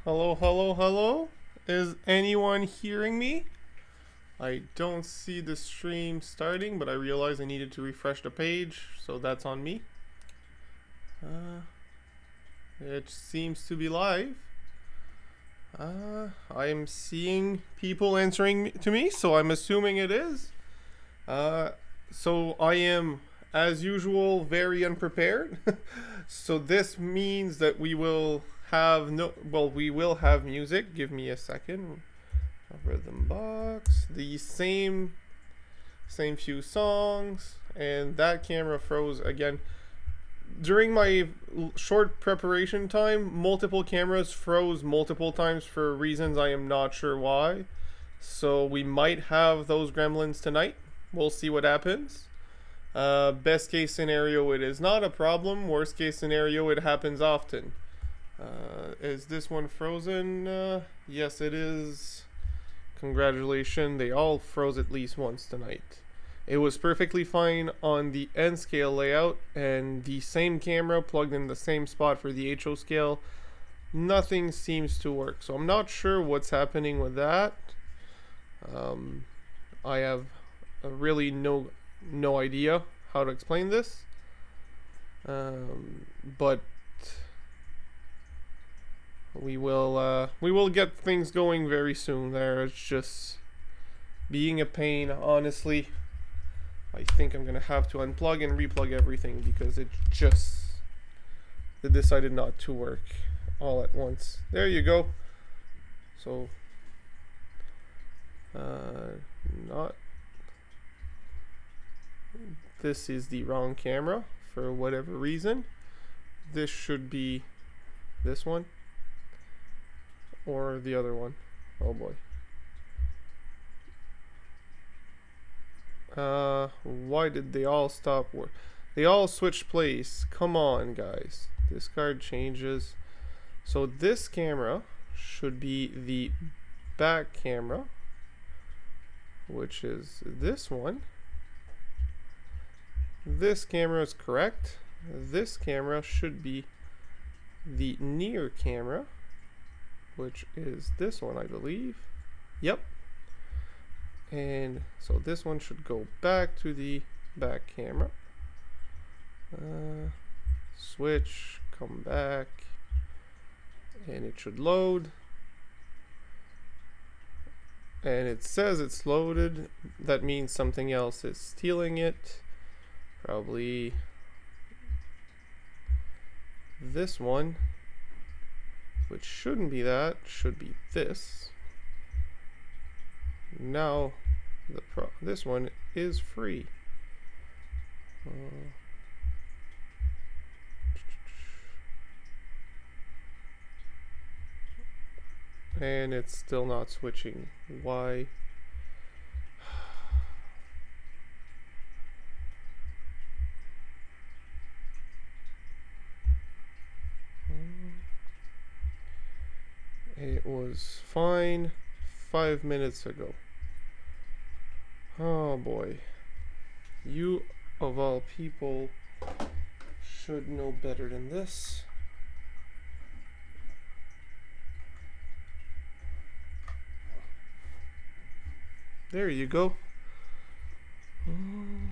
Hello, hello, hello. Is anyone hearing me? I don't see the stream starting, but I realized I needed to refresh the page, so that's on me. It seems to be live. I'm seeing people answering to me, so I'm assuming it is. So I am, as usual, very unprepared. So this means that we will have we will have music. Give me a second. A rhythm box. The same few songs, and that camera froze again. During my short preparation time, multiple cameras froze multiple times for reasons I am not sure why. So we might have those gremlins tonight. We'll see what happens. Best case scenario, it is not a problem. Worst case scenario, it happens often. Is this one frozen? Yes, it is. Congratulations, they all froze at least once tonight. It was perfectly fine on the N scale layout, and the same camera plugged in the same spot for the HO scale. Nothing seems to work, so I'm not sure what's happening with that. I have really no idea how to explain this, but we will get things going very soon. It's just being a pain, honestly. I think I'm gonna have to unplug and replug everything because it decided not to work all at once. There you go. So not this is the wrong camera for whatever reason. This should be this one or the other one. Oh boy. Why did they all stop work? They all switched place. Come on, guys. Discard changes. So this camera should be the back camera, which is this one. This camera is correct. This camera should be the near camera, which is this one, I believe. Yep. And so this one should go back to the back camera. Switch, come back, and it should load. And it says it's loaded. That means something else is stealing it. Probably this one, which shouldn't be that, should be this. Now this one is free. And it's still not switching. Why? It was fine 5 minutes ago. Oh boy. You, of all people, should know better than this. There you go. And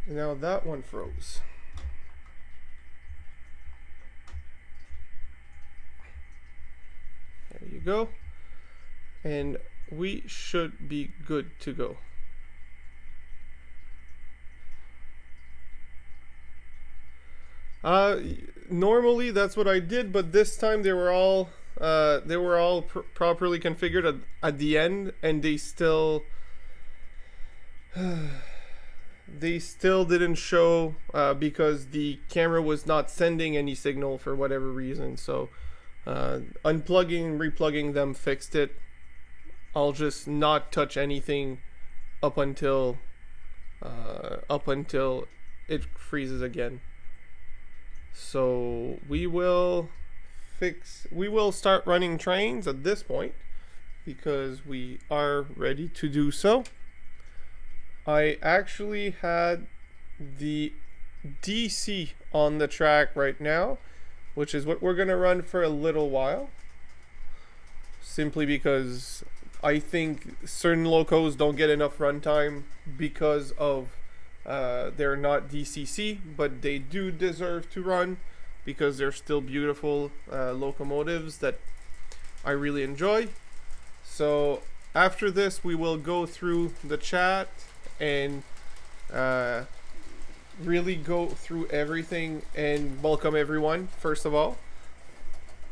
now that one froze. There you go. And we should be good to go. Normally that's what I did, but this time they were all properly configured at the end, and they still didn't show because the camera was not sending any signal for whatever reason. So unplugging and replugging them fixed it. I'll just not touch anything up until it freezes again. So we will start running trains at this point because we are ready to do so. I actually had the DC on the track right now, which is what we're going to run for a little while. Simply because I think certain locos don't get enough runtime because of they're not DCC, but they do deserve to run because they're still beautiful locomotives that I really enjoy. So after this, we will go through the chat and really go through everything and welcome everyone. First of all,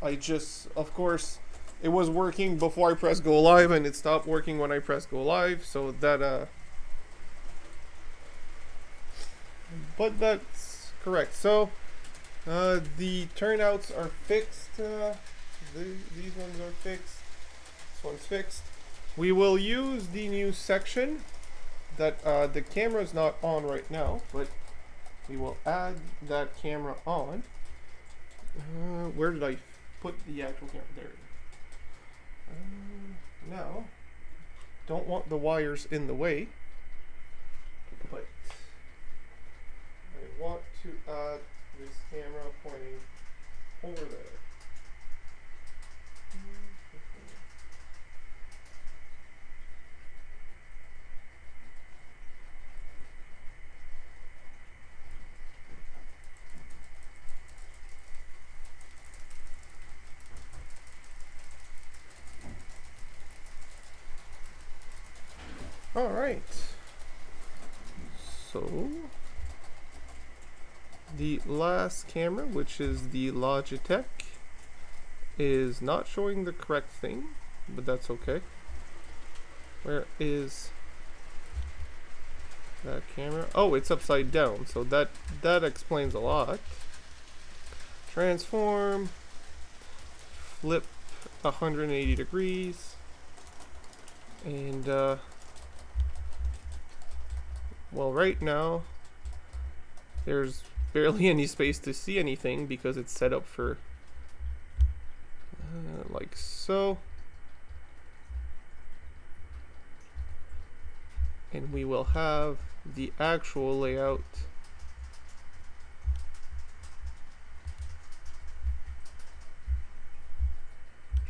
of course, it was working before I pressed go live and it stopped working when I pressed go live, so that but that's correct. So the turnouts are fixed. These ones are fixed. This one's fixed. We will use the new section that the camera's not on right now, but we will add that camera on. Where did I put the actual camera? There. Now, don't want the wires in the way, but I want to add this camera pointing over there. All right, so the last camera, which is the Logitech, is not showing the correct thing, but that's okay. Where is that camera? Oh, it's upside down, so that explains a lot. Transform, flip 180 degrees, and well, right now there's barely any space to see anything because it's set up for like so. And we will have the actual layout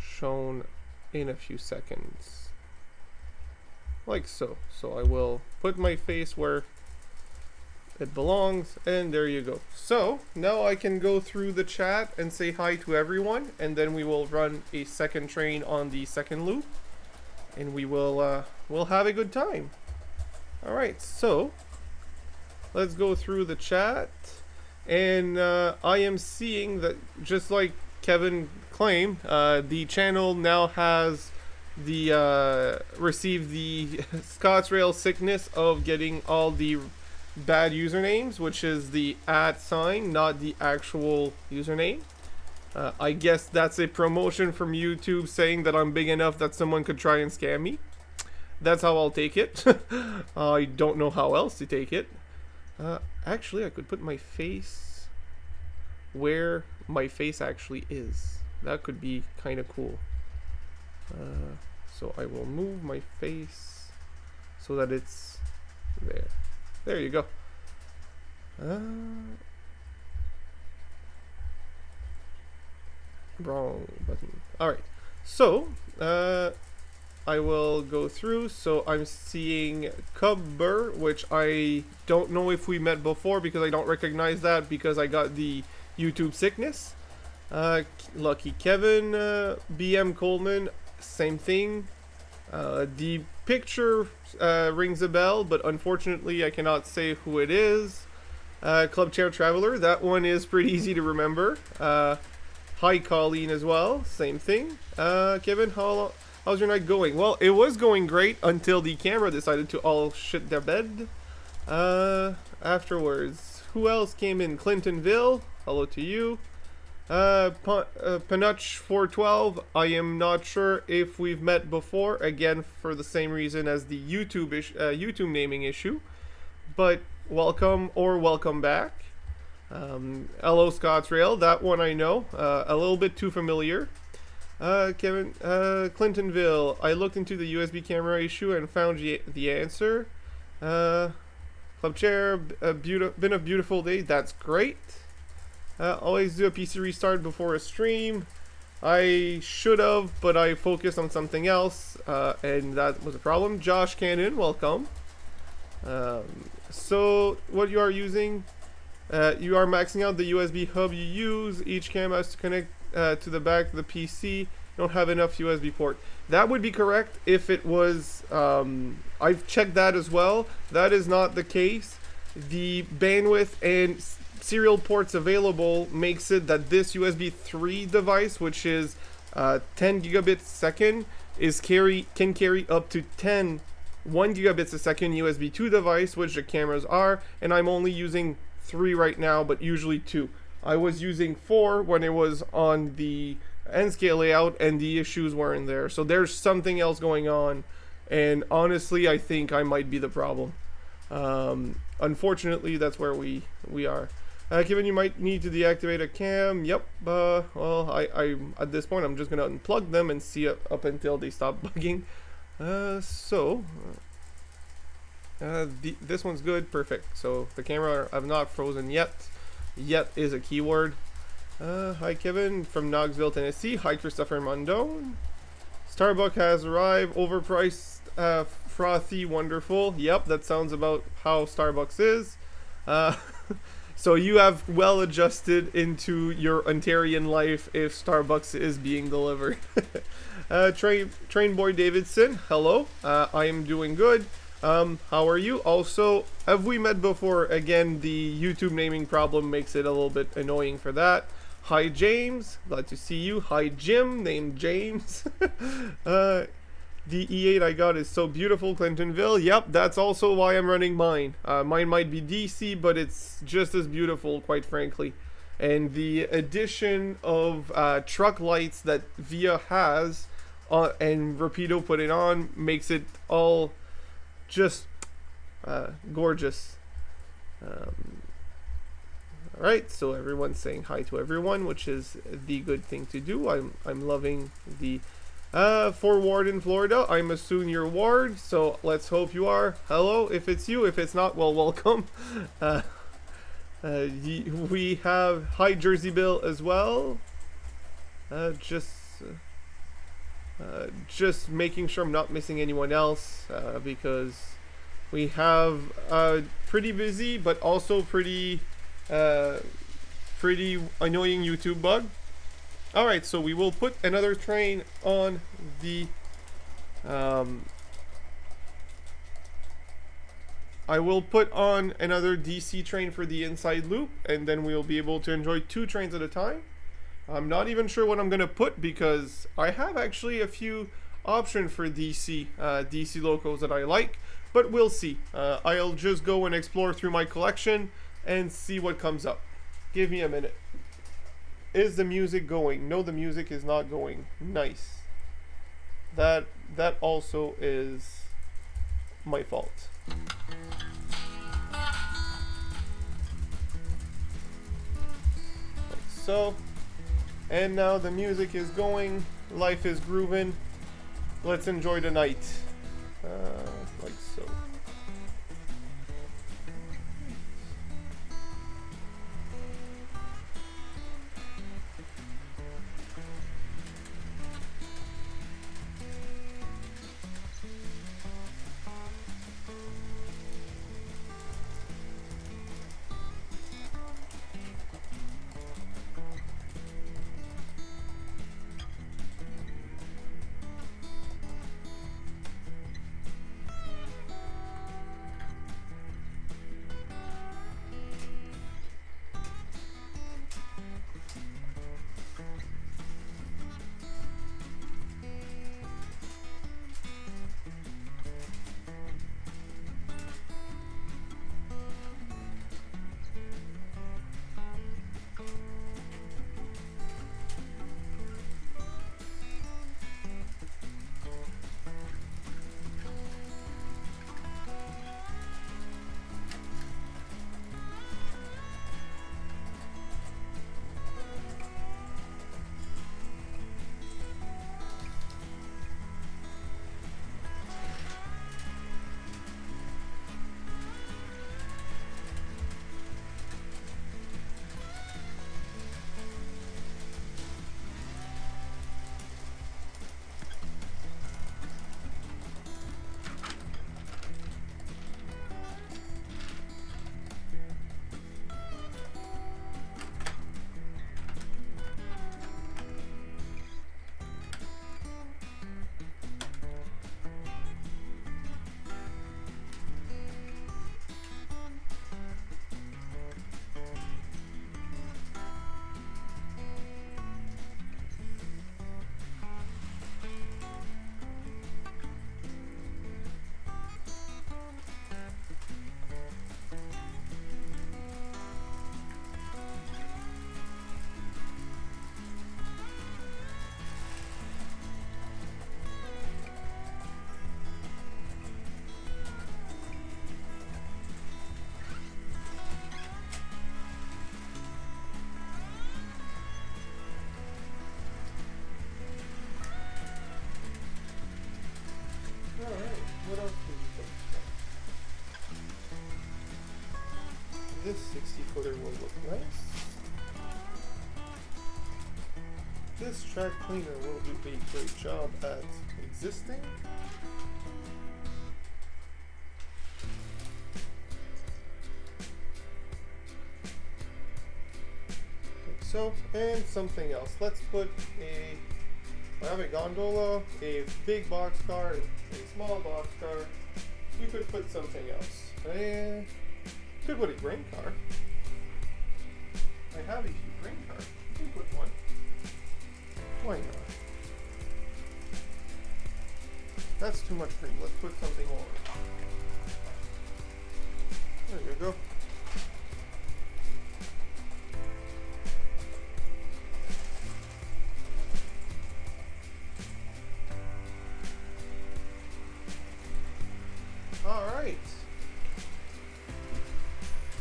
shown in a few seconds. Like so. So I will put my face where it belongs, and there you go. So now I can go through the chat and say hi to everyone, and then we will run a second train on the second loop, and we'll have a good time. All right, so let's go through the chat, and I am seeing that just like Kevin claimed, the channel now has received the ScotsRail sickness of getting all the bad usernames, which is the @ sign, not the actual username. I guess that's a promotion from YouTube saying that I'm big enough that someone could try and scam me. That's how I'll take it. I don't know how else to take it. Actually, I could put my face where my face actually is. That could be kind of cool. So I will move my face so that it's there. There you go. Wrong button. Alright. So, I will go through. So I'm seeing Cubber, which I don't know if we met before because I don't recognize that because I got the YouTube sickness. Lucky Kevin, BM Coleman, same thing. The picture rings a bell, but unfortunately I cannot say who it is. Club Chair Traveler, that one is pretty easy to remember. Hi Colleen as well, same thing. Kevin, how's your night going? Well, it was going great until the camera decided to all shit their bed. Afterwards, who else came in? Clintonville, hello to you. Panuch 412, I am not sure if we've met before, again for the same reason as the YouTube naming issue, but welcome or welcome back. Hello ScotsRail, that one I know, a little bit too familiar. Kevin, Clintonville, I looked into the USB camera issue and found the answer. Club chair, been a beautiful day. That's great. Always do a PC restart before a stream. I should have, but I focused on something else, and that was a problem. Josh Cannon, welcome. So what you are using, you are maxing out the USB hub you use. Each cam has to connect to the back of the PC. You don't have enough USB port. That would be correct if it was, I've checked that as well. That is not the case. The bandwidth and serial ports available makes it that this USB 3 device, which is 10 gigabits a second, can carry up to 1 gigabits a second USB 2 device, which the cameras are, and I'm only using 3 right now, but usually 2. I was using 4 when it was on the N-scale layout, and the issues weren't there. So there's something else going on, and honestly, I think I might be the problem. Unfortunately, that's where we are. Kevin, you might need to deactivate a cam. Yep. Well, I at this point, I'm just gonna unplug them and see up until they stop bugging. This one's good. Perfect. So the camera, I've not frozen yet. Yet is a keyword. Hi Kevin from Knoxville, Tennessee. Hi Christopher Mondo. Starbucks has arrived. Overpriced, frothy, wonderful. Yep, that sounds about how Starbucks is. So you have well adjusted into your Ontarian life if Starbucks is being delivered. Train Boy Davidson, hello. I am doing good. How are you? Also, have we met before? Again, the YouTube naming problem makes it a little bit annoying for that. Hi James, glad to see you. Hi Jim, named James. The E8 I got is so beautiful, Clintonville. Yep, that's also why I'm running mine. Mine might be DC, but it's just as beautiful, quite frankly. And the addition of truck lights that Via has and Rapido put it on makes it all just gorgeous. Alright, so everyone's saying hi to everyone, which is the good thing to do. I'm loving the... for Ward in Florida, I'm assuming you're Ward, so let's hope you are. Hello, if it's you. If it's not, well, welcome. We have hi Jersey Bill as well. Just making sure I'm not missing anyone else, because we have pretty busy but also pretty annoying YouTube bug. Alright, so we will put another train on the I will put on another DC train for the inside loop, and then we'll be able to enjoy 2 trains at a time. I'm not even sure what I'm gonna put, because I have actually a few options for DC locos that I like, but we'll see. I'll just go and explore through my collection and see what comes up. Give me a minute. Is the music going? No, the music is not going. Nice. That also is my fault. Like so. And now the music is going. Life is grooving. Let's enjoy the night. Like so. this 60-footer will look nice. This track cleaner will do a great job at existing. Like so, and something else. Let's put I have a gondola, a big box car, a small box car. We could put something else. Could put a grain car. I have a few grain cars. We can put one. Why not? That's too much green. Let's put something more. There you go. Alright.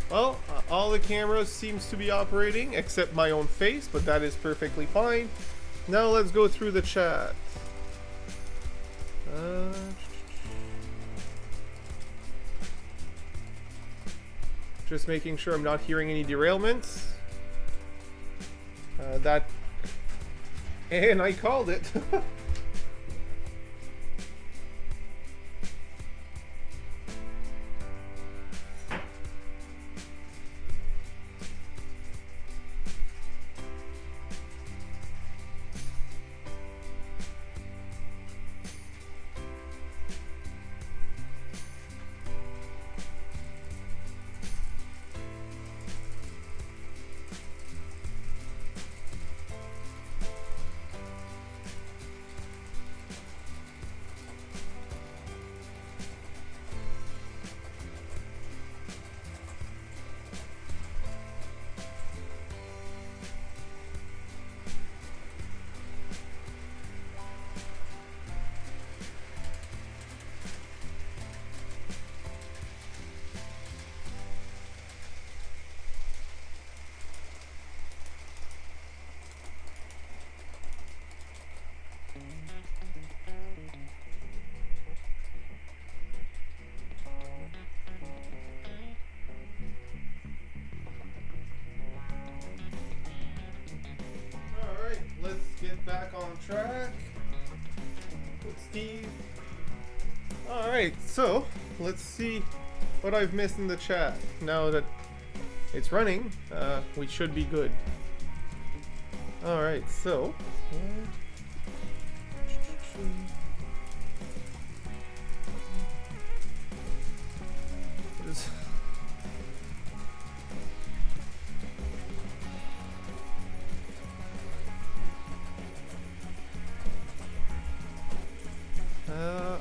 Well, all the cameras seems to be operating except my own face, but that is perfectly fine. Now let's go through the chat. Just making sure I'm not hearing any derailments. And I called it. Back on track with Steve. Alright, so let's see what I've missed in the chat. Now that it's running, we should be good. Alright, so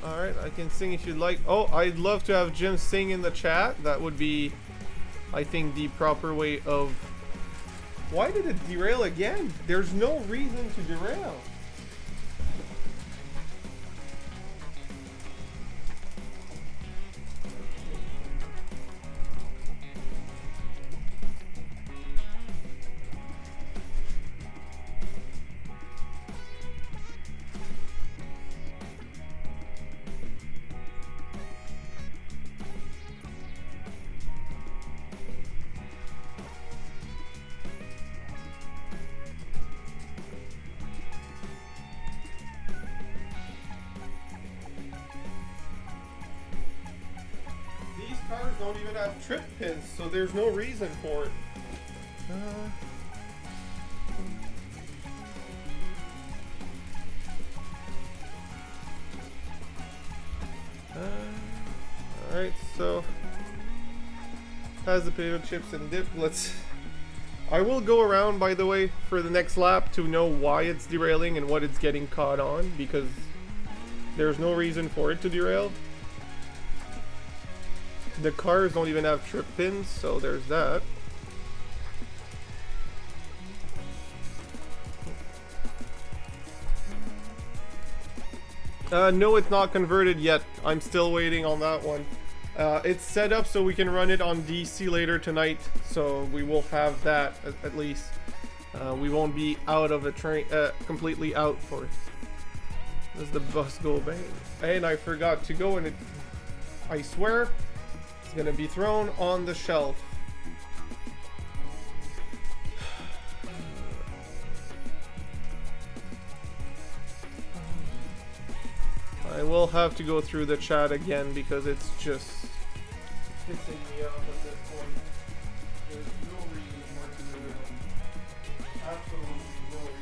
alright, I can sing if you'd like. Oh, I'd love to have Jim sing in the chat. That would be, I think, the proper way of... Why did it derail again? There's no reason to derail. Don't even have trip pins, so there's no reason for it. Alright, so has the potato chips and dip. I will go around, by the way, for the next lap to know why it's derailing and what it's getting caught on, because there's no reason for it to derail. The cars don't even have trip pins, so there's that. No, it's not converted yet. I'm still waiting on that one. It's set up so we can run it on DC later tonight, so we will have that at least. We won't be out of a train, completely out for it. Does the bus go bang? And I forgot to go, and I swear, gonna be thrown on the shelf. will have to go through the chat again because it's just pissing me off at this point. There's no reason for it to do it. Absolutely no reason.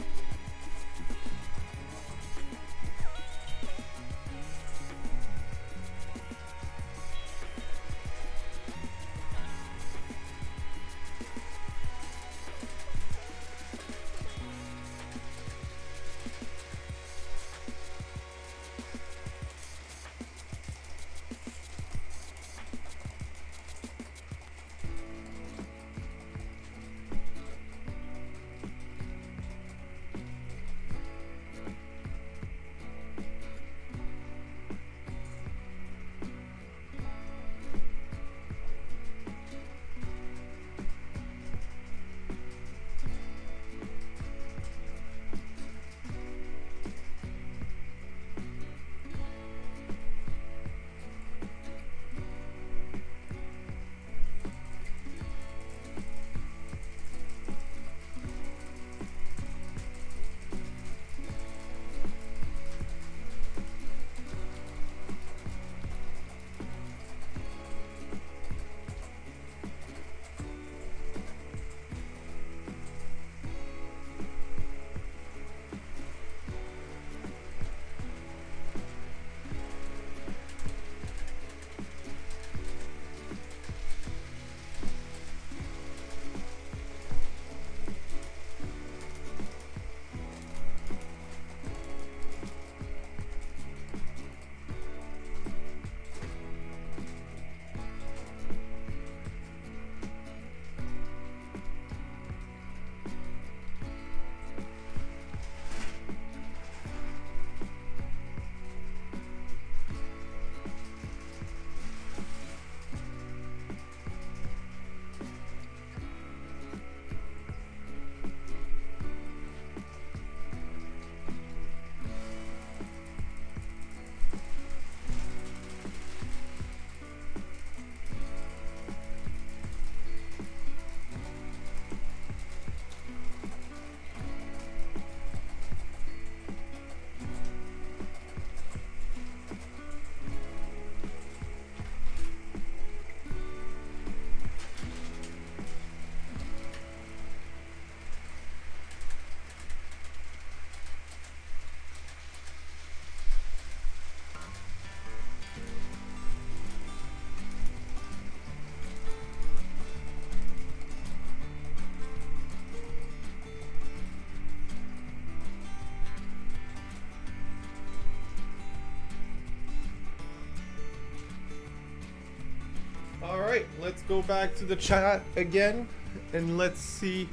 Alright, let's go back to the chat again and let's see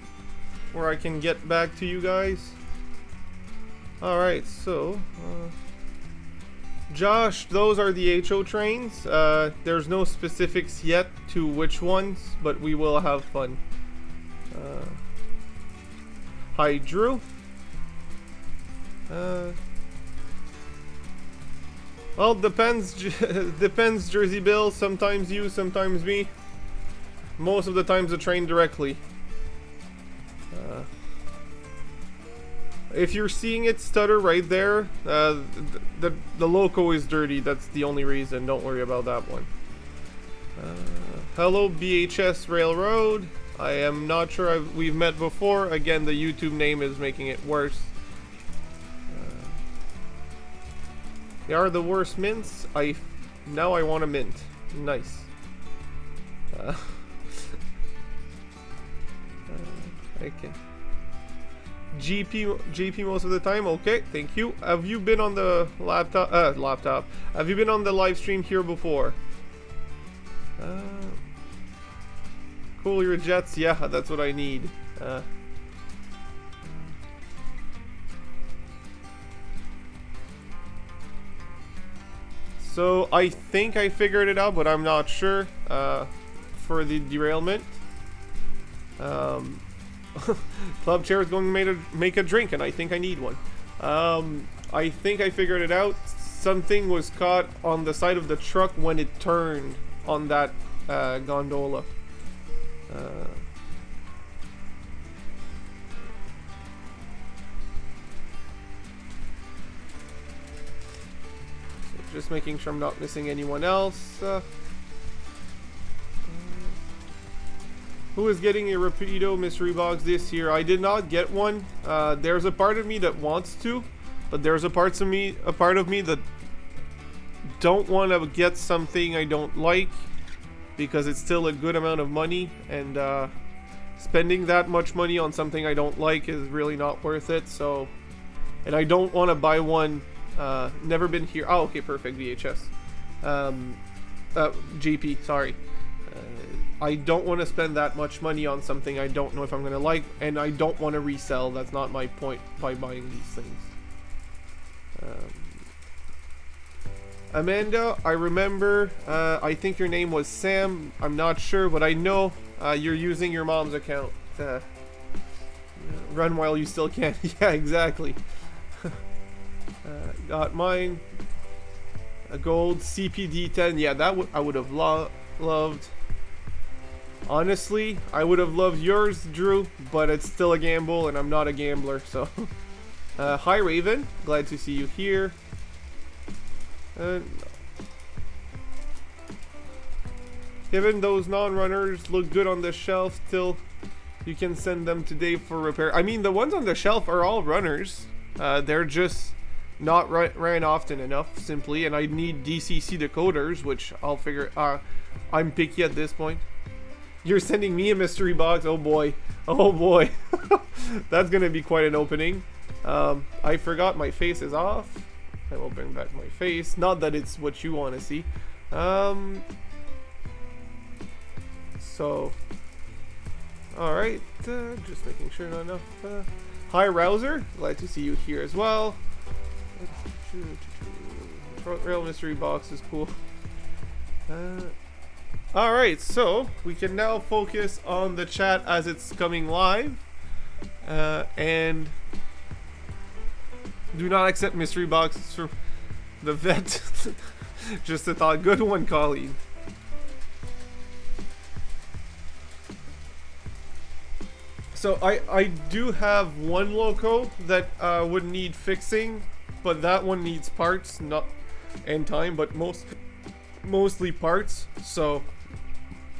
where I can get back to you guys. Alright, so Josh, those are the HO trains. There's no specifics yet to which ones, but we will have fun. Hi, Drew. Well, depends. Depends, Jersey Bill. Sometimes you, sometimes me. Most of the times, the train directly. If you're seeing it stutter right there, the loco is dirty. That's the only reason. Don't worry about that one. Hello, BHS Railroad. I am not sure we've met before. Again, the YouTube name is making it worse. They are the worst mints. Now I want a mint. Nice. Okay. GP most of the time. Okay, thank you. Have you been on the laptop? Have you been on the live stream here before? Cool your jets. Yeah, that's what I need. So I think I figured it out, but I'm not sure for the derailment. Club chair is going to make a drink, and I think I need one. I think I figured it out. Something was caught on the side of the truck when it turned on that gondola. Just making sure I'm not missing anyone else. Who is getting a Rapido mystery box this year? I did not get one. There's a part of me that wants to, but there's a part of me that don't want to get something I don't like, because it's still a good amount of money, and spending that much money on something I don't like is really not worth it. So, and I don't want to buy one. Never been here. Oh, okay, perfect. VHS. JP, sorry. I don't want to spend that much money on something I don't know if I'm going to like, and I don't want to resell. That's not my point by buying these things. Amanda, I remember, I think your name was Sam. I'm not sure, but I know you're using your mom's account. Run while you still can. Yeah, exactly. Got mine. A gold CPD 10. Yeah, that I would have loved. Honestly, I would have loved yours, Drew, but it's still a gamble, and I'm not a gambler, so. Hi, Raven. Glad to see you here. Given those non-runners look good on the shelf till you can send them today for repair. I mean, the ones on the shelf are all runners. They're just not ran often enough, simply, and I need DCC decoders, which I'll figure. I'm picky at this point. You're sending me a mystery box? Oh boy. Oh boy. That's gonna be quite an opening. I forgot my face is off. I will bring back my face. Not that it's what you want to see. So, alright. Just making sure not enough. Hi, Rouser. Glad to see you here as well. Front rail mystery box is cool. Alright, so we can now focus on the chat as it's coming live. And do not accept mystery boxes from the vet. Just a thought. Good one, Colleen. So I do have one loco that would need fixing, but that one needs parts, not and time, but mostly parts. So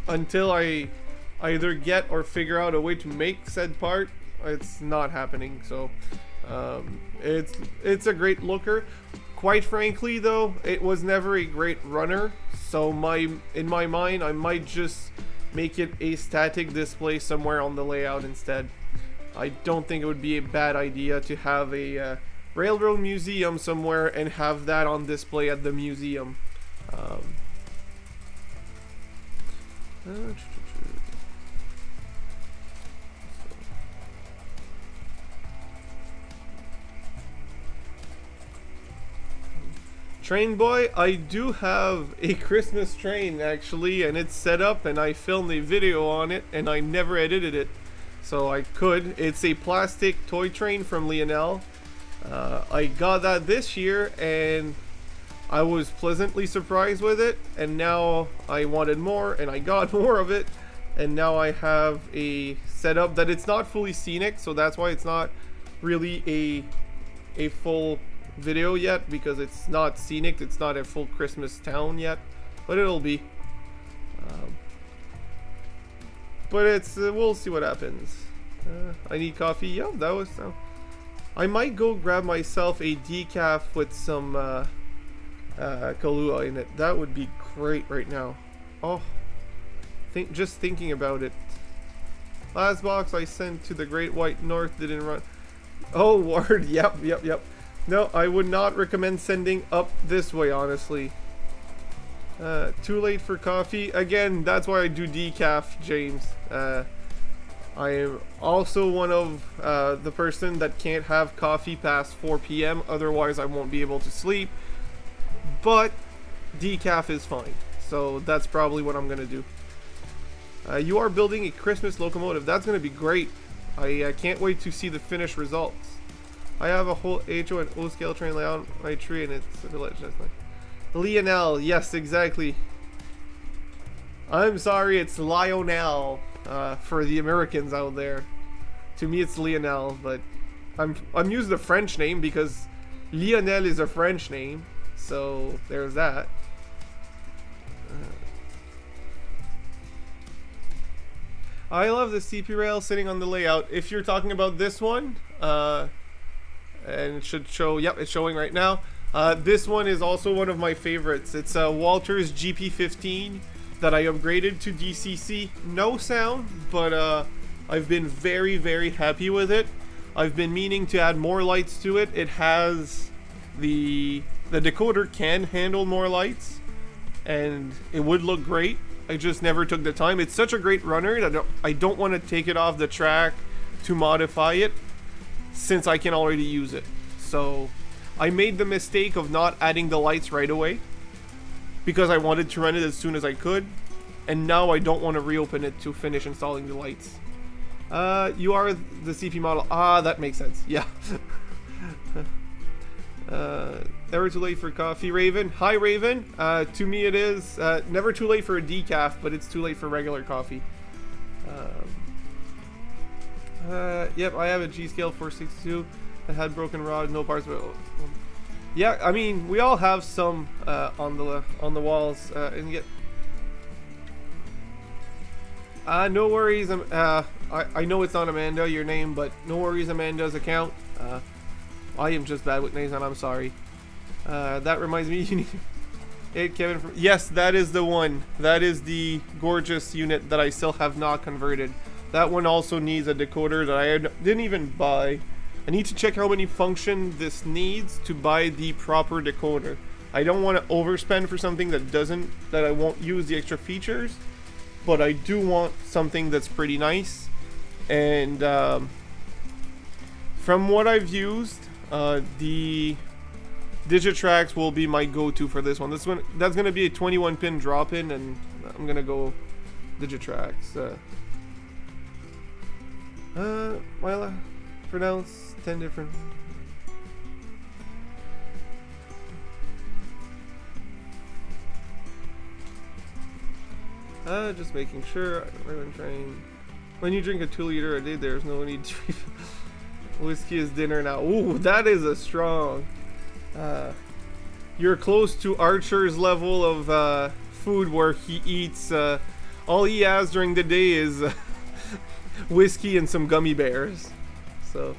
until I either get or figure out a way to make said part, it's not happening. So it's a great looker. Quite frankly, though, it was never a great runner. So in my mind, I might just make it a static display somewhere on the layout instead. I don't think it would be a bad idea to have a railroad museum somewhere and have that on display at the museum. Train boy, I do have a Christmas train actually, and it's set up, and I filmed a video on it, and I never edited it, so I could. It's a plastic toy train from Lionel. I got that this year, and I was pleasantly surprised with it, and now I wanted more, and I got more of it, and now I have a setup that it's not fully scenic, so that's why it's not really a full video yet, because it's not scenic. It's not a full Christmas town yet, but it'll be. But it's we'll see what happens. I need coffee. Yeah, that was. I might go grab myself a decaf with some Kahlua in it. That would be great right now. Oh, just thinking about it. Last box I sent to the Great White North didn't run. Oh, Ward. Yep. No, I would not recommend sending up this way, honestly. Too late for coffee. Again, that's why I do decaf, James. I am also one of the person that can't have coffee past 4 p.m. Otherwise, I won't be able to sleep. But decaf is fine. So that's probably what I'm going to do. You are building a Christmas locomotive. That's going to be great. I can't wait to see the finished results. I have a whole HO and O scale train layout on my tree, and it's a village. Lionel, yes, exactly. I'm sorry, it's Lionel for the Americans out there. To me, it's Lionel, but I'm using the French name because Lionel is a French name. So there's that. I love the CP rail sitting on the layout. If you're talking about this one, and it should show, yep, it's showing right now. This one is also one of my favorites. It's Walter's GP15 that I upgraded to DCC. No sound, but I've been very, very happy with it. I've been meaning to add more lights to it. It has the decoder can handle more lights, and it would look great. I just never took the time. It's such a great runner that I don't want to take it off the track to modify it, since I can already use it. So I made the mistake of not adding the lights right away because I wanted to run it as soon as I could, and now I don't want to reopen it to finish installing the lights. You are the CP model. Ah, that makes sense. Yeah. Never too late for coffee, Raven. Hi, Raven. To me it is never too late for a decaf, but it's too late for regular coffee. Yep, I have a G-Scale 462 that had broken rod, no parts, but yeah, I mean, we all have some on the walls, and yet no worries. I know it's not Amanda, your name, but no worries, Amanda's account. I am just bad with names, and I'm sorry. That reminds me, you need it, Kevin. Yes, that is the one. That is the gorgeous unit that I still have not converted. That one also needs a decoder that I didn't even buy. I need to check how many functions this needs to buy the proper decoder. I don't want to overspend for something that I won't use the extra features, but I do want something that's pretty nice. And from what I've used, the Digitrax will be my go-to for this one. That's gonna be a 21 pin drop-in, and I'm gonna go Digitrax. Well, pronounce 10 different. Just making sure. When you drink a 2 liter a day, there's no need to. Whiskey is dinner now. Ooh, that is a strong. You're close to Archer's level of food, where he eats. All he has during the day is whiskey and some gummy bears. So.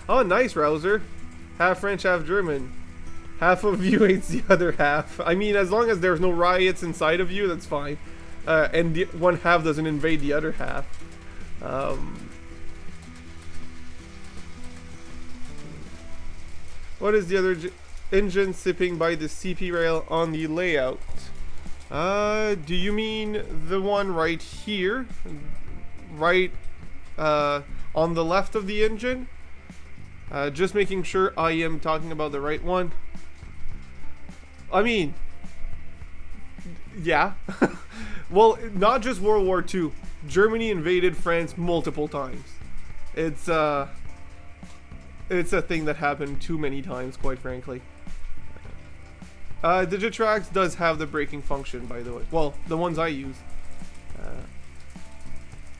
Oh, nice, Rouser. Half French, half German. Half of you hates the other half. I mean, as long as there's no riots inside of you, that's fine. And the one half doesn't invade the other half. What is the other engine sipping by the CP rail on the layout? Do you mean the one right here? Right on the left of the engine? Just making sure I am talking about the right one. I mean, yeah. Well, not just World War II. Germany invaded France multiple times. It's a thing that happened too many times, quite frankly. Digitrax does have the braking function, by the way. Well, the ones I use.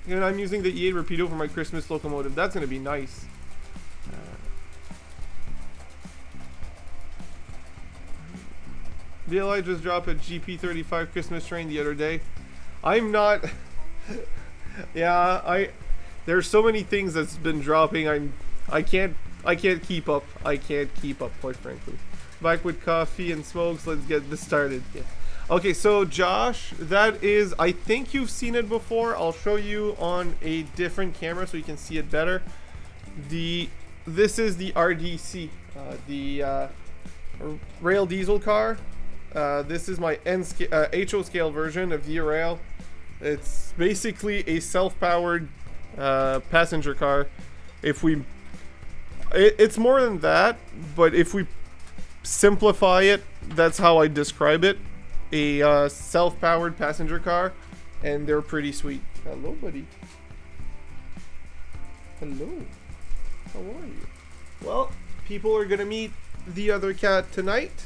And I'm using the E8 Rapido for my Christmas locomotive. That's going to be nice. DLI just dropped a GP35 Christmas train the other day. I'm not. Yeah, there's so many things that's been dropping. I can't keep up. I can't keep up, quite frankly. Back with coffee and smokes. Let's get this started. Yeah. Okay, so Josh, that is. I think you've seen it before. I'll show you on a different camera so you can see it better. This is the RDC, the rail diesel car. This is my HO scale version of the rail. It's basically a self-powered passenger car. It's more than that, but if we simplify it, that's how I describe it. A self-powered passenger car, and they're pretty sweet. Hello, buddy. Hello. How are you? Well, people are gonna meet the other cat tonight.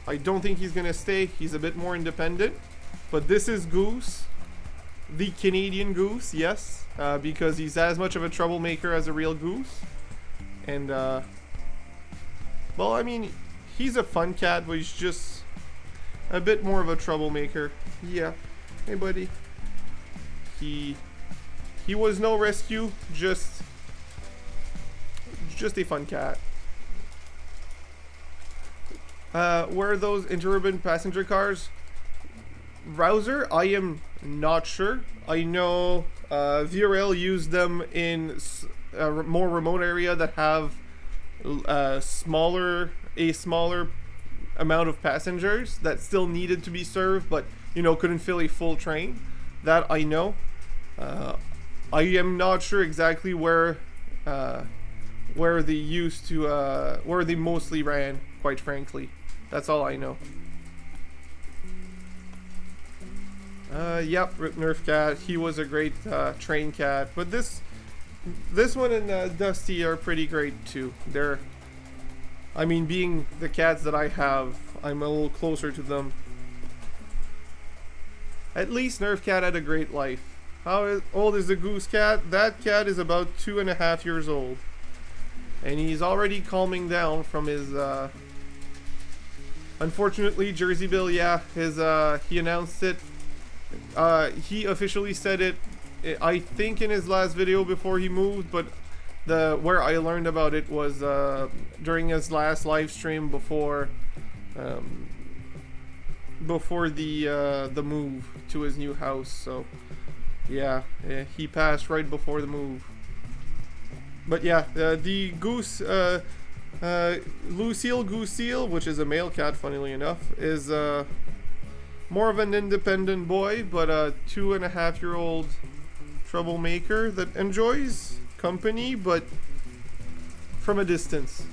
I don't think he's gonna stay. He's a bit more independent. But this is Goose, the Canadian Goose, yes, because he's as much of a troublemaker as a real goose. And Well, I mean, he's a fun cat, but he's just a bit more of a troublemaker. Yeah. Hey, buddy. He was no rescue, just a fun cat. Where are those interurban passenger cars? Rouser, I am not sure. I know VRL used them in a more remote area that have a smaller amount of passengers that still needed to be served, but you know, couldn't fill a full train. That I know. I am not sure exactly where they used to where they mostly ran, quite frankly. That's all I know. Yep, Rip Nerf Cat. He was a great train cat, but this one and Dusty are pretty great too. They're, I mean, being the cats that I have, I'm a little closer to them. At least Nerf Cat had a great life. How old is the Goose Cat? That cat is about 2.5 years old. And he's already calming down from his, unfortunately, Jersey Bill, yeah, he announced it. He officially said it, I think in his last video before he moved, but where I learned about it was during his last live stream before the move to his new house. So yeah, he passed right before the move. But yeah, the goose, Lucille Gooseel, which is a male cat, funnily enough, is more of an independent boy, but a 2.5-year-old troublemaker that enjoys company, but from a distance.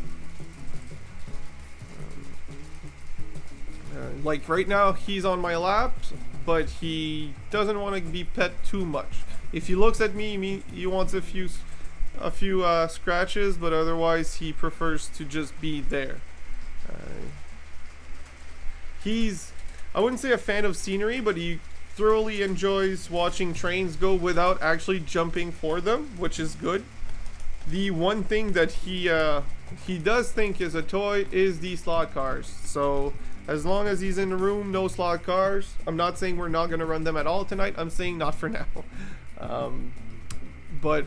Like right now, he's on my lap, but he doesn't want to be pet too much. If he looks at me, he wants a few scratches, but otherwise he prefers to just be there. He's, I wouldn't say a fan of scenery, but he thoroughly enjoys watching trains go without actually jumping for them, which is good. The one thing that he does think is a toy is the slot cars. So as long as he's in the room, no slot cars. I'm not saying we're not going to run them at all tonight. I'm saying not for now. But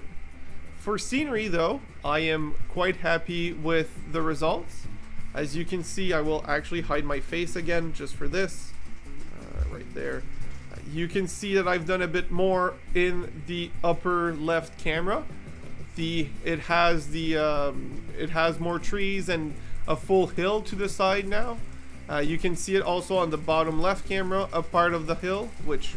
for scenery though, I am quite happy with the results. As you can see, I will actually hide my face again just for this. Right there. You can see that I've done a bit more in the upper left camera. It has more trees and a full hill to the side now. You can see it also on the bottom left camera, a part of the hill, which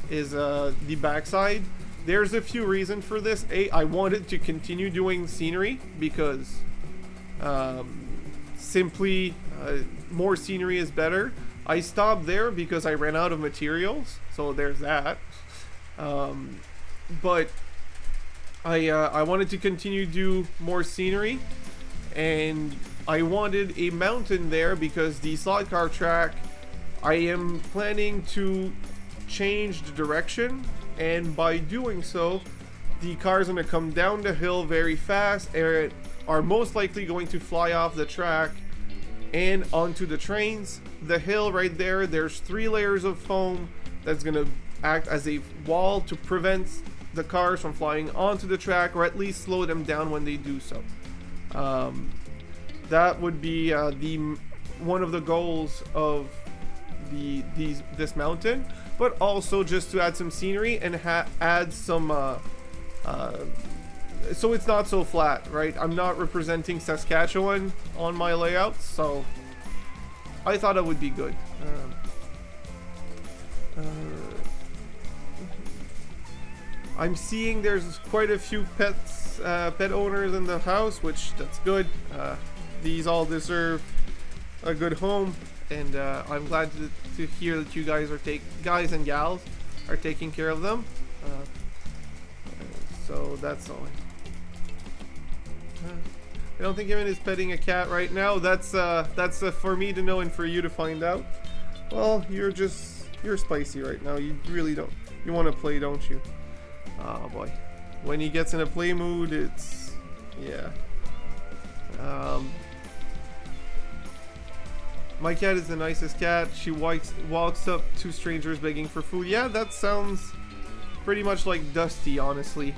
is the backside. There's a few reasons for this. I wanted to continue doing scenery because simply more scenery is better. I stopped there because I ran out of materials, so there's that. But I wanted to continue to do more scenery, and I wanted a mountain there because the slot car track, I am planning to change the direction, and by doing so, the cars are going to come down the hill very fast and are most likely going to fly off the track and onto the trains. The hill right there, there's 3 layers of foam that's going to act as a wall to prevent the cars from flying onto the track, or at least slow them down when they do so. That would be one of the goals of this mountain, but also just to add some scenery and add some so it's not so flat, right? I'm not representing Saskatchewan on my layouts, so I thought it would be good. I'm seeing there's quite a few pet owners in the house, which that's good. These all deserve a good home, and I'm glad to hear that you guys guys and gals are taking care of them. So that's all. I don't think Evan is petting a cat right now. That's for me to know and for you to find out. Well, you're spicy right now. You really don't. You want to play, don't you? Oh boy. When he gets in a play mood, it's yeah. My cat is the nicest cat. She walks up to strangers begging for food. Yeah, that sounds pretty much like Dusty, honestly.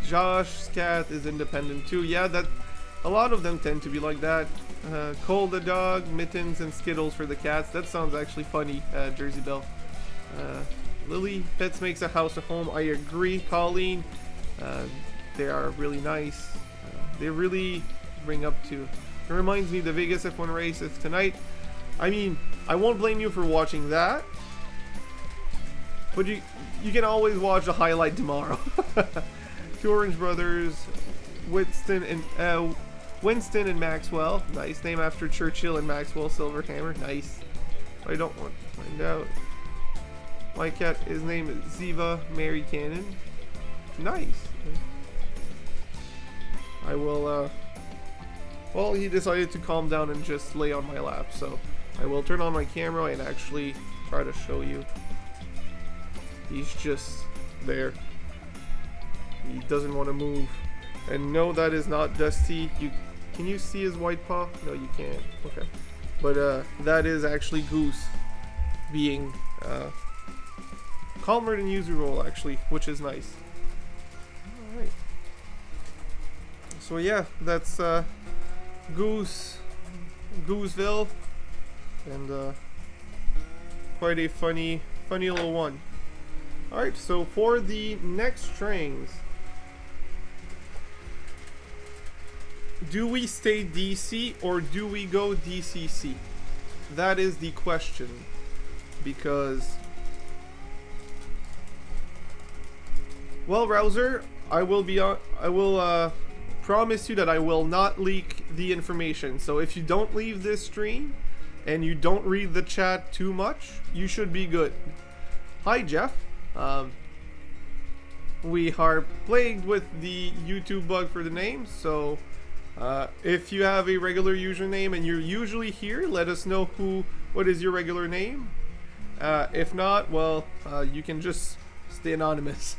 Josh's cat is independent too. Yeah, that a lot of them tend to be like that. Cole the dog, Mittens, and Skittles for the cats. That sounds actually funny, Jersey Belle. Lily, pets makes a house a home. I agree, Colleen. They are really nice. They really bring up to. It reminds me the Vegas F1 race is tonight. I mean, I won't blame you for watching that, but you can always watch the highlight tomorrow. Two Orange Brothers, Winston and Maxwell. Nice name after Churchill and Maxwell Silverhammer. Nice. I don't want to find out. My cat, his name is Ziva Mary Cannon. Nice. I will, well, he decided to calm down and just lay on my lap, so I will turn on my camera and actually try to show you. He's just there. He doesn't want to move. And no, that is not Dusty. Can you see his white paw? No, you can't. Okay. But that is actually Goose being calmer than usual, actually, which is nice. Alright. So yeah, that's Gooseville. And quite a funny little one. Alright, so for the next trains, do we stay DC or do we go DCC? That is the question, because, well, Rouser, I will promise you that I will not leak the information. So if you don't leave this stream and you don't read the chat too much, you should be good. Hi, Jeff. We are plagued with the YouTube bug for the name, so if you have a regular username and you're usually here, let us know what is your regular name. If not, well, you can just stay anonymous.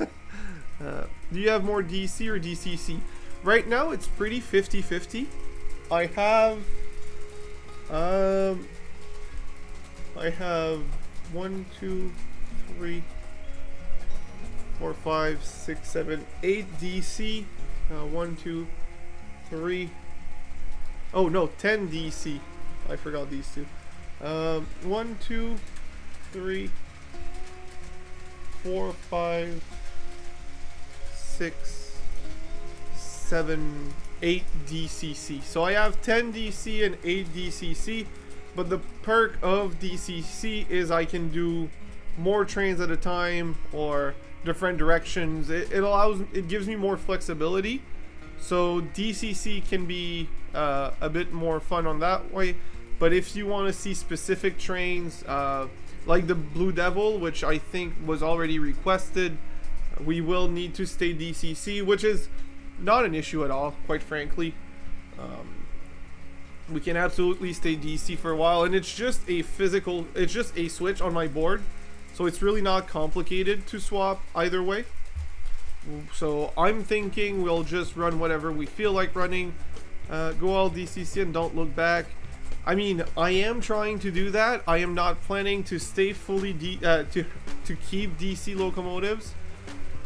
Do you have more DC or DCC? Right now it's pretty 50-50. I have 1, 2, 3, 4, 5, 6, 7, 8 DC. 1, 2, 3. Oh no, 10 DC. I forgot these two. 1, 2, 3, 4, 5, 6, 7, 8 DCC. So I have 10 DC and 8 DCC, but the perk of DCC is I can do more trains at a time or different directions. It gives me more flexibility. So DCC can be a bit more fun on that way. But if you want to see specific trains, like the Blue Devil, which I think was already requested, we will need to stay DCC, which is not an issue at all, quite frankly. We can absolutely stay DC for a while, and it's just a switch on my board, so it's really not complicated to swap either way. So I'm thinking we'll just run whatever we feel like running, go all DCC and don't look back. I mean, I am trying to do that. I am not planning to stay fully to keep DC locomotives.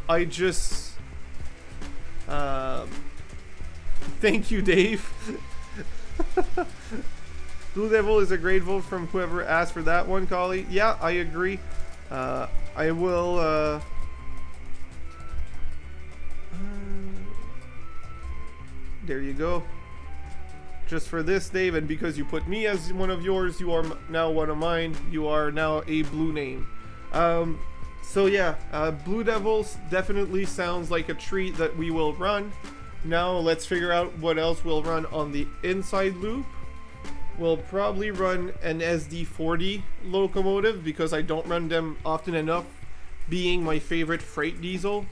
I just thank you, Dave. Blue Devil is a great vote from whoever asked for that one, Collie. Yeah, I agree. I will there you go. Just for this, Dave, and because you put me as one of yours, you are now one of mine. You are now a blue name. So yeah, Blue Devils definitely sounds like a treat that we will run. Now let's figure out what else we'll run on the inside loop. We'll probably run an SD40 locomotive because I don't run them often enough, being my favorite freight diesel.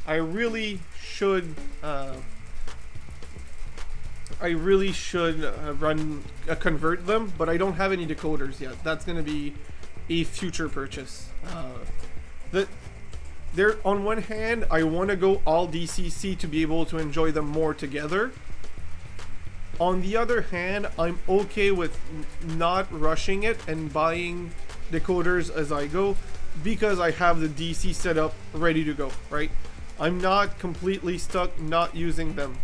I really should convert them, but I don't have any decoders yet. That's gonna be a future purchase. On one hand, I want to go all DCC to be able to enjoy them more together. On the other hand, I'm okay with not rushing it and buying decoders as I go because I have the DC set up ready to go, right? I'm not completely stuck not using them.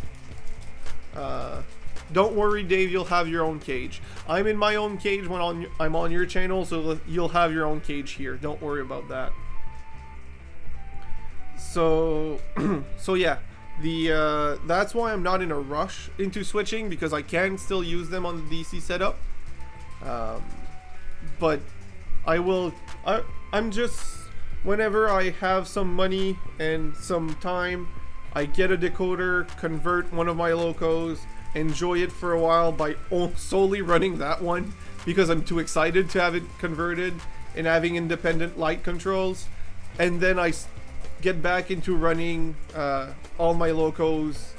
Don't worry, Dave, you'll have your own cage. I'm in my own cage when I'm on your channel, so you'll have your own cage here. Don't worry about that. So, so yeah, that's why I'm not in a rush into switching, because I can still use them on the DC setup. But I'm just, whenever I have some money and some time, I get a decoder, convert one of my locos, enjoy it for a while by solely running that one because I'm too excited to have it converted and having independent light controls, and then I get back into running all my locos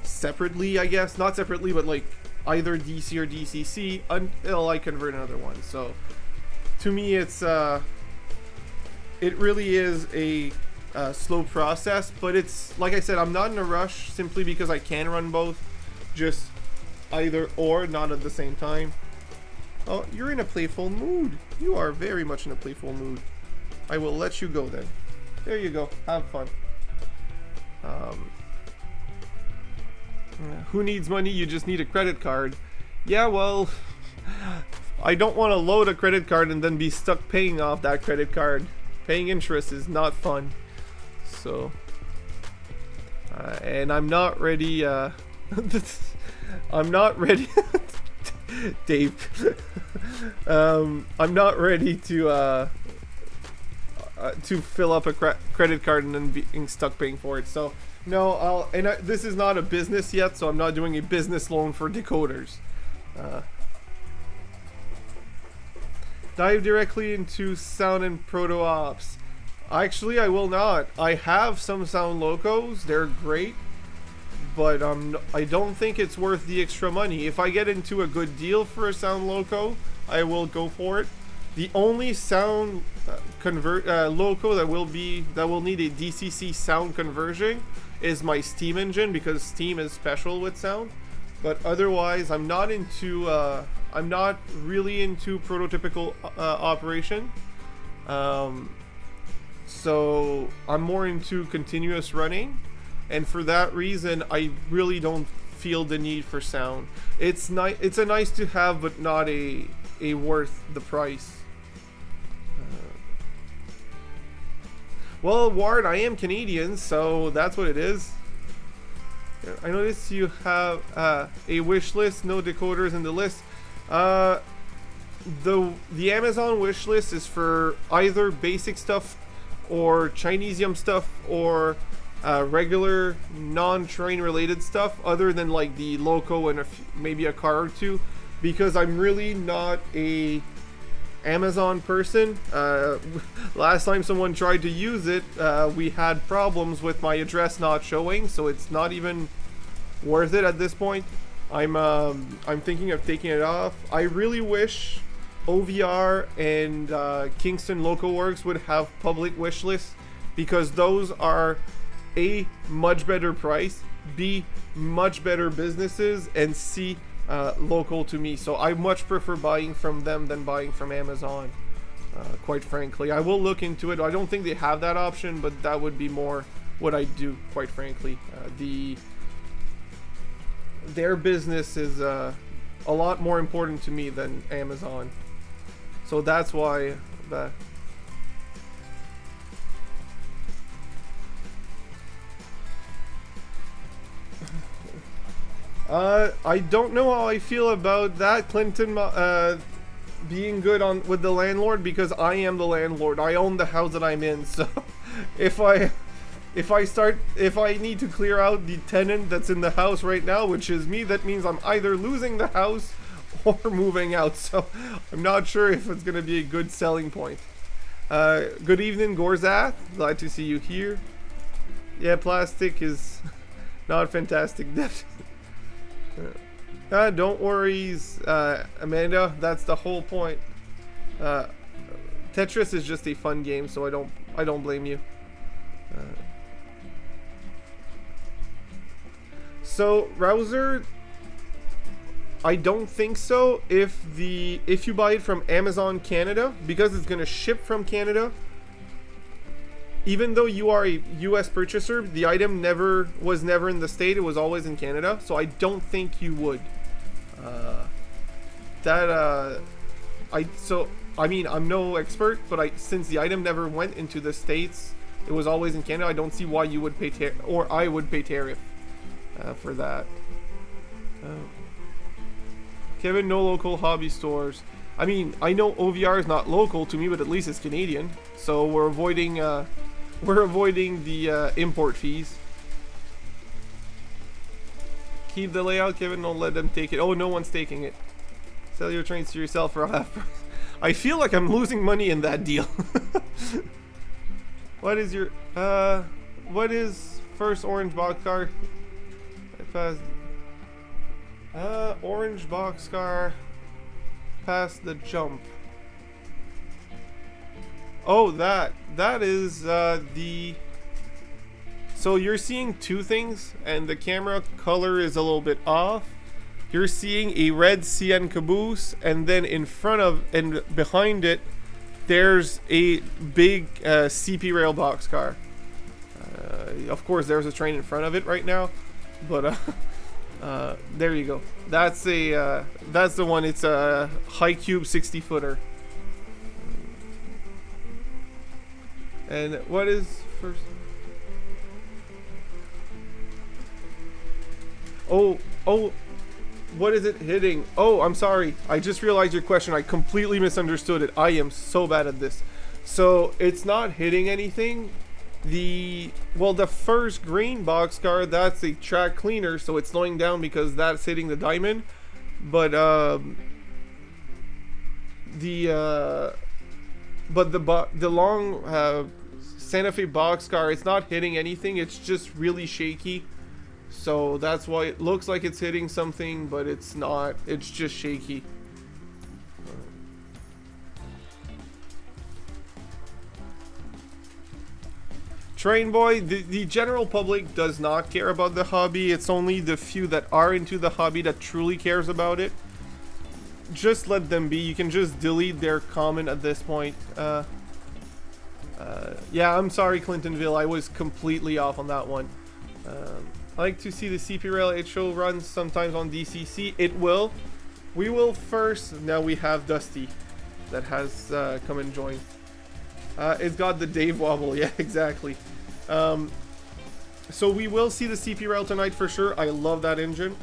separately, I guess. Not separately, but like either DC or DCC until I convert another one. So to me, it's it really is a slow process, but it's, like I said, I'm not in a rush simply because I can run both, just either or, not at the same time. Oh, you're in a playful mood. You are very much in a playful mood. I will let you go then. There you go. Have fun. Who needs money? You just need a credit card. Yeah, well, I don't want to load a credit card and then be stuck paying off that credit card. Paying interest is not fun. So, and I'm not ready, I'm not ready, Dave, I'm not ready to fill up a credit card and then being stuck paying for it. So, no, this is not a business yet, so I'm not doing a business loan for decoders. Dive directly into sound and proto ops. Actually, I will not. I have some sound locos. They're great, but I don't think it's worth the extra money. If I get into a good deal for a sound loco, I will go for it. The only sound loco that will need a DCC sound conversion is my Steam engine, because Steam is special with sound. But otherwise, I'm not really into prototypical operation. So I'm more into continuous running, and for that reason, I really don't feel the need for sound. It's a nice to have, but not a worth the price. Well, Ward, I am Canadian, so that's what it is. I noticed you have a wish list, no decoders in the list. The Amazon wish list is for either basic stuff or Chinesium stuff or regular non-train related stuff, other than like the loco and maybe a car or two, because I'm really not a Amazon person. Last time someone tried to use it, we had problems with my address not showing, so it's not even worth it at this point. I'm thinking of taking it off. I really wish OVR and Kingston Loco Works would have public wish lists, because those are A, much better price, B, much better businesses, and C, local to me. So I much prefer buying from them than buying from Amazon, quite frankly. I will look into it. I don't think they have that option, but that would be more what I do, quite frankly. Their business is a lot more important to me than Amazon. So that's why I don't know how I feel about that, Clinton, being good with the landlord, because I am the landlord. I own the house that I'm in, so if I need to clear out the tenant that's in the house right now, which is me, that means I'm either losing the house or moving out. So I'm not sure if it's going to be a good selling point. Good evening, Gorzath. Glad to see you here. Yeah, plastic is not fantastic. Don't worry, Amanda. That's the whole point. Tetris is just a fun game, so I don't blame you. So Rouser, I don't think so if you buy it from Amazon Canada, because it's gonna ship from Canada. Even though you are a US purchaser, the item was never in the state, it was always in Canada, so I don't think you would. I mean, I'm no expert, but since the item never went into the States, it was always in Canada, I don't see why you would pay or I would pay tariff for that. Kevin, no local hobby stores. I mean, I know OVR is not local to me, but at least it's Canadian, so we're avoiding the import fees. Keep the layout, Kevin. Don't let them take it. Oh, no one's taking it. Sell your trains to yourself for half price. I feel like I'm losing money in that deal. What is your what is first orange boxcar? Orange boxcar past the jump. Oh, that is the. So you're seeing two things, and the camera color is a little bit off. You're seeing a red CN caboose, and then in front of and behind it, there's a big CP rail boxcar. Of course, there's a train in front of it right now, but there you go. That's the one. It's a high cube 60 footer. And what is first? Oh, what is it hitting? Oh, I'm sorry. I just realized your question. I completely misunderstood it. I am so bad at this. So it's not hitting anything. The first green boxcar, that's a track cleaner, so it's slowing down because that's hitting the diamond. But the long Santa Fe boxcar, it's not hitting anything. It's just really shaky. So that's why it looks like it's hitting something, but it's not. It's just shaky. Train Boy, the general public does not care about the hobby. It's only the few that are into the hobby that truly cares about it. Just let them be. You can just delete their comment at this point. Yeah, I'm sorry, Clintonville. I was completely off on that one. I like to see the CP Rail. It show runs sometimes on DCC. It will. We will first. Now we have Dusty that has come and joined. It's got the Dave wobble. Yeah, exactly. So we will see the CP Rail tonight for sure. I love that engine.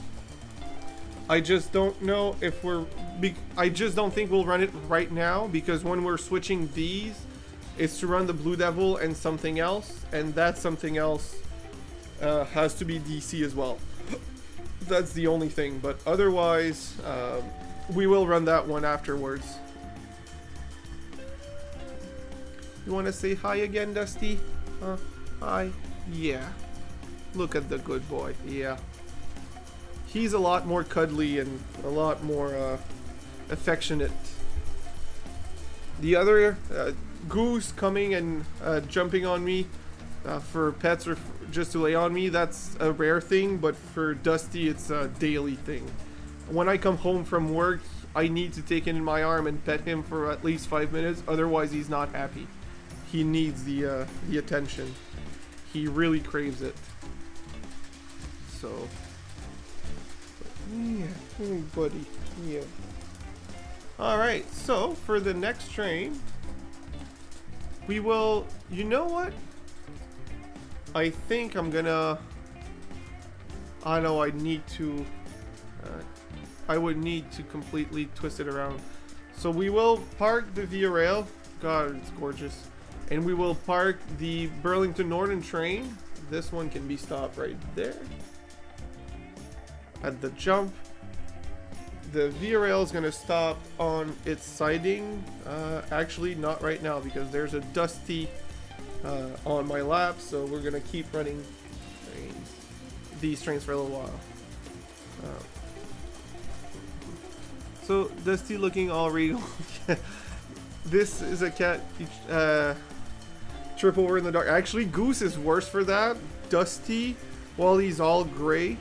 I just don't know if I just don't think we'll run it right now, because when we're switching these, it's to run the Blue Devil and something else, and that something else has to be DC as well. That's the only thing, but otherwise, we will run that one afterwards. You want to say hi again, Dusty? Hi. Yeah. Look at the good boy. Yeah. He's a lot more cuddly and a lot more affectionate. The other goose coming and jumping on me for pets or just to lay on me, that's a rare thing, but for Dusty, it's a daily thing. When I come home from work, I need to take him in my arm and pet him for at least 5 minutes, otherwise he's not happy. He needs the attention. He really craves it. So, yeah, buddy, yeah. Alright, so for the next train, we will, you know what? I think I'm gonna, I know I need to, I would need to completely twist it around. So we will park the Via Rail, God, it's gorgeous. And we will park the Burlington Northern train. This one can be stopped right there. At the jump. The Via Rail is going to stop on its siding. Actually, not right now, because there's a Dusty on my lap. So we're going to keep running these trains for a little while. So Dusty looking all regal. This is a cat trip over in the dark. Actually, Goose is worse for that. Dusty, while he's all gray,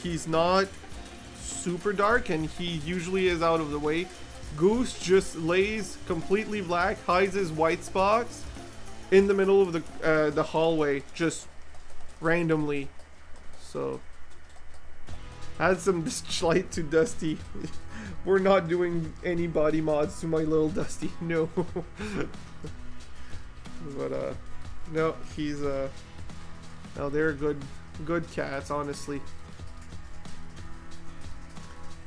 he's not super dark, and he usually is out of the way. Goose just lays completely black, hides his white spots in the middle of the hallway, just randomly. So add some dislike to Dusty. We're not doing any body mods to my little Dusty, no. But no, he's no, they're good cats, honestly.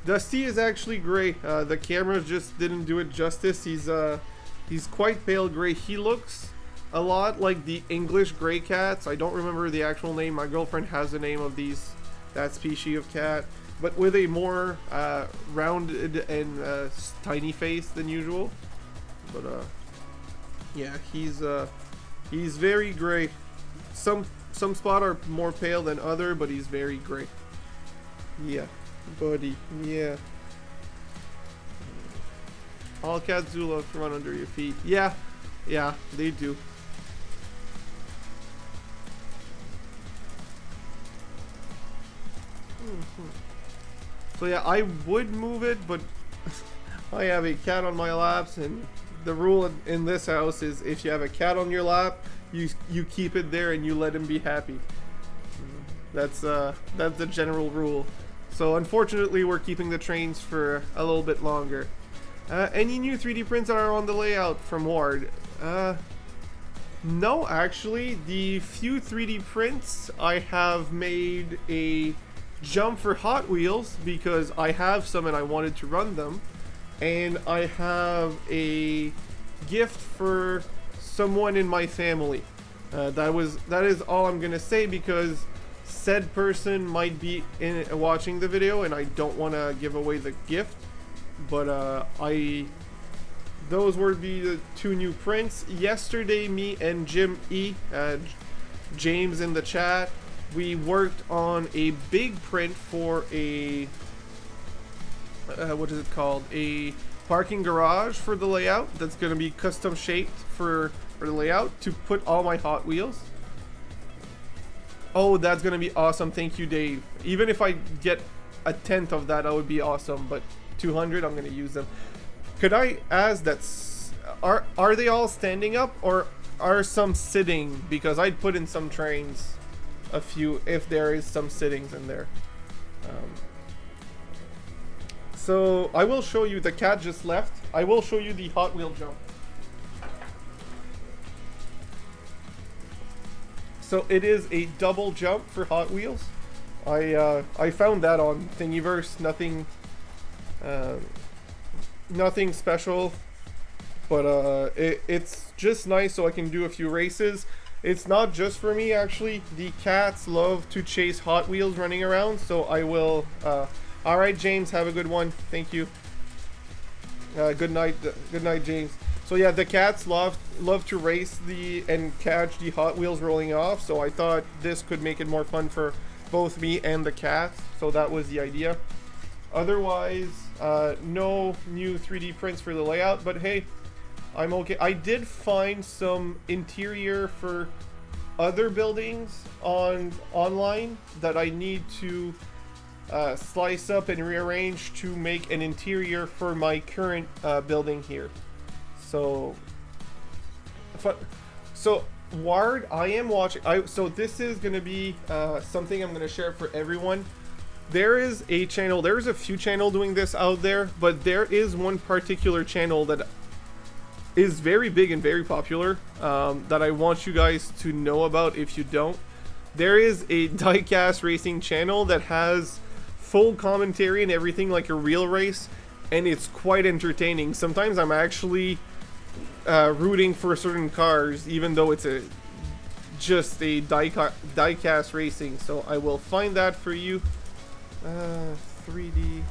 Dusty is actually gray. The camera just didn't do it justice. He's quite pale gray. He looks a lot like the English gray cats. I don't remember the actual name. My girlfriend has the name of that species of cat, but with a more rounded and tiny face than usual. But yeah, he's very gray. Some spot are more pale than other, but he's very gray. Yeah, buddy. Yeah. All cats do love to run under your feet. Yeah, yeah, they do. So yeah, I would move it, but I have a cat on my laps, and the rule in this house is if you have a cat on your lap, you keep it there and you let him be happy. That's the general rule. So unfortunately, we're keeping the trains for a little bit longer. Any new 3D prints that are on the layout from Ward? No, actually, the few 3D prints I have made a jump for Hot Wheels because I have some and I wanted to run them, and I have a gift for someone in my family. That is all I'm gonna say, because said person might be watching the video and I don't want to give away the gift. But those were the two new prints. Yesterday, me and Jim E, James in the chat, we worked on a big print for a what is it called? A parking garage for the layout. That's going to be custom shaped for the layout to put all my Hot Wheels. Oh, that's going to be awesome. Thank you, Dave. Even if I get a tenth of that, that would be awesome. But 200, I'm going to use them. Could I ask that are they all standing up or are some sitting? Because I'd put in some trains, a few, if there is some sittings in there. So I will show you. The cat just left. I will show you the Hot Wheel jump. So it is a double jump for Hot Wheels. I found that on Thingiverse. Nothing special, but it's just nice so I can do a few races. It's not just for me, actually. The cats love to chase Hot Wheels running around, so I will. All right, James, have a good one. Thank you. Good night, James. So yeah, the cats love to race and catch the Hot Wheels rolling off. So I thought this could make it more fun for both me and the cats. So that was the idea. Otherwise, no new 3D prints for the layout, but hey, I'm okay. I did find some interior for other buildings online that I need to slice up and rearrange to make an interior for my current building here. So Ward, I am watching. So this is going to be something I'm going to share for everyone. There is a channel, there's a few channels doing this out there, but there is one particular channel that is very big and very popular that I want you guys to know about if you don't. There is a diecast racing channel that has full commentary and everything like a real race, and it's quite entertaining. Sometimes I'm actually rooting for certain cars, even though it's just a diecast racing. So I will find that for you. 3D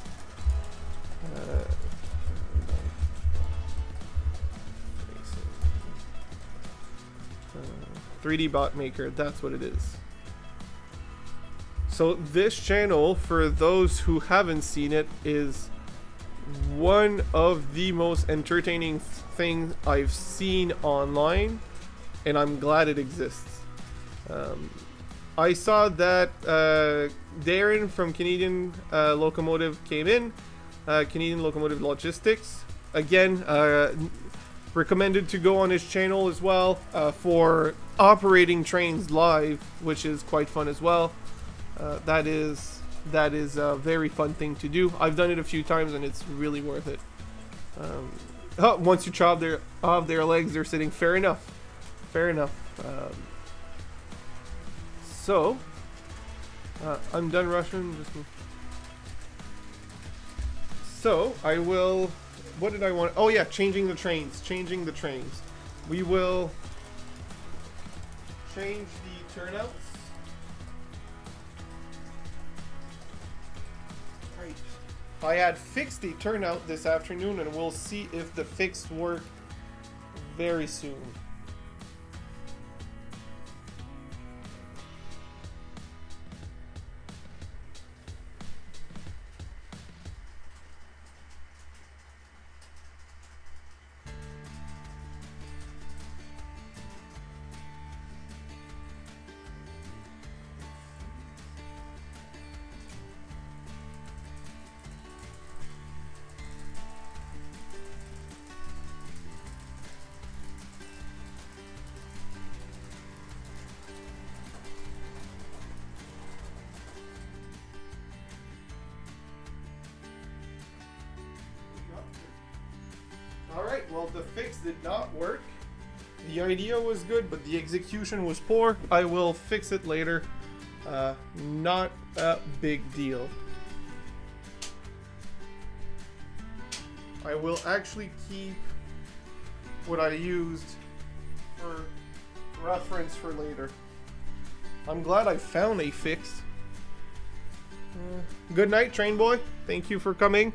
3D bot maker, that's what it is. So this channel, for those who haven't seen it, is one of the most entertaining things I've seen online, and I'm glad it exists. I saw that Darren from Canadian Locomotive came in. Canadian Locomotive Logistics. Again, recommended to go on his channel as well for operating trains live, which is quite fun as well. That is a very fun thing to do. I've done it a few times and it's really worth it. Once you chop off their legs, they're sitting. Fair enough. Fair enough. So, I'm done Russian. So, I will... What did I want? Oh yeah, changing the trains. Changing the trains. We will change the turnouts. Right. I had fixed the turnout this afternoon and we'll see if the fix work very soon. Alright, well the fix did not work. The idea was good, but the execution was poor. I will fix it later. Not a big deal. I will actually keep what I used for reference for later. I'm glad I found a fix. Good night, train boy. Thank you for coming.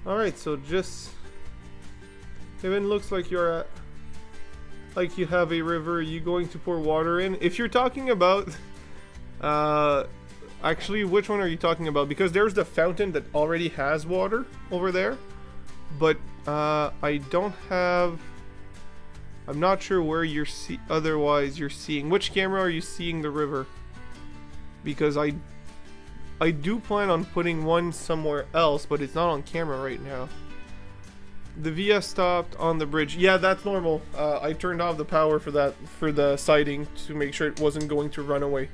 Alright, so just... Kevin, looks like you're at... Like you have a river. Are you going to pour water in? If you're talking about... Actually, which one are you talking about? Because there's the fountain that already has water over there. But, I don't have... I'm not sure where you're otherwise you're seeing. Which camera are you seeing the river? Because I do plan on putting one somewhere else, but it's not on camera right now. The Via stopped on the bridge. Yeah, that's normal. I turned off the power for that, for the siding, to make sure it wasn't going to run away.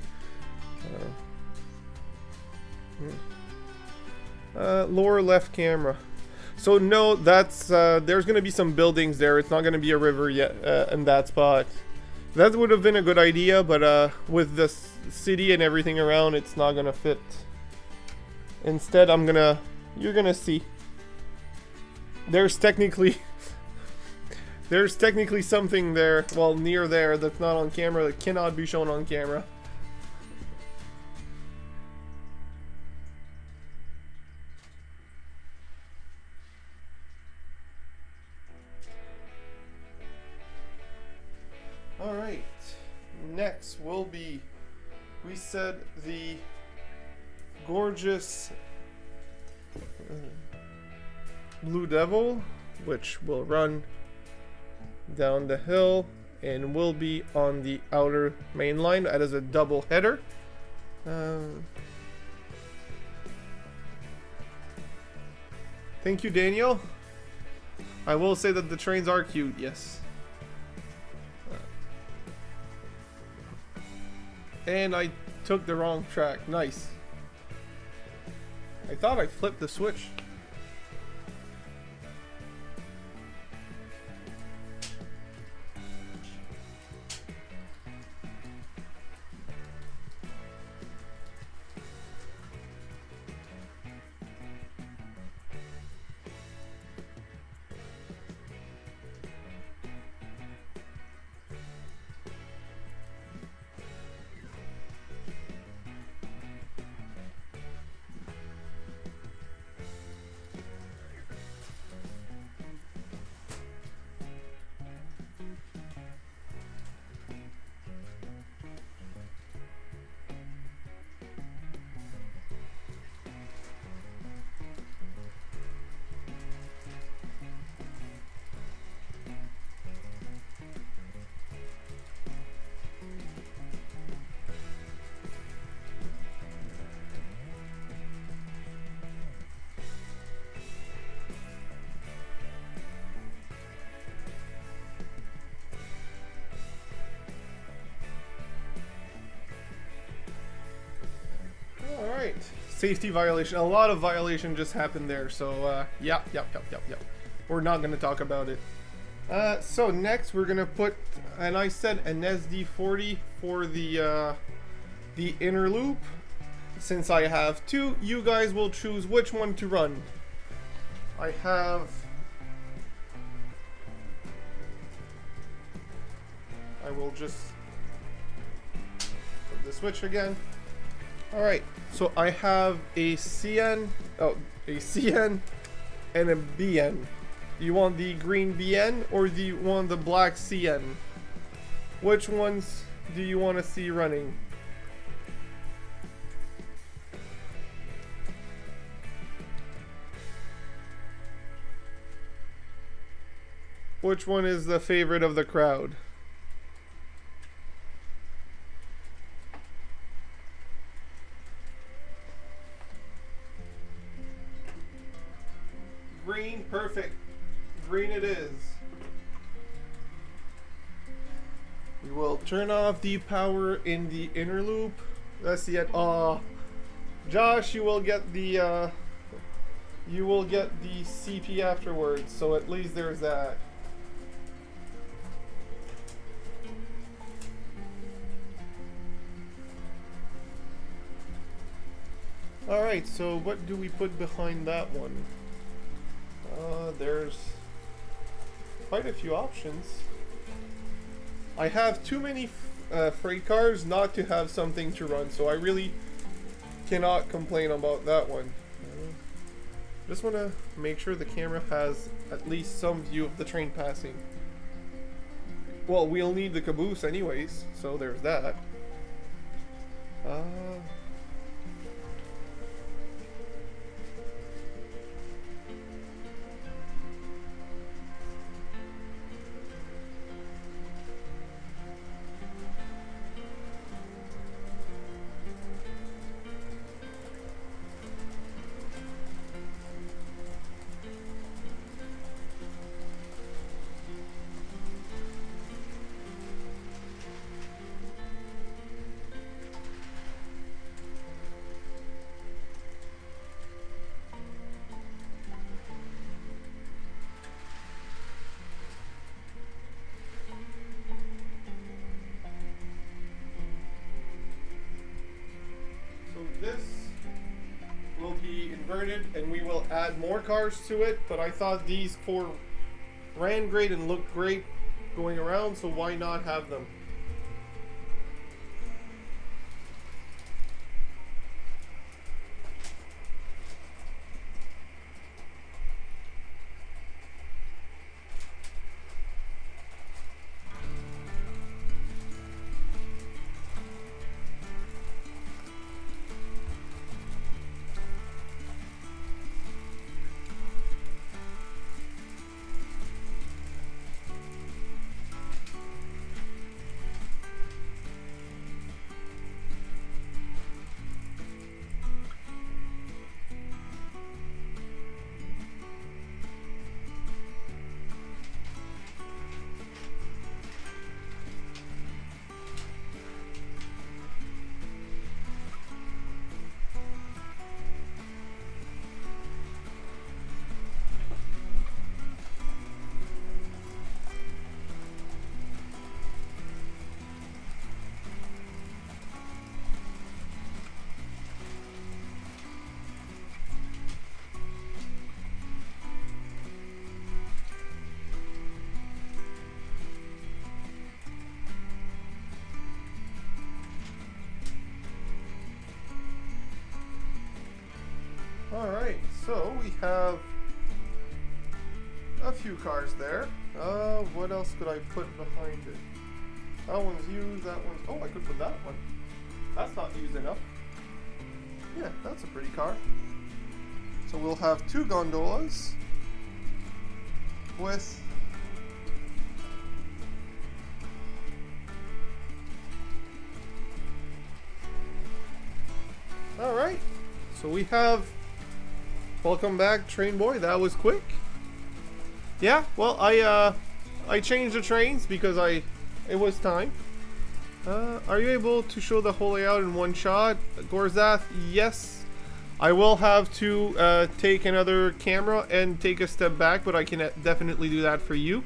Lower left camera. So no, that's there's gonna be some buildings there. It's not gonna be a river yet in that spot. That would have been a good idea, but with the city and everything around, it's not gonna fit. Instead, you're gonna see. There's technically something there, well, near there, that's not on camera, that cannot be shown on camera. Alright, next will be, we said, the gorgeous Blue Devil, which will run down the hill and will be on the outer main line. That is a double header. Thank you, Daniel. I will say that the trains are cute, yes. And I took the wrong track. Nice. I thought I flipped the switch. safety violation. A lot of violation just happened there. So yep. We're not gonna talk about it. So next we're gonna put, and I said an SD40 for the inner loop. Since I have two, you guys will choose which one to run. I will just put the switch again. Alright, so I have a CN and a BN. You want the green BN or do you want the black CN? Which ones do you want to see running? Which one is the favorite of the crowd? Green, perfect. Green it is. We will turn off the power in the inner loop. That's the end. Josh, you will get the CP afterwards, so at least there's that. Alright, so what do we put behind that one? There's quite a few options. I have too many freight cars not to have something to run, so I really cannot complain about that one. Just want to make sure the camera has at least some view of the train passing. Well, we'll need the caboose anyways, so there's that. This will be inverted and we will add more cars to it, but I thought these four ran great and looked great going around, so why not have them? Alright, so we have a few cars there. What else could I put behind it? That one's used, that one's... Oh, I could put that one. That's not used enough. Yeah, that's a pretty car. So we'll have two gondolas with... Alright, so we have... Welcome back, train boy. That was quick. Yeah, well, I changed the trains because it was time. Are you able to show the whole layout in one shot, Gorzath? Yes, I will have to take another camera and take a step back, but I can definitely do that for you.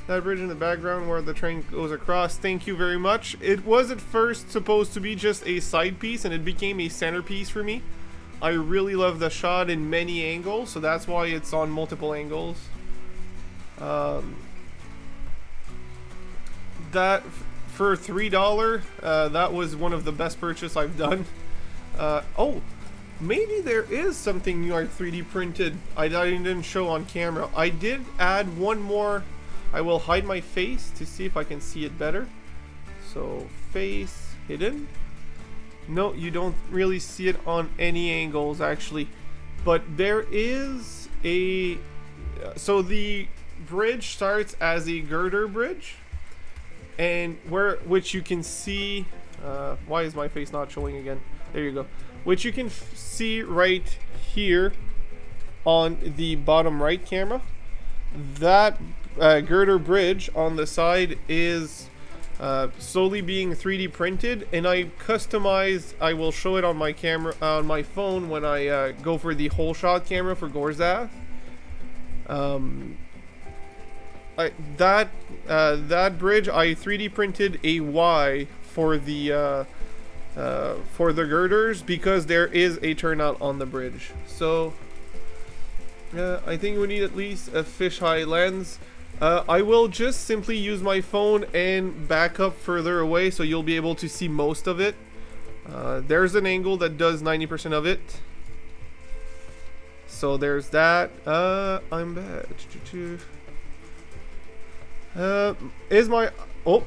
That bridge in the background where the train goes across, thank you very much. It was at first supposed to be just a side piece, and it became a centerpiece for me. I really love the shot in many angles, so that's why it's on multiple angles. That for $3, that was one of the best purchases I've done. Oh, maybe there is something new I 3D printed I didn't show on camera. I did add one more. I will hide my face to see if I can see it better. So face hidden. No, you don't really see it on any angles actually, but there is a so the bridge starts as a girder bridge, and which you can see why is my face not showing again? There you go. Which you can see right here on the bottom right camera. That girder bridge on the side is slowly being 3D printed, and I customized. I will show it on my camera on my phone when I go for the whole shot camera for Gorzath. That bridge I 3D printed a Y for the girders because there is a turnout on the bridge. So I think we need at least a fisheye lens. I will just simply use my phone and back up further away so you'll be able to see most of it. There's an angle that does 90% of it. So there's that. I'm bad. Is my... Oh,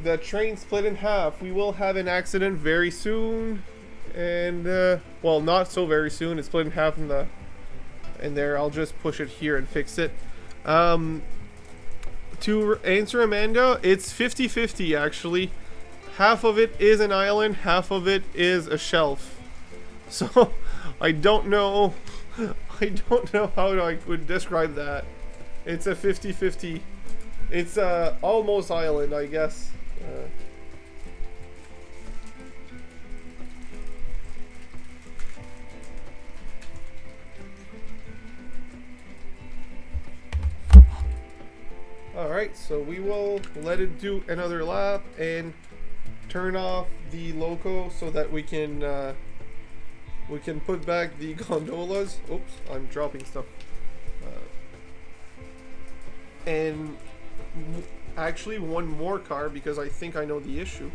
the train split in half. We will have an accident very soon. And, well, not so very soon. It's split in half in there. I'll just push it here and fix it. To answer Amanda, it's 50-50 actually. Half of it is an island, half of it is a shelf. So I don't know how I would describe that. It's a 50-50. It's almost island, I guess. Alright, so we will let it do another lap and turn off the loco so that we can put back the gondolas. Oops, I'm dropping stuff. And actually one more car because I think I know the issue.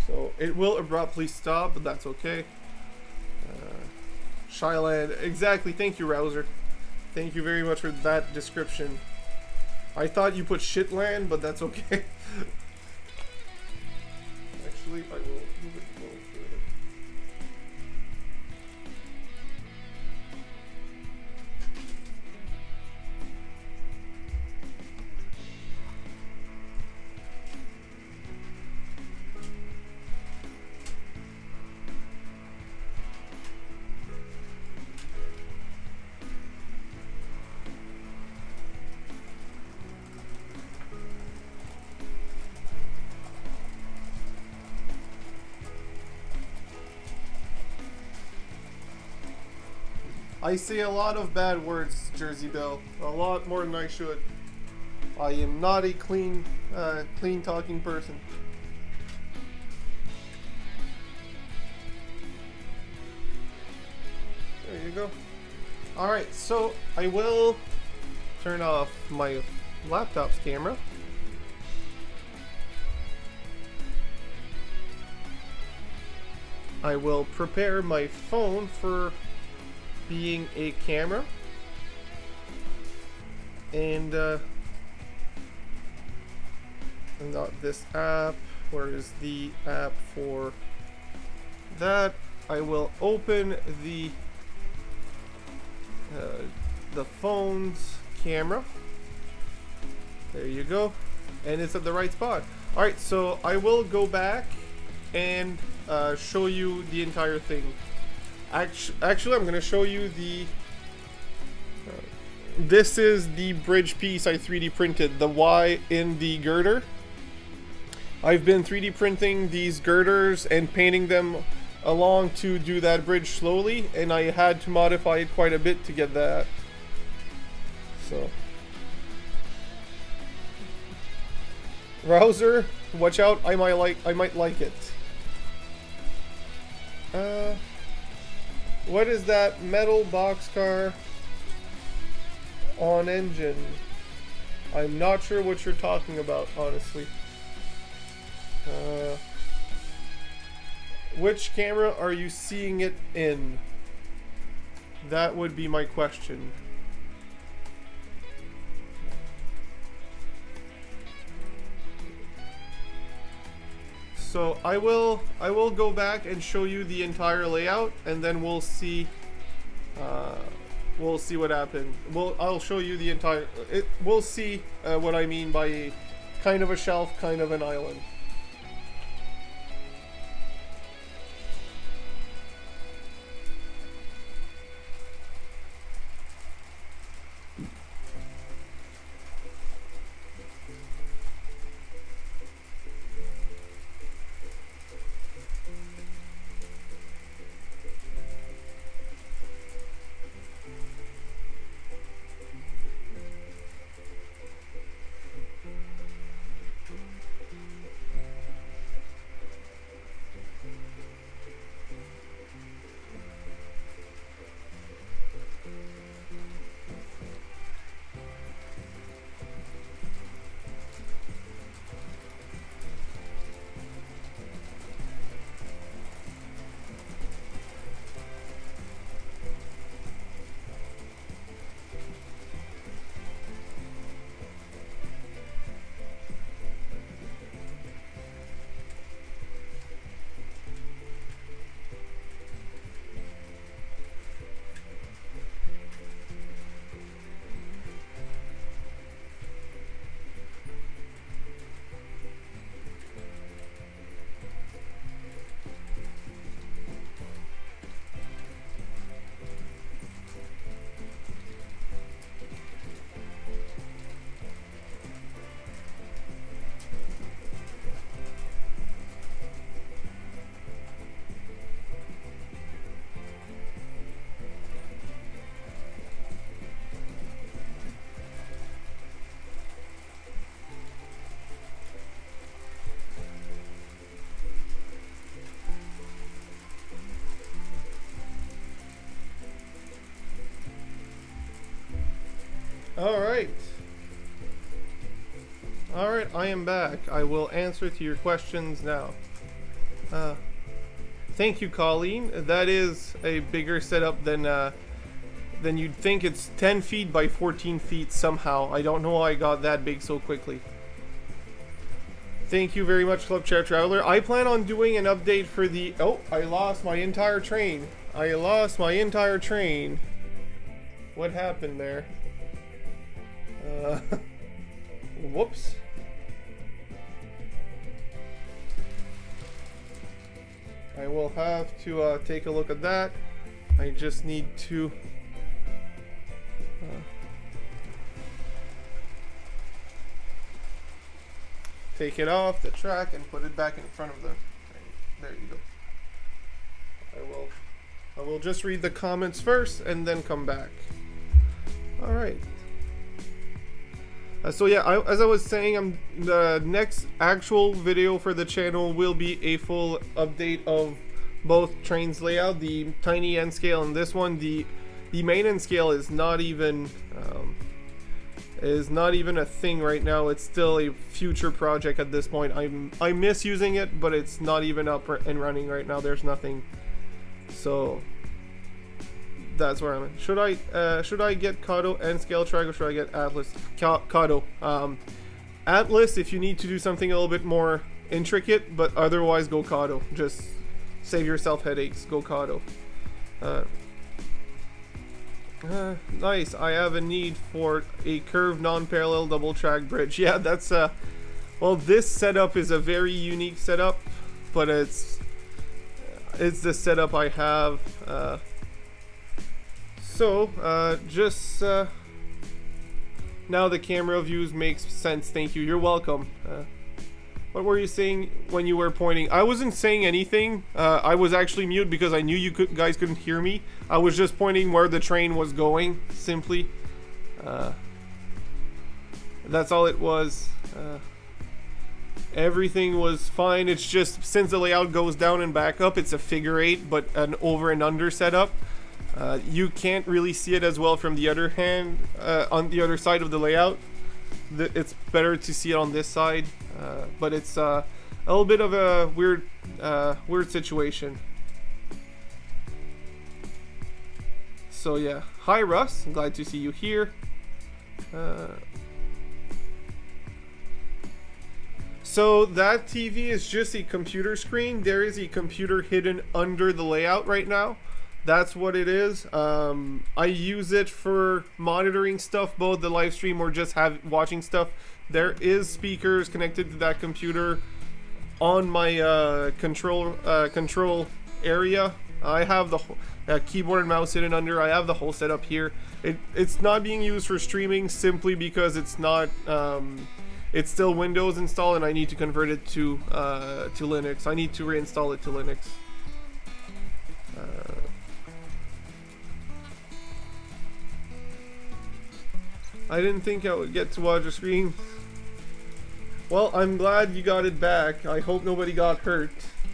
So it will abruptly stop, but that's okay. Shyland, exactly. Thank you, Rouser. Thank you very much for that description. I thought you put shitland, but that's okay. Actually, I will move it a little further. I say a lot of bad words, Jersey Belle. A lot more than I should. I am not a clean talking person. There you go. Alright, so I will turn off my laptop's camera. I will prepare my phone for being a camera, and not this app. Where is the app for that? I will open the phone's camera. There you go, and it's at the right spot. All right, so I will go back and show you the entire thing. Actually, I'm going to show you the... this is the bridge piece I 3D printed, the Y in the girder. I've been 3D printing these girders and painting them along to do that bridge slowly, and I had to modify it quite a bit to get that. So, Rouser, watch out! I might like it. What is that metal boxcar on engine? I'm not sure what you're talking about, honestly. Which camera are you seeing it in? That would be my question. So I will go back and show you the entire layout, and then we'll see what happened. I'll show you the entire. We'll see what I mean by kind of a shelf, kind of an island. Alright, I am back. I will answer to your questions now. Thank you, Colleen. That is a bigger setup than you'd think. It's 10 feet by 14 feet somehow. I don't know how I got that big so quickly. Thank you very much, Club Chair Traveler. I plan on doing an update for the... Oh, I lost my entire train. What happened there? Whoops. I will have to take a look at that. I just need to take it off the track and put it back in front of the train. There you go. I will just read the comments first and then come back. All right. So yeah, as I was saying, the next actual video for the channel will be a full update of both trains layout, the tiny N scale and this one. The main N scale is not even a thing right now. It's still a future project at this point. I miss using it, but it's not even up and running right now. There's nothing. So that's where I'm at. Should I get Kato and scale track, or should I get Atlas? Kato. Atlas if you need to do something a little bit more intricate, but otherwise go Kato. Just save yourself headaches. Go Kato. Nice. I have a need for a curved non-parallel double track bridge. Yeah, that's well, this setup is a very unique setup, but it's the setup I have. Just now the camera views makes sense. Thank you. You're welcome. What were you saying when you were pointing? I wasn't saying anything. I was actually mute because I knew you guys couldn't hear me. I was just pointing where the train was going, simply. That's all it was. Everything was fine. It's just since the layout goes down and back up, it's a figure 8, but an over and under setup. You can't really see it as well from the other hand, on the other side of the layout. It's better to see it on this side, but it's a little bit of a weird situation. So yeah, hi Russ, I'm glad to see you here. So that TV is just a computer screen. There is a computer hidden under the layout right now. That's what it is. I use it for monitoring stuff, both the live stream or just watching stuff. There is speakers connected to that computer on my control area. I have the keyboard and mouse hidden under. I have the whole setup here. It's not being used for streaming simply because it's not. It's still Windows installed, and I need to convert it to Linux. I need to reinstall it to Linux. I didn't think I would get to watch a screen. Well, I'm glad you got it back. I hope nobody got hurt.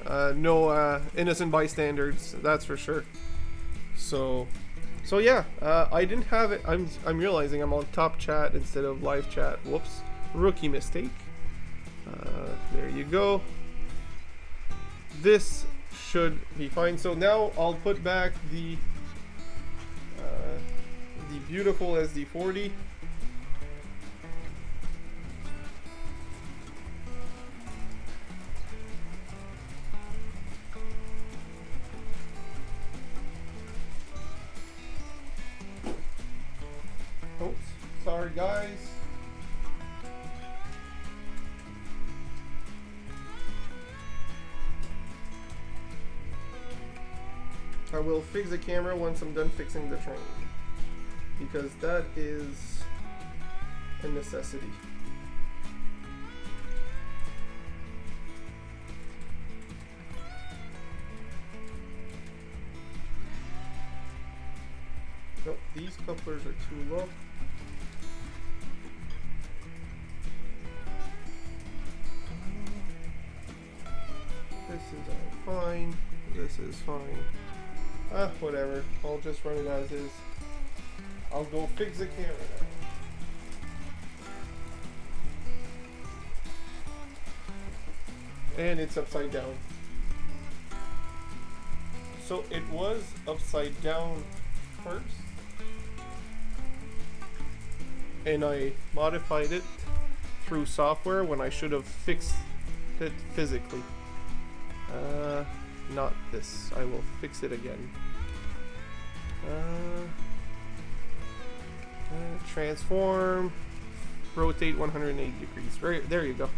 No innocent bystanders, that's for sure. So yeah, I didn't have it. I'm realizing I'm on top chat instead of live chat. Whoops, rookie mistake. There you go. This should be fine. So now I'll put back the beautiful SD40. Oops, sorry guys. I will fix the camera once I'm done fixing the train, because that is a necessity. Nope, these couplers are too low. This is all fine. This is fine. Whatever. I'll just run it as is. I'll go fix the camera now. And it's upside down. So it was upside down first. And I modified it through software when I should have fixed it physically. Not this. I will fix it again. Transform, rotate 180 degrees. Right there you go.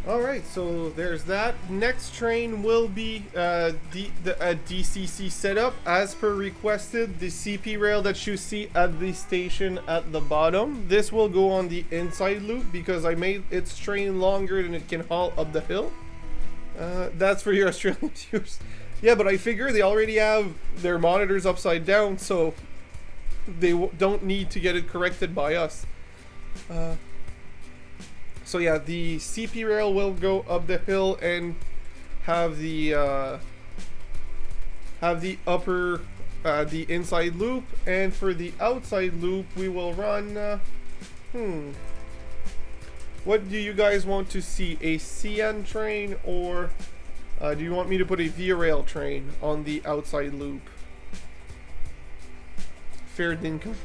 Alright, so there's that. Next train will be a DCC setup as per requested. The CP rail that you see at the station at the bottom. This will go on the inside loop because I made its train longer than it can haul up the hill. That's for your Australian viewers. Yeah, but I figure they already have their monitors upside down, so they don't need to get it corrected by us. So yeah, the CP rail will go up the hill and have the upper, the inside loop, and for the outside loop we will run. What do you guys want to see? A CN train, or do you want me to put a Via Rail train on the outside loop? Fair dinkum.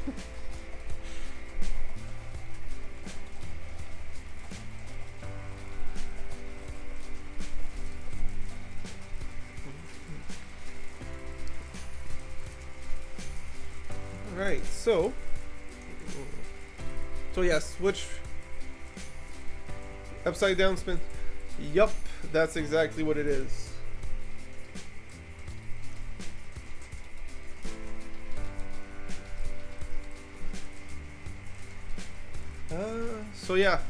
Right, so yes, which upside down spin? Yup, that's exactly what it is. So yeah,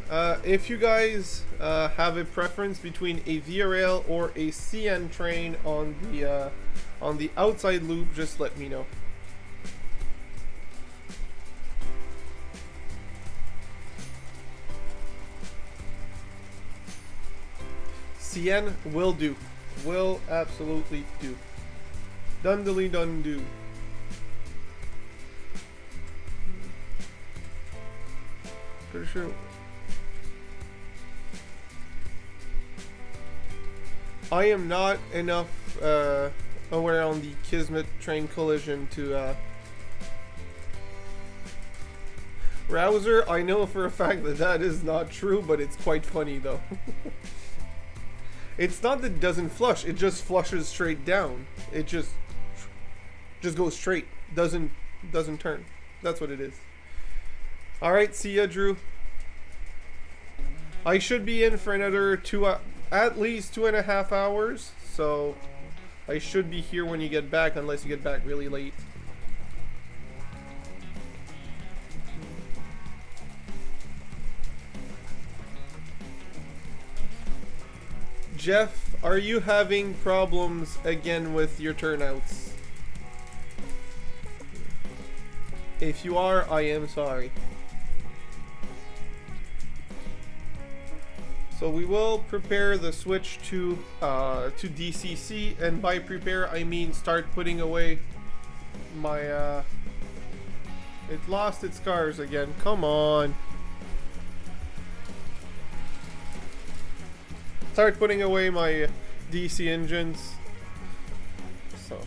if you guys have a preference between a Via Rail or a CN train on the outside loop, just let me know. CN will do. Will absolutely do. Dundly dun do. Pretty sure. I am not enough aware on the Kismet train collision to Rouser, I know for a fact that that is not true, but it's quite funny though. It's not that it doesn't flush, it just flushes straight down. It just goes straight, doesn't turn. That's what it is. Alright, see ya, Drew. I should be in for another at least 2.5 hours, so I should be here when you get back, unless you get back really late. Jeff, are you having problems again with your turnouts? If you are, I am sorry. So we will prepare the switch to DCC, and by prepare I mean start putting away my it lost its cars again. Come on. Start putting away my DC engines. So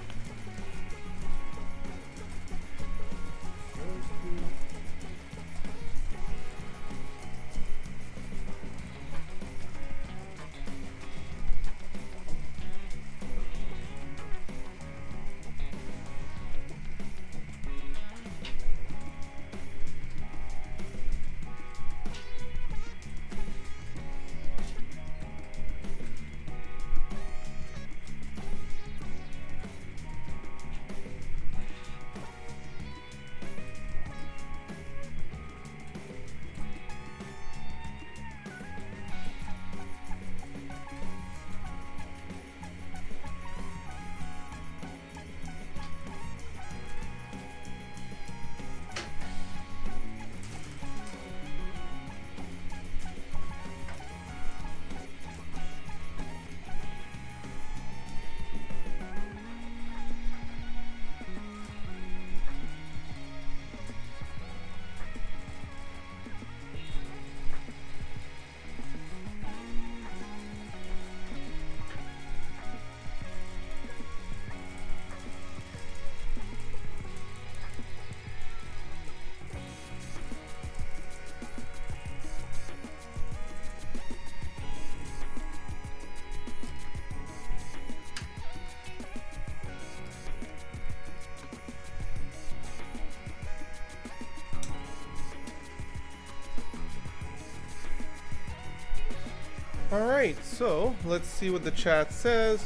alright, so let's see what the chat says.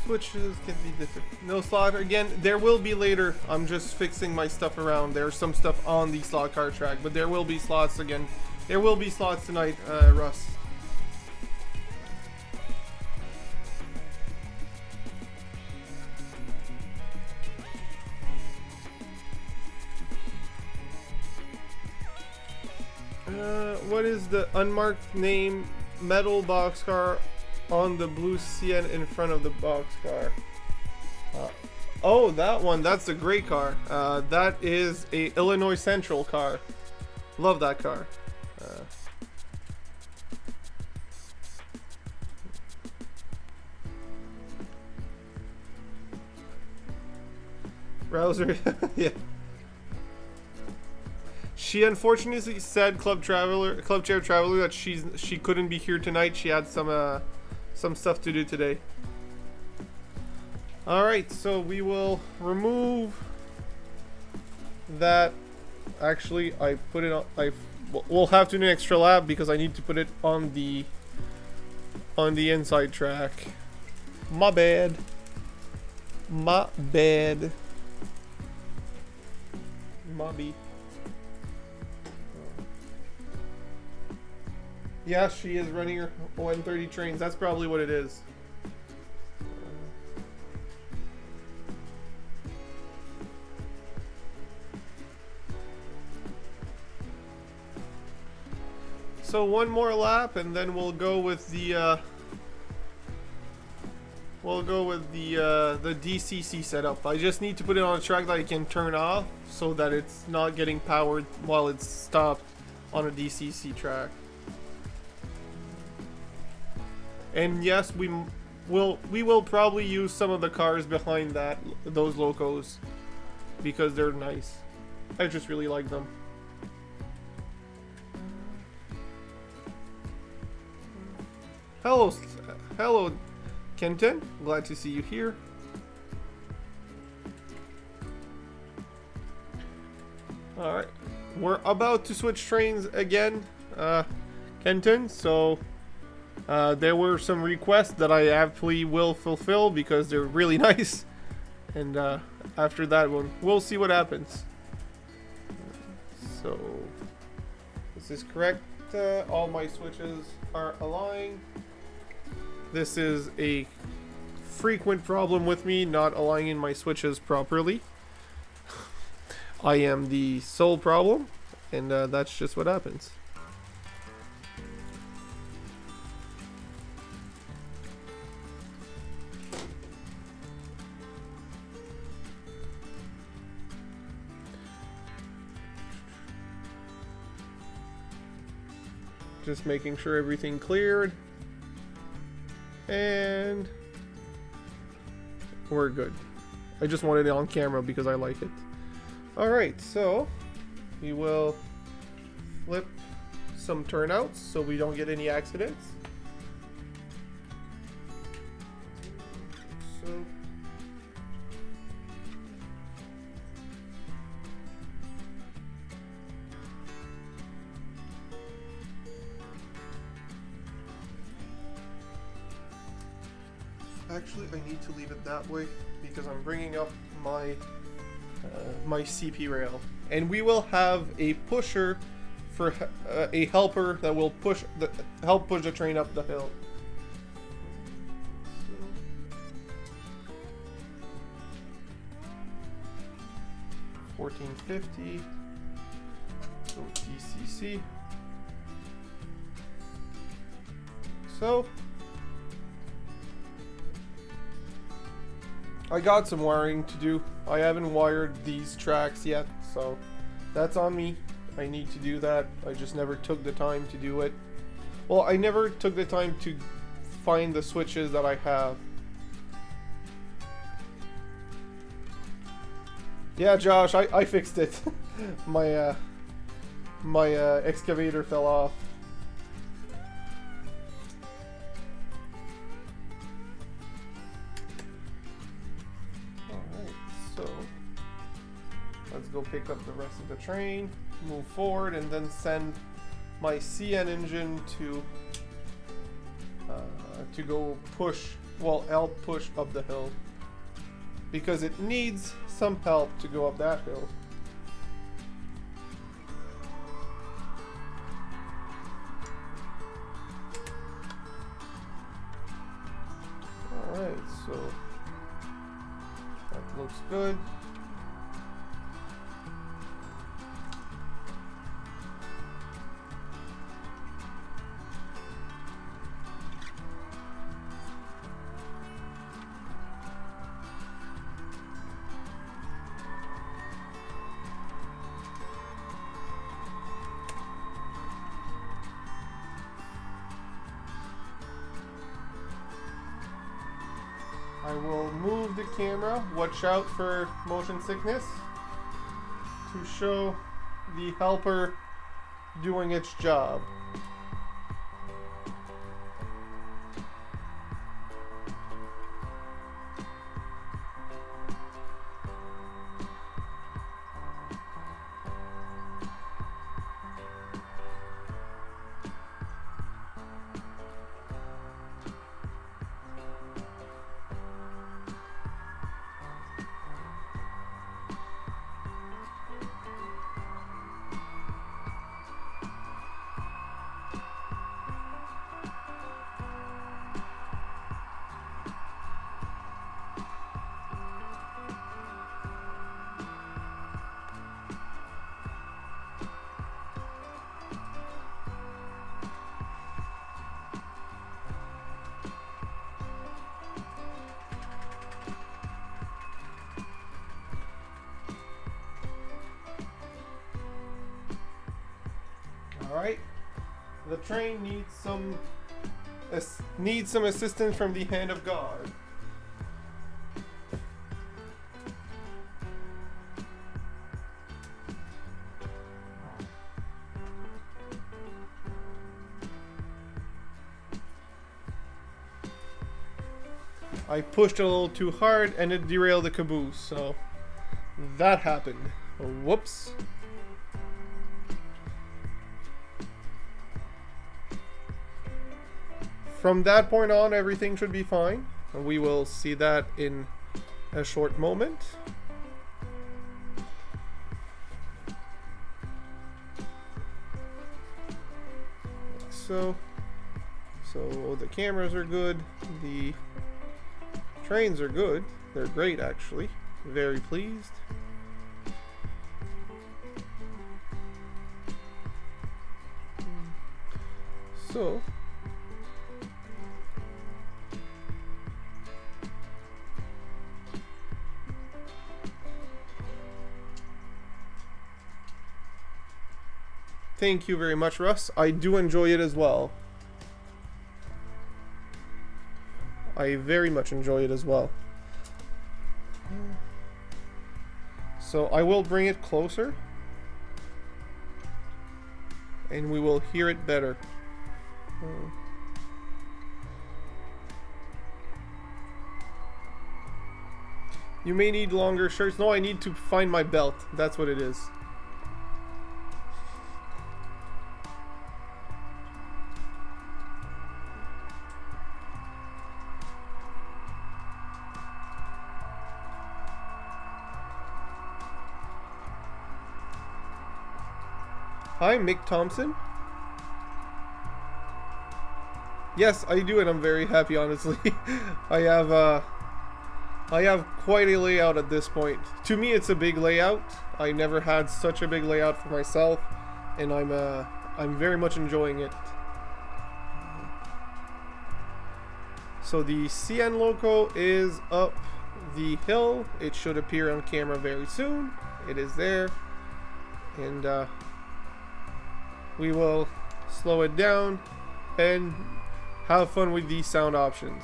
Switches can be different. No slot again. There will be later. I'm just fixing my stuff around. There's some stuff on the slot car track, but there will be slots again. There will be slots tonight, Russ. What is the unmarked name metal boxcar on the blue CN in front of the boxcar? Oh, that one. That's a great car. That is a Illinois Central car. Love that car. Rouser, yeah. She unfortunately said, Club Chair Traveler, that she couldn't be here tonight. She had some stuff to do today. All right, so we will remove that. Actually, I put it on. We'll have to do an extra lap because I need to put it on the inside track. My bad. My bad. Mobby. Yeah, she is running her 130 trains. That's probably what it is. So one more lap, and then we'll go with the the DCC setup. I just need to put it on a track that I can turn off so that it's not getting powered while it's stopped on a DCC track. And yes, we will probably use some of the cars behind those locos because they're nice. I just really like them. Hello, Kenton. Glad to see you here. All right, we're about to switch trains again, Kenton. So there were some requests that I absolutely will fulfill because they're really nice. And after that one, we'll see what happens. So this is correct. All my switches are aligned. This is a frequent problem with me, not aligning my switches properly. I am the sole problem, and that's just what happens. Just making sure everything cleared. And we're good. I just wanted it on camera because I like it. Alright, so we will flip some turnouts so we don't get any accidents. So actually, I need to leave it that way because I'm bringing up my my CP rail, and we will have a pusher for a helper that will help push the train up the hill. 1450. So DCC. So I got some wiring to do. I haven't wired these tracks yet, so that's on me. I need to do that. I just never took the time to do it. Well, I never took the time to find the switches that I have. Yeah, Josh, I fixed it. my excavator fell off. Let's go pick up the rest of the train, move forward, and then send my CN engine to go push, well, help push up the hill, because it needs some help to go up that hill. Alright, so that looks good. I will move the camera, watch out for motion sickness, to show the helper doing its job. Alright. The train needs some assistance from the hand of God. I pushed a little too hard and it derailed the caboose, so that happened. Whoops. From that point on, everything should be fine. We will see that in a short moment. So the cameras are good. The trains are good. They're great, actually. Very pleased. So thank you very much, Russ. I do enjoy it as well. I very much enjoy it as well. So I will bring it closer and we will hear it better. You may need longer shirts. No, I need to find my belt. That's what it is. Hi, Mick Thompson. Yes, I do, and I'm very happy, honestly. I have quite a layout at this point. To me, it's a big layout. I never had such a big layout for myself, and I'm very much enjoying it. So the CN loco is up the hill. It should appear on camera very soon. It is there, and we will slow it down and have fun with these sound options.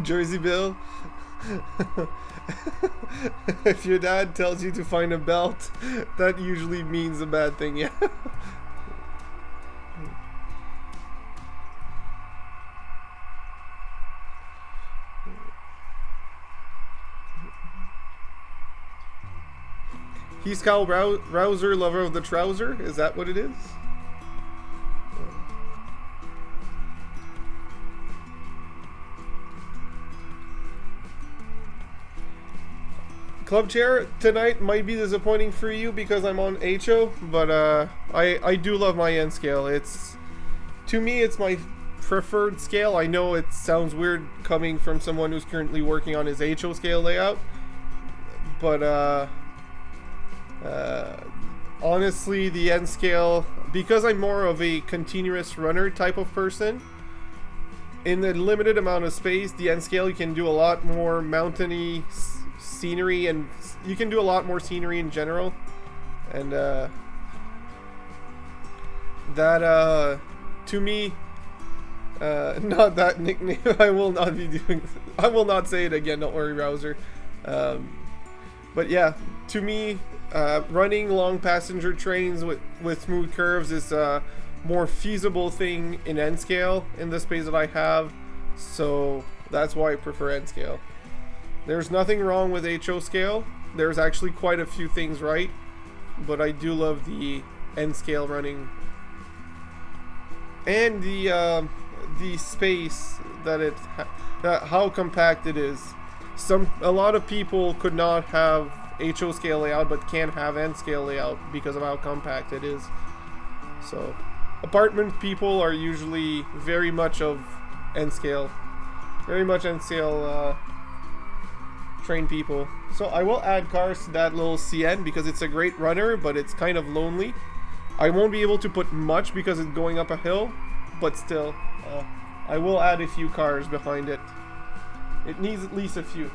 Jersey Bill. If your dad tells you to find a belt, that usually means a bad thing, yeah. He's Kyle Rouser, lover of the trouser. Is that what it is? Club chair tonight might be disappointing for you because I'm on HO, but I do love my N scale. To me, it's my preferred scale. I know it sounds weird coming from someone who's currently working on his HO scale layout, but honestly, the N scale, because I'm more of a continuous runner type of person, in the limited amount of space, the N scale, you can do a lot more mountainy scenery, and you can do a lot more scenery in general, and that to me, not that nickname. I will not be doing. I will not say it again. Don't worry, Rouser. But yeah, to me, running long passenger trains with smooth curves is a more feasible thing in N scale in the space that I have. So that's why I prefer N scale. There's nothing wrong with HO scale. There's actually quite a few things right, but I do love the N scale running and the space that how compact it is. A lot of people could not have HO scale layout, but can't have N scale layout because of how compact it is. So apartment people are usually very much of N scale. Very much N scale train people. So I will add cars to that little CN because it's a great runner, but it's kind of lonely. I won't be able to put much because it's going up a hill, but still, I will add a few cars behind it. It needs at least a few.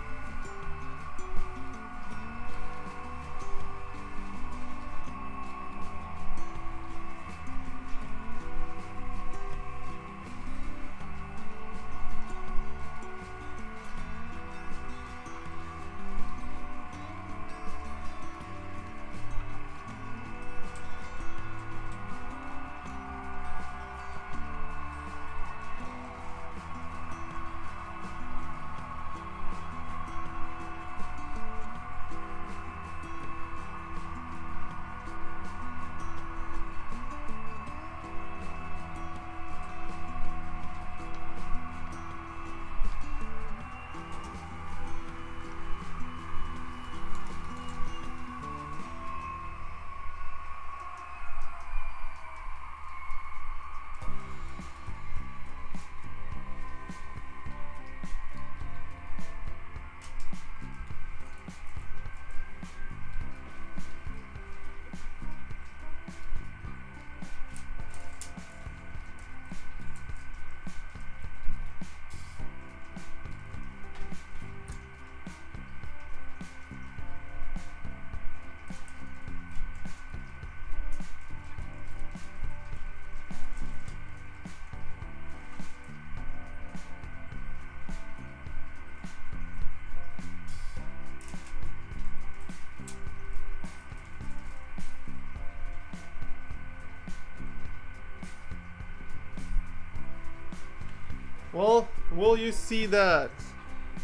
Well, will you see that?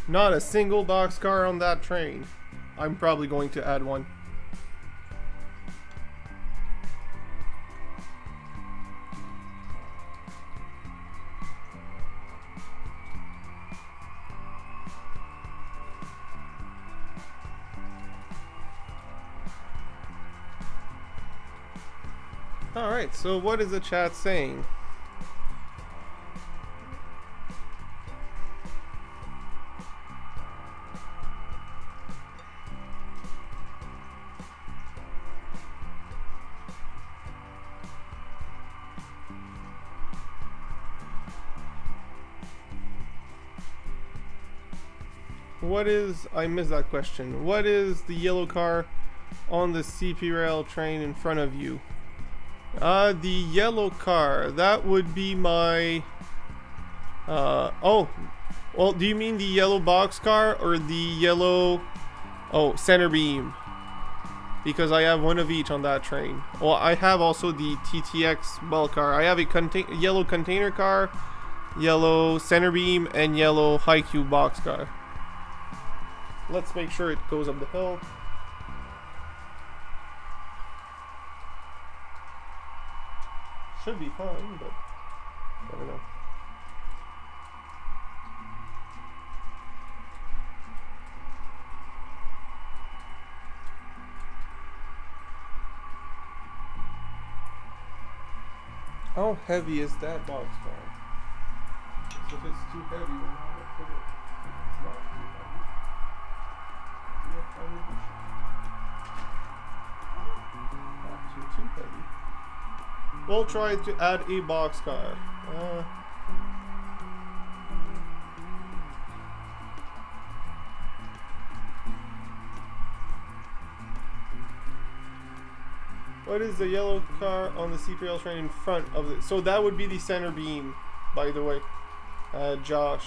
Not a single boxcar on that train. I'm probably going to add one. Alright, so what is the chat saying? What is, I missed that question. What is the yellow car on the CP rail train in front of you? The yellow car, that would be my, oh, well, do you mean the yellow box car or the yellow, oh, center beam? Because I have one of each on that train. Well, I have also the TTX bell car. I have a yellow container car, yellow center beam, and yellow high cube box car. Let's make sure it goes up the hill. Should be fine, but never know. How heavy is that box car? If it's too heavy, then I'll put it. It's not too heavy. Not too heavy. We'll try to add a boxcar. What is the yellow car on the CPL train in front of it? So that would be the center beam, by the way, Josh.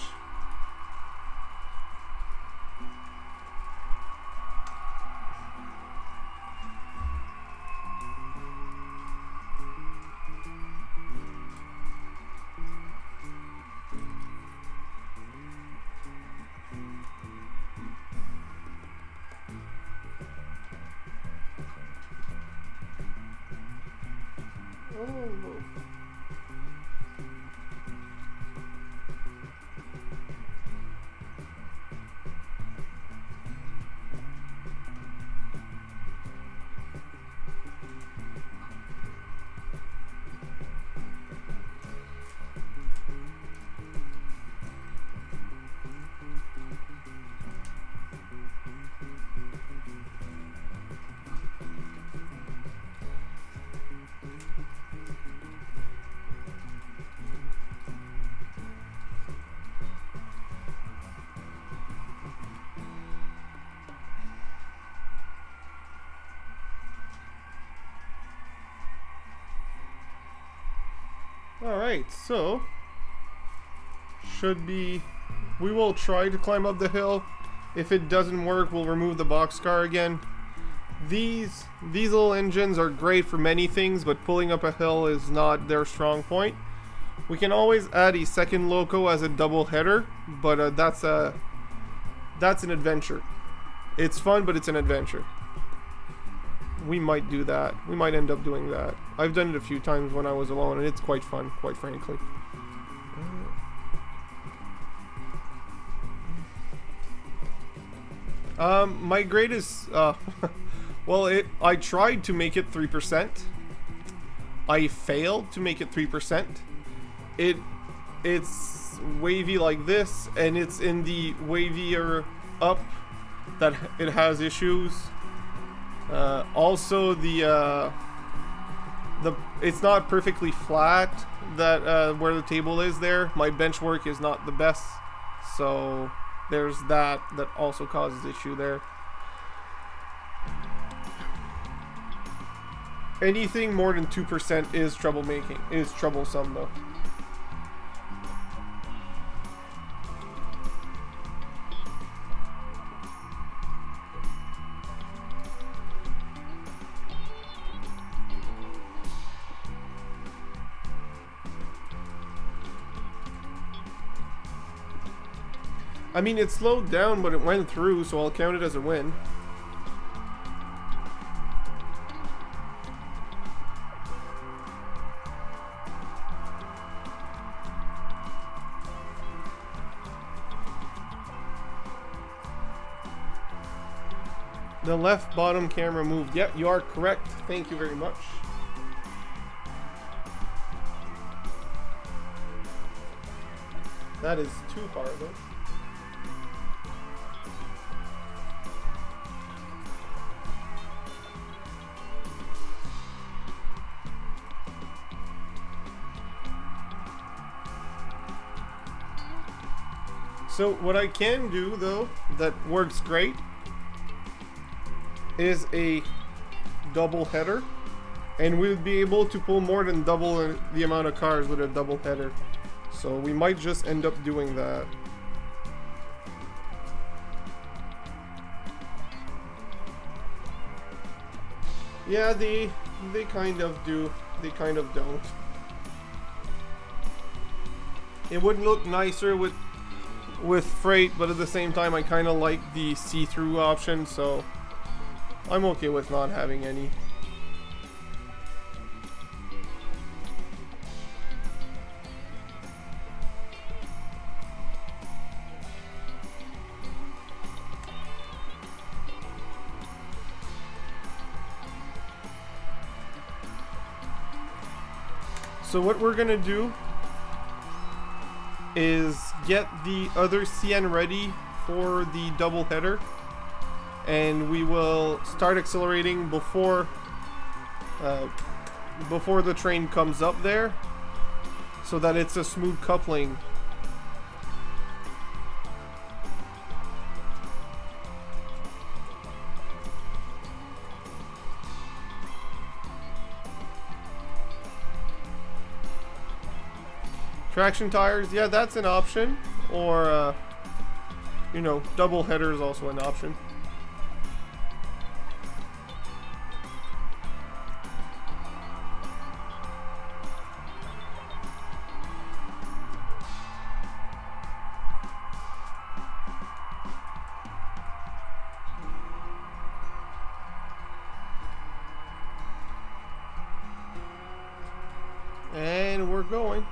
Alright, so should be, we will try to climb up the hill. If it doesn't work, we'll remove the boxcar again. These little engines are great for many things, but pulling up a hill is not their strong point. We can always add a second loco as a double header, but that's an adventure. It's fun, but it's an adventure. We might do that. We might end up doing that. I've done it a few times when I was alone, and it's quite fun, quite frankly. My grade is, well, I tried to make it 3%. I failed to make it 3%. It's wavy like this, and it's in the wavier up that it has issues. Also, it's not perfectly flat that where the table is there. My bench work is not the best, so there's that also causes issue there. Anything more than 2% is troublesome though. I mean, it slowed down, but it went through, so I'll count it as a win. The left bottom camera moved. Yep, you are correct. Thank you very much. That is too far though. So what I can do though, that works great, is a double header, and we would be able to pull more than double the amount of cars with a double header. So we might just end up doing that. Yeah, they kind of do. They kind of don't. It would look nicer with freight, but at the same time I kind of like the see-through option, so I'm okay with not having any. So what we're gonna do is get the other CN ready for the double header, and we will start accelerating before the train comes up there, so that it's a smooth coupling. Traction tires, yeah, that's an option. Or, you know, double header is also an option. And we're going.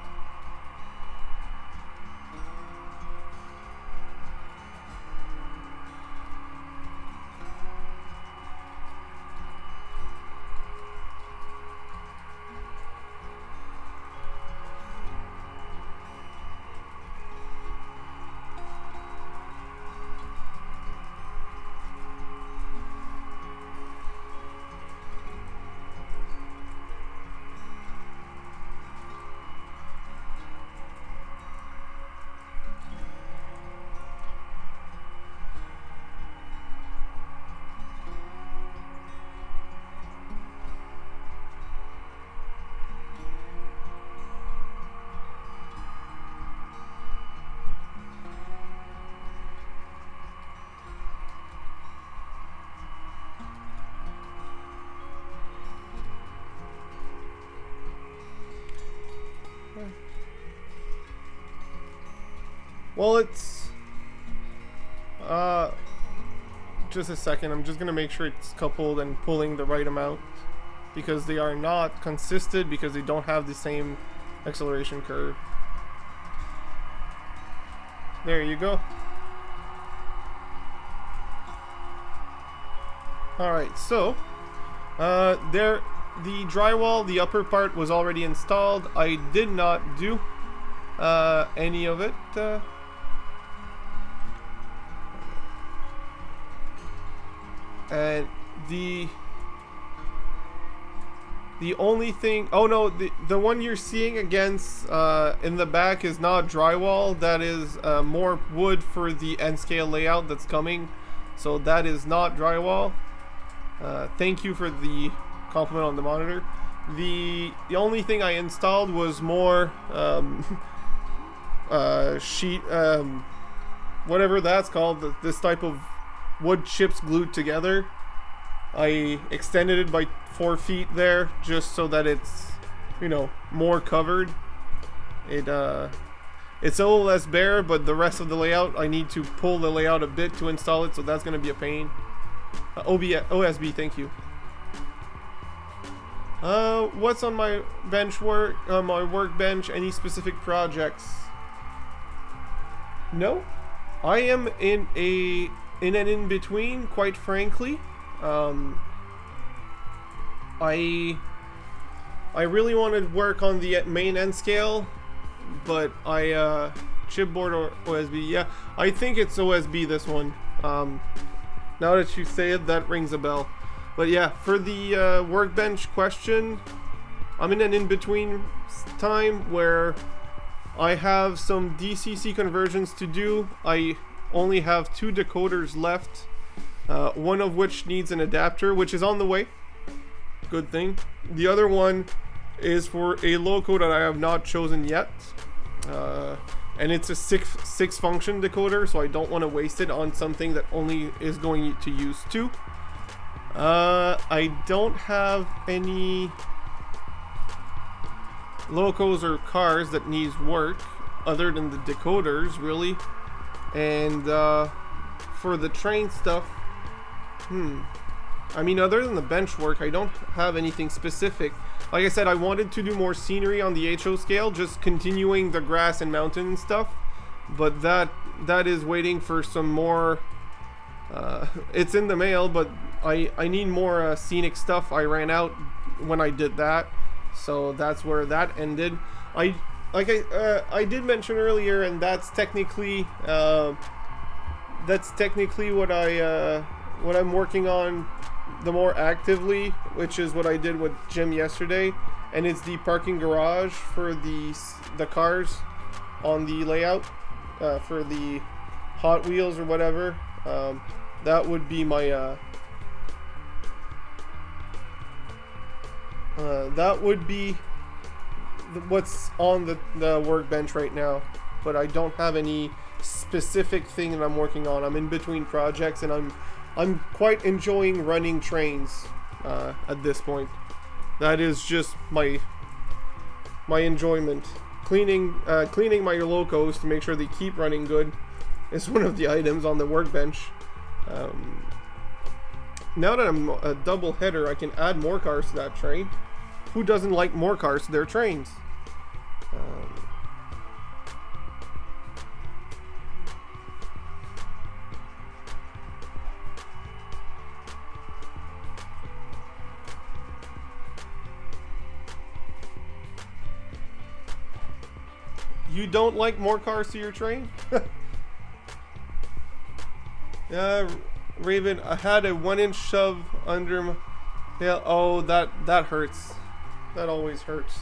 Well, it's just a second. I'm just gonna make sure it's coupled and pulling the right amount, because they are not consistent, because they don't have the same acceleration curve. There you go. Alright, so there, the drywall, the upper part was already installed. I did not do any of it. And the only thing, oh no, the one you're seeing against in the back is not drywall. That is more wood for the N scale layout that's coming. So that is not drywall. Thank you for the compliment on the monitor. The only thing I installed was more sheet, whatever that's called, this type of wood chips glued together. I extended it by 4 feet there, just so that it's, you know, more covered. It's a little less bare, but the rest of the layout, I need to pull the layout a bit to install it, so that's going to be a pain. OSB, thank you. What's on my my workbench? Any specific projects? No, I am in an in-between, quite frankly. I really want to work on the main N scale, but chipboard or OSB. Yeah, I think it's OSB, this one. Now that you say it, that rings a bell. But yeah, for the workbench question, I'm in an in-between time where I have some DCC conversions to do. I only have 2 decoders left, one of which needs an adapter, which is on the way. Good thing. The other one is for a loco that I have not chosen yet, and it's a six function decoder, so I don't want to waste it on something that only is going to use 2. I don't have any locos or cars that needs work other than the decoders, really. And for the train stuff, I mean, other than the bench work, I don't have anything specific. Like I said, I wanted to do more scenery on the HO scale, just continuing the grass and mountain and stuff, but that is waiting for some more. It's in the mail, but I need more scenic stuff. I ran out when I did that, so that's where that ended. I did mention earlier, and that's technically what I'm working on the more actively, which is what I did with Jim yesterday, and it's the parking garage for the cars on the layout for the Hot Wheels or whatever. That would be my that would be what's on the workbench right now, but I don't have any specific thing that I'm working on. I'm in between projects, and I'm quite enjoying running trains at this point. That is just my enjoyment. Cleaning my locos to make sure they keep running good is one of the items on the workbench. Now that I'm a double header, I can add more cars to that train. Who doesn't like more cars to their trains? You don't like more cars to your train? Raven, I had a 1-inch shove under my... Yeah, oh, that hurts. That always hurts.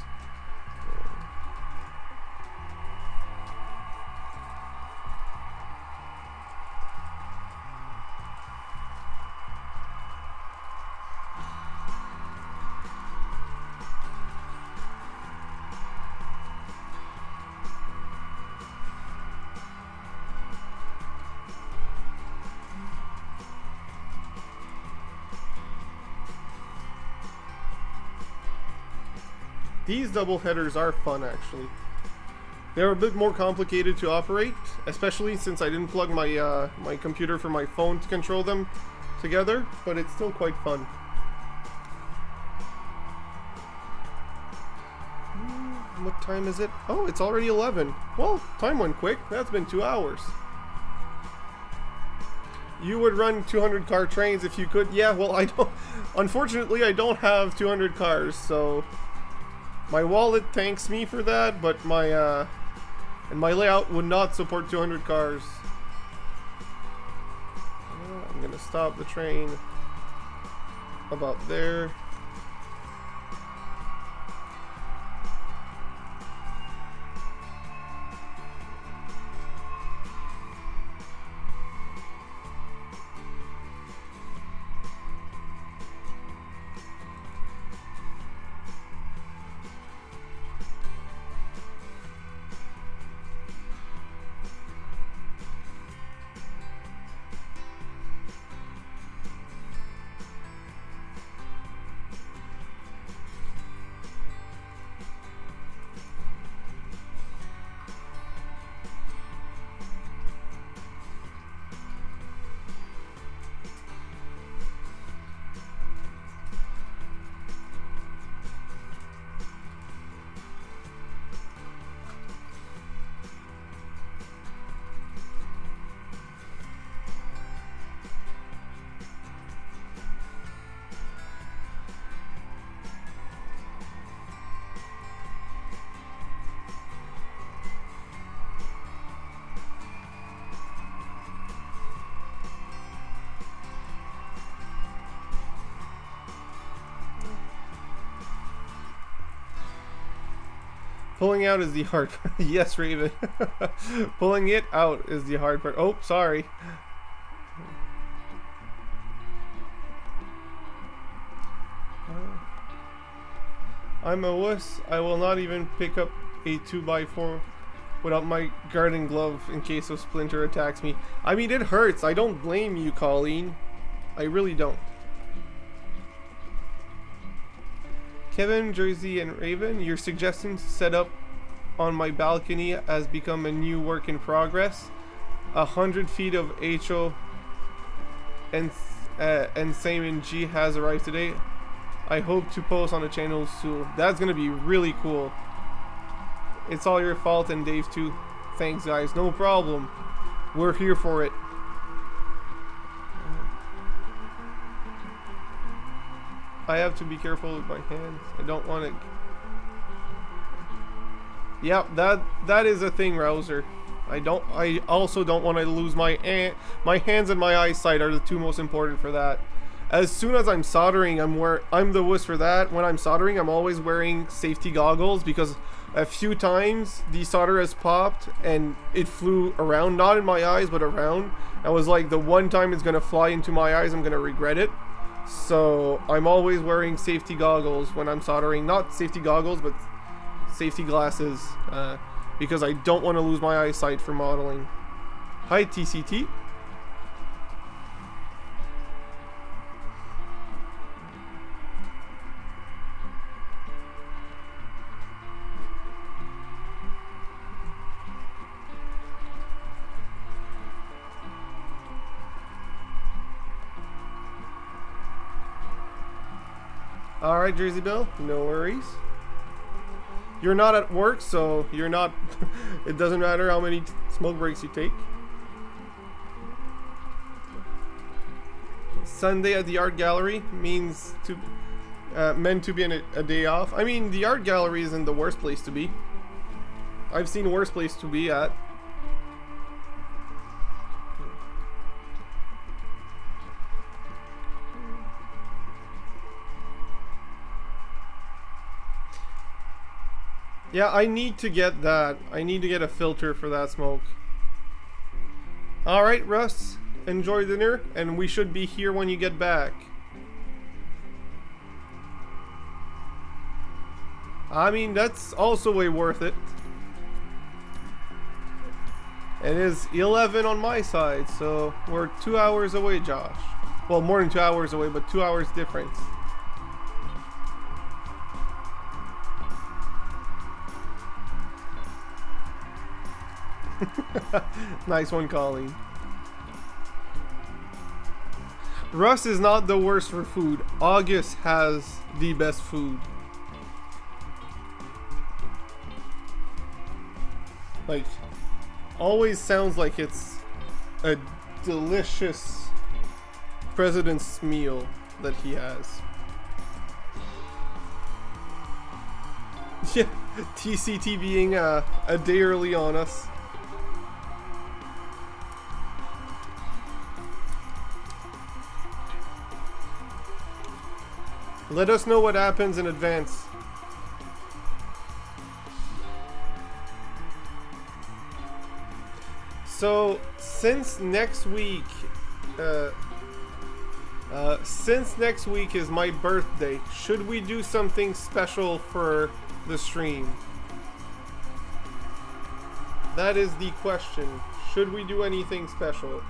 These double headers are fun, actually. They're a bit more complicated to operate, especially since I didn't plug my my computer from my phone to control them together, but it's still quite fun. What time is it? Oh, it's already 11. Well, time went quick. That's been 2 hours. You would run 200 car trains if you could. Yeah, well, I don't. Unfortunately, I don't have 200 cars, so my wallet thanks me for that, but my and my layout would not support 200 cars. I'm gonna stop the train about there. Pulling out is the hard part. Yes, Raven. Pulling it out is the hard part. Oh, sorry. I'm a wuss. I will not even pick up a 2x4 without my garden glove in case a splinter attacks me. I mean, it hurts. I don't blame you, Colleen. I really don't. Kevin, Jersey, and Raven, your suggestion to set up on my balcony has become a new work in progress. 100 feet of HO and same in G has arrived today. I hope to post on the channel soon. That's gonna be really cool. It's all your fault, and Dave too. Thanks, guys. No problem. We're here for it. I have to be careful with my hands. I don't want to. Yeah, that is a thing, Rouser. I also don't want to lose my hands and my eyesight are the two most important for that. As soon as I'm soldering, I'm the wuss for that. When I'm soldering, I'm always wearing safety goggles because a few times the solder has popped and it flew around, not in my eyes, but around. I was like, the one time it's gonna fly into my eyes, I'm gonna regret it. So I'm always wearing safety goggles when I'm soldering. Not safety goggles, but safety glasses, because I don't want to lose my eyesight for modeling. Hi, TCT. Alright, Jersey Bill, no worries. You're not at work, so you're not. It doesn't matter how many smoke breaks you take. Sunday at the art gallery means meant to be a day off. I mean, the art gallery isn't the worst place to be. I've seen worse place to be at. Yeah, I need to get that. I need to get a filter for that smoke. Alright, Russ. Enjoy dinner, and we should be here when you get back. I mean, that's also way worth it. It is 11 on my side, so we're 2 hours away, Josh. Well, more than 2 hours away, but 2 hours difference. Nice one, Colleen. Russ is not the worst for food. August has the best food. Like, always sounds like it's a delicious president's meal that he has. Yeah, TCT being a day early on us. Let us know what happens in advance. So, since next week is my birthday, should we do something special for the stream? That is the question. Should we do anything special?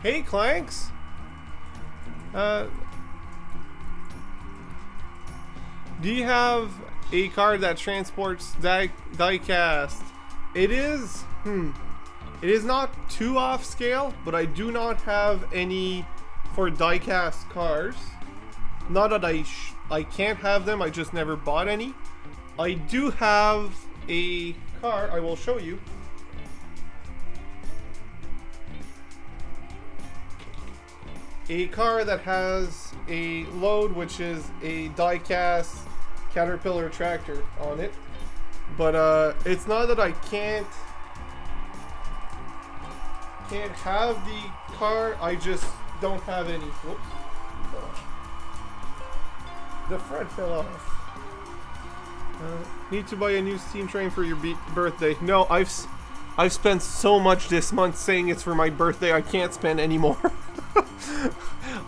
Hey, Clanks! Do you have a card that transports diecast? It is, it is not too off scale, but I do not have any for diecast cars. Not that I can't have them, I just never bought any. I do have a car, I will show you. A car that has a load, which is a die-cast Caterpillar tractor on it, but it's not that I can't have the car, I just don't have any. Whoops. The front fell off. Need to buy a new steam train for your birthday. No, I've spent so much this month saying it's for my birthday, I can't spend any more.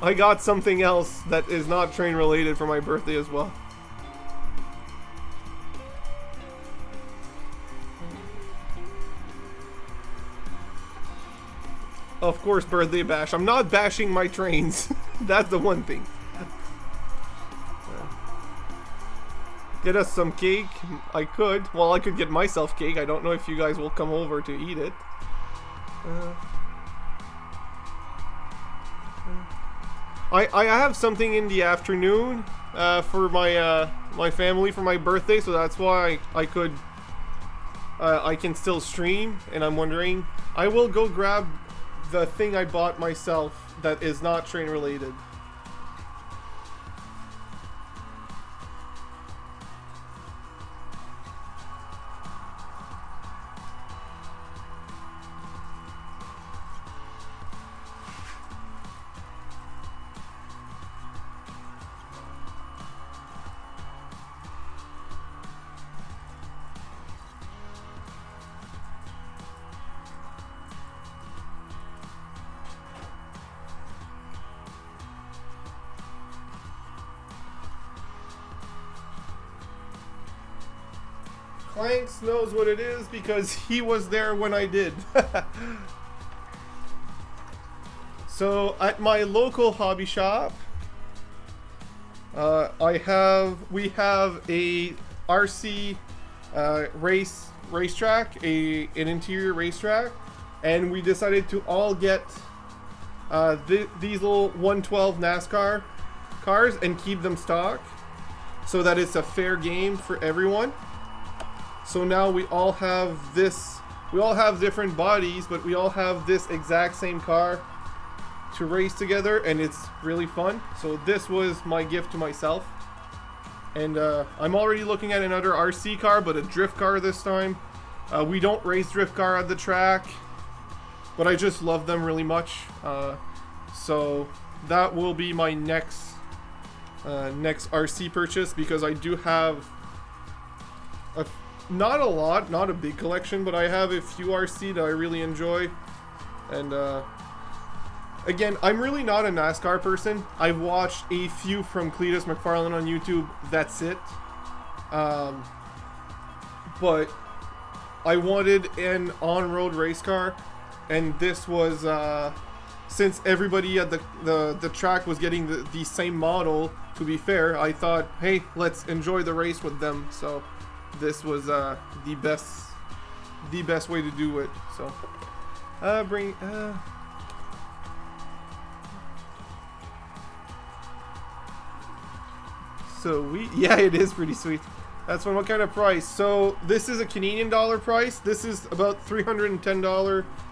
I got something else that is not train related for my birthday as well. Of course, birthday bash. I'm not bashing my trains. That's the one thing. Get us some cake. I could. Well, I could get myself cake. I don't know if you guys will come over to eat it. I have something in the afternoon for my my family for my birthday, so that's why I can still stream. And I'm wondering, I will go grab the thing I bought myself that is not train related. Clanks knows what it is because he was there when I did. So at my local hobby shop, we have a RC racetrack, an interior racetrack, and we decided to all get these little 112 NASCAR cars and keep them stock so that it's a fair game for everyone. So now we all have this, we all have different bodies, but we all have this exact same car to race together, and it's really fun. So this was my gift to myself. And I'm already looking at another RC car, but a drift car this time. We don't race drift car at the track, but I just love them really much. So that will be my next RC purchase, because I do have not a lot, not a big collection, but I have a few RC that I really enjoy. And again, I'm really not a NASCAR person. I've watched a few from Cletus McFarlane on YouTube, that's it. But I wanted an on-road race car, and this was since everybody at the track was getting the same model, to be fair, I thought, hey, let's enjoy the race with them. So this was the best way to do it. So yeah, it is pretty sweet. That's one. What kind of price? So this is a Canadian dollar price. This is about $310,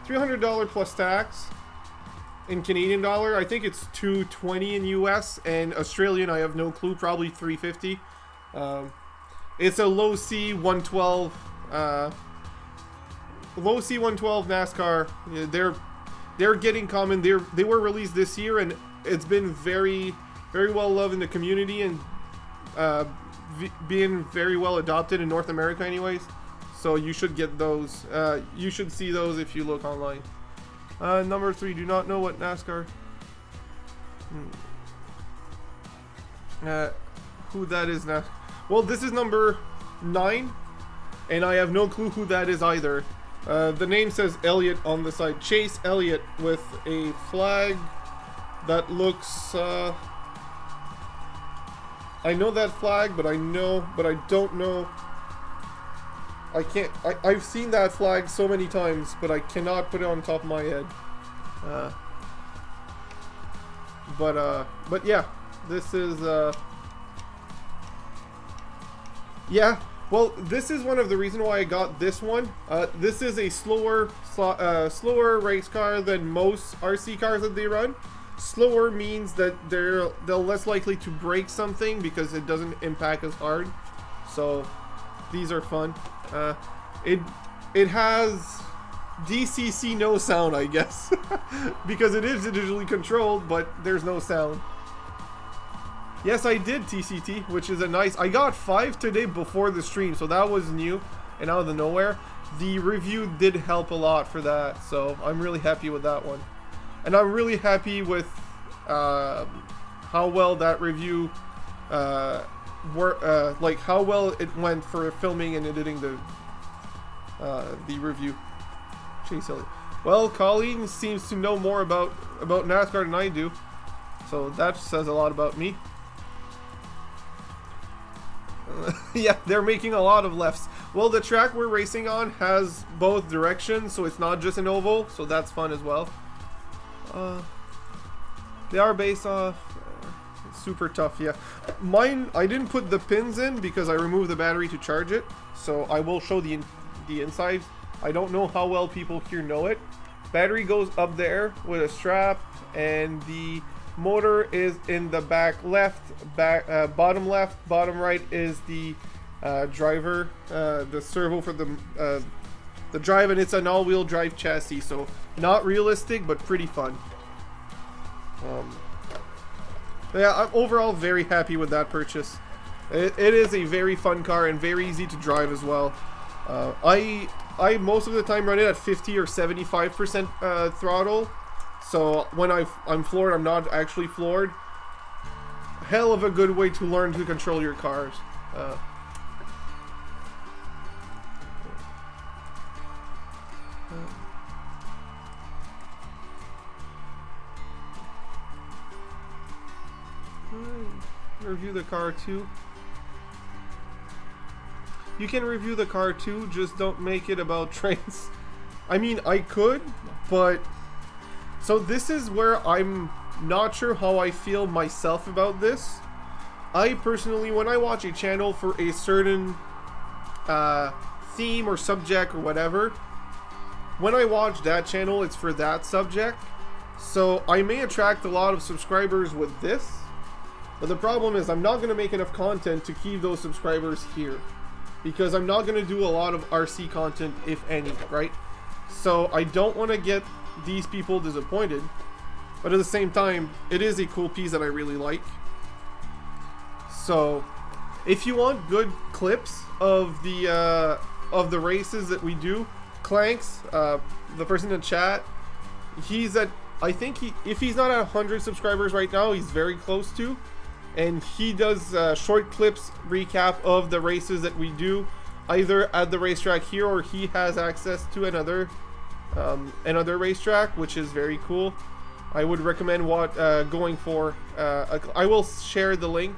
$300 plus tax in Canadian dollar. I think it's $220 in US, and Australian, I have no clue. Probably $350. It's a low C 112. Low C 112 NASCAR. They're getting common. They were released this year, and it's been very well loved in the community, and being very well adopted in North America anyways. So you should get those. You should see those if you look online. Number 3, do not know what NASCAR. Who that is now. Well, this is number 9, and I have no clue who that is either. The name says Elliott on the side. Chase Elliott with a flag that looks... I know that flag, but I don't know. I've seen that flag so many times, but I cannot put it on top of my head. But yeah, this is, yeah, well, this is one of the reasons why I got this one. This is a slower race car than most RC cars that they run. Slower means that they're less likely to break something because it doesn't impact as hard. So these are fun. It has DCC no sound, I guess, because it is digitally controlled, but there's no sound. Yes, I did TCT, which is a nice... I got 5 today before the stream, so that was new and out of the nowhere. The review did help a lot for that, so I'm really happy with that one. And I'm really happy with how well that review like how well it went for filming and editing the review. Chase Elliott. Well, Colleen seems to know more about NASCAR than I do, so that says a lot about me. Yeah, they're making a lot of lefts. Well, the track we're racing on has both directions, so it's not just an oval, so that's fun as well. They are based off super tough. Yeah, mine, I didn't put the pins in because I removed the battery to charge it, so I will show the inside. I don't know how well people here know it. Battery goes up there with a strap, and the motor is in the back left, bottom left, bottom right is the driver, the servo for the drive, and it's an all-wheel drive chassis, so not realistic but pretty fun. Yeah, I'm overall very happy with that purchase. It is a very fun car and very easy to drive as well. I most of the time run it at 50 or 75% throttle, so when I'm floored, I'm not actually floored. Hell of a good way to learn to control your cars. Review the car too. You can review the car too, just don't make it about trains. I mean, I could, but... So this is where I'm not sure how I feel myself about this. I personally, when I watch a channel for a certain theme or subject or whatever, when I watch that channel, it's for that subject. So I may attract a lot of subscribers with this, but the problem is I'm not going to make enough content to keep those subscribers here, because I'm not going to do a lot of RC content, if any, right? So I don't want to get these people disappointed, but at the same time, it is a cool piece that I really like. So if you want good clips of the races that we do, Clanks, the person in chat, he's at, I think if he's not at 100 subscribers right now, he's very close to. And he does short clips recap of the races that we do, either at the racetrack here, or he has access to another racetrack, which is very cool. I would recommend going for. I will share the link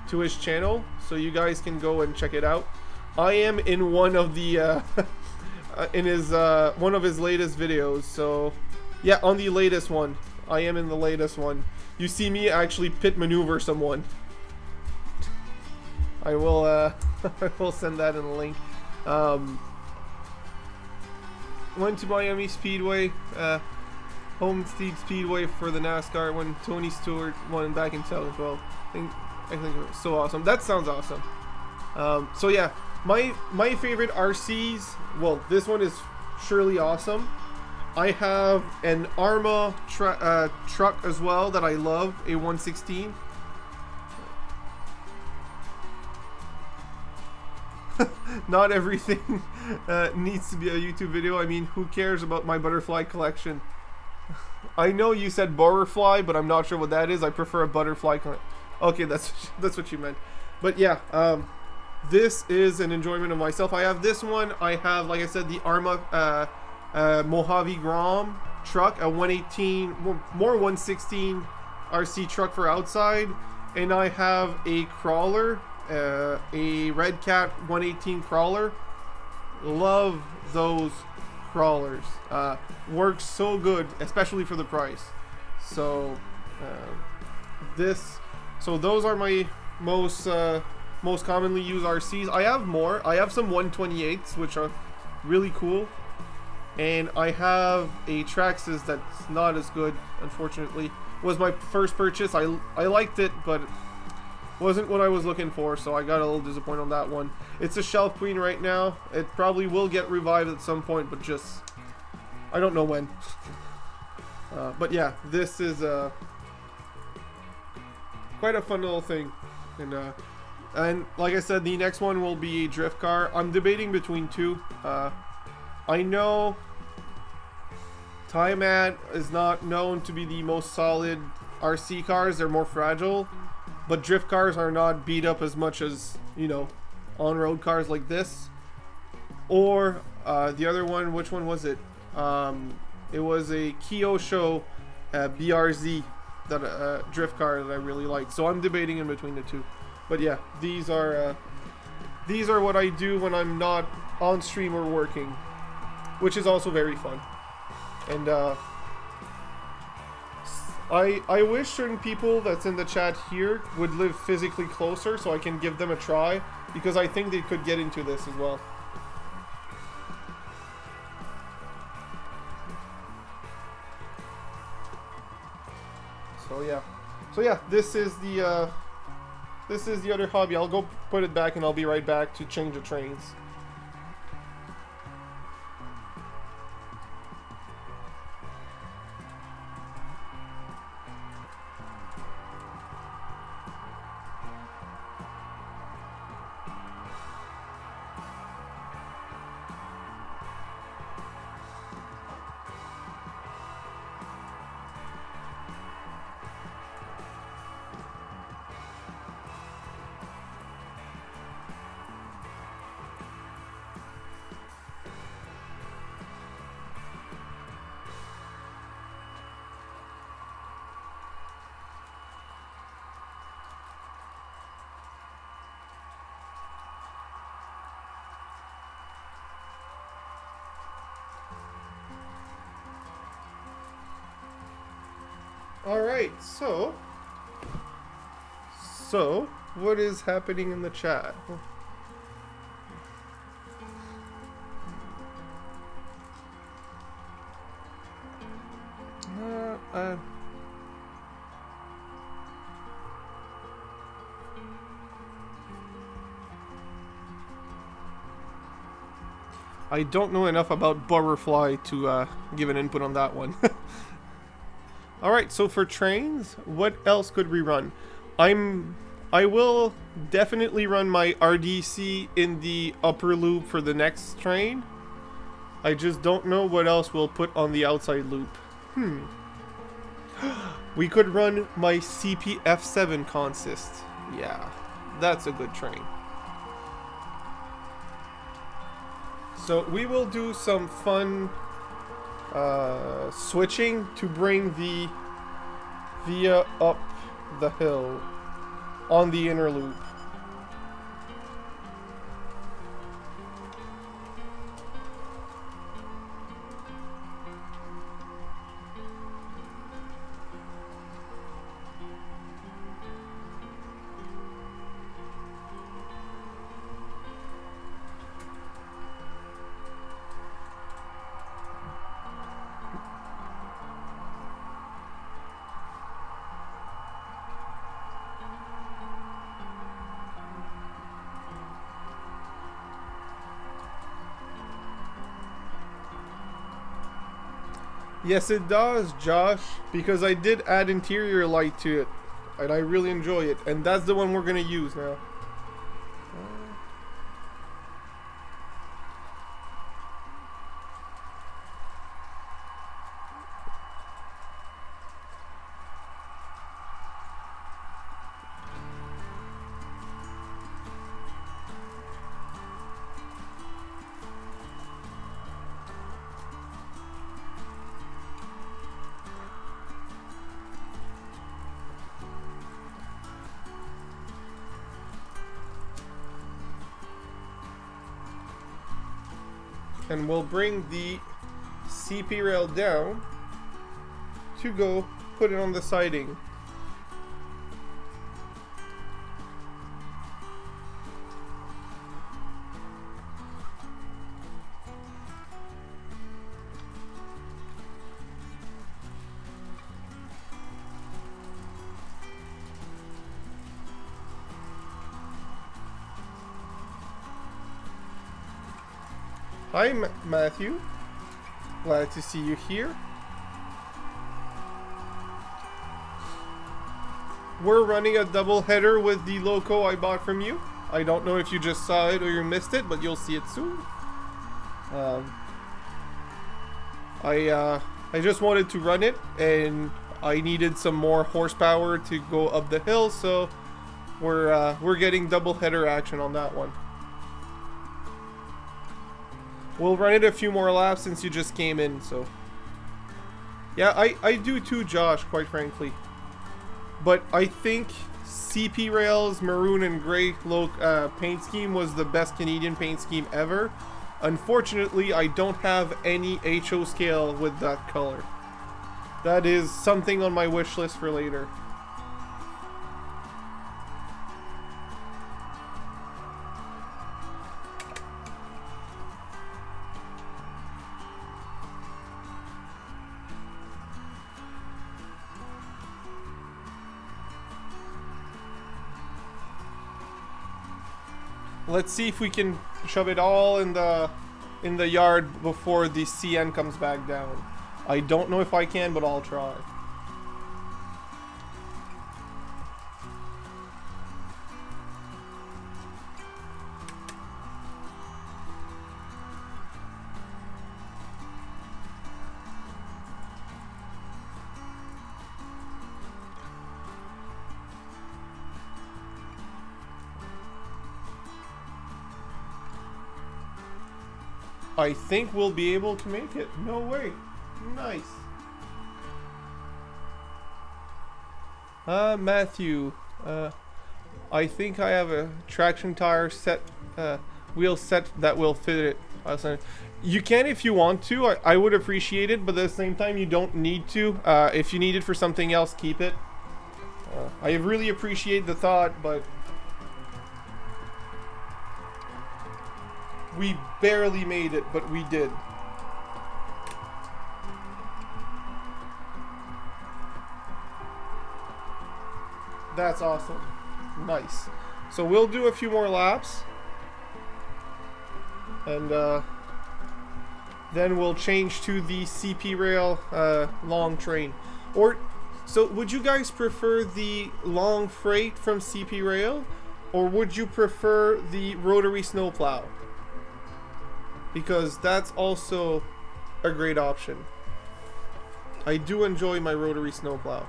to his channel so you guys can go and check it out. I am in one of the in his one of his latest videos. So yeah, on the latest one, I am in the latest one. You see me actually pit maneuver someone. I will I will send that in a link. Went to Miami Speedway, Homestead Speedway for the NASCAR when Tony Stewart won back in 2012. I think it was so awesome. That sounds awesome. So yeah, my favorite RCs. Well, this one is surely awesome. I have an Arma truck as well that I love, a 116. Not everything needs to be a YouTube video. I mean, who cares about my butterfly collection? I know you said butterfly, but I'm not sure what that is. I prefer a butterfly collection. Okay, that's what you meant. But yeah, this is an enjoyment of myself. I have this one. I have, like I said, the Arma Mojave Grom truck, a 118, more 116 RC truck for outside, and I have a crawler, a Red Cat 118 crawler. Love those crawlers. Works so good, especially for the price. So those are my most commonly used RCs. I have more. I have some 128s, which are really cool. And I have a Traxxas that's not as good, unfortunately. It was my first purchase. I liked it, but wasn't what I was looking for, so I got a little disappointed on that one. It's a shelf queen right now. It probably will get revived at some point, but just I don't know when. But yeah, this is quite a fun little thing. And like I said, the next one will be a drift car. I'm debating between two. I know Tiamat is not known to be the most solid RC cars. They're more fragile, but drift cars are not beat up as much as, you know, on-road cars like this. Or the other one, which one was it? It was a Kyosho BRZ, that drift car that I really liked. So I'm debating in between the two. But yeah, these are what I do when I'm not on stream or working, which is also very fun. And I wish certain people that's in the chat here would live physically closer so I can give them a try, because I think they could get into this as well. So yeah, this is the other hobby. I'll go put it back and I'll be right back to change the trains. Alright, so what is happening in the chat? I don't know enough about butterfly to give an input on that one. Alright, so for trains, what else could we run? I will definitely run my RDC in the upper loop for the next train. I just don't know what else we'll put on the outside loop. We could run my CPF7 consist. Yeah, that's a good train. So we will do some fun switching to bring the via up the hill on the inner loop. Yes, it does, Josh, because I did add interior light to it, and I really enjoy it, and that's the one we're gonna use now. And we'll bring the CP rail down to go put it on the siding. Hi, Matthew. Glad to see you here. We're running a double header with the loco I bought from you. I don't know if you just saw it or you missed it, but you'll see it soon. I just wanted to run it, and I needed some more horsepower to go up the hill, so we're getting double header action on that one. We'll run it a few more laps since you just came in, so... Yeah, I do too, Josh, quite frankly. But I think CP Rail's maroon and gray paint scheme was the best Canadian paint scheme ever. Unfortunately, I don't have any HO scale with that color. That is something on my wish list for later. Let's see if we can shove it all in the yard before the CN comes back down. I don't know if I can, but I'll try. I think we'll be able to make it. No way. Nice. Matthew. I think I have a traction tire set, wheel set that will fit it. You can if you want to. I would appreciate it, but at the same time, you don't need to. If you need it for something else, keep it. I really appreciate the thought, but... We barely made it, but we did. That's awesome. Nice. So we'll do a few more laps. And then we'll change to the CP rail long train. Or, so would you guys prefer the long freight from CP rail? Or would you prefer the rotary snowplow? Because that's also a great option. I do enjoy my rotary snowplow.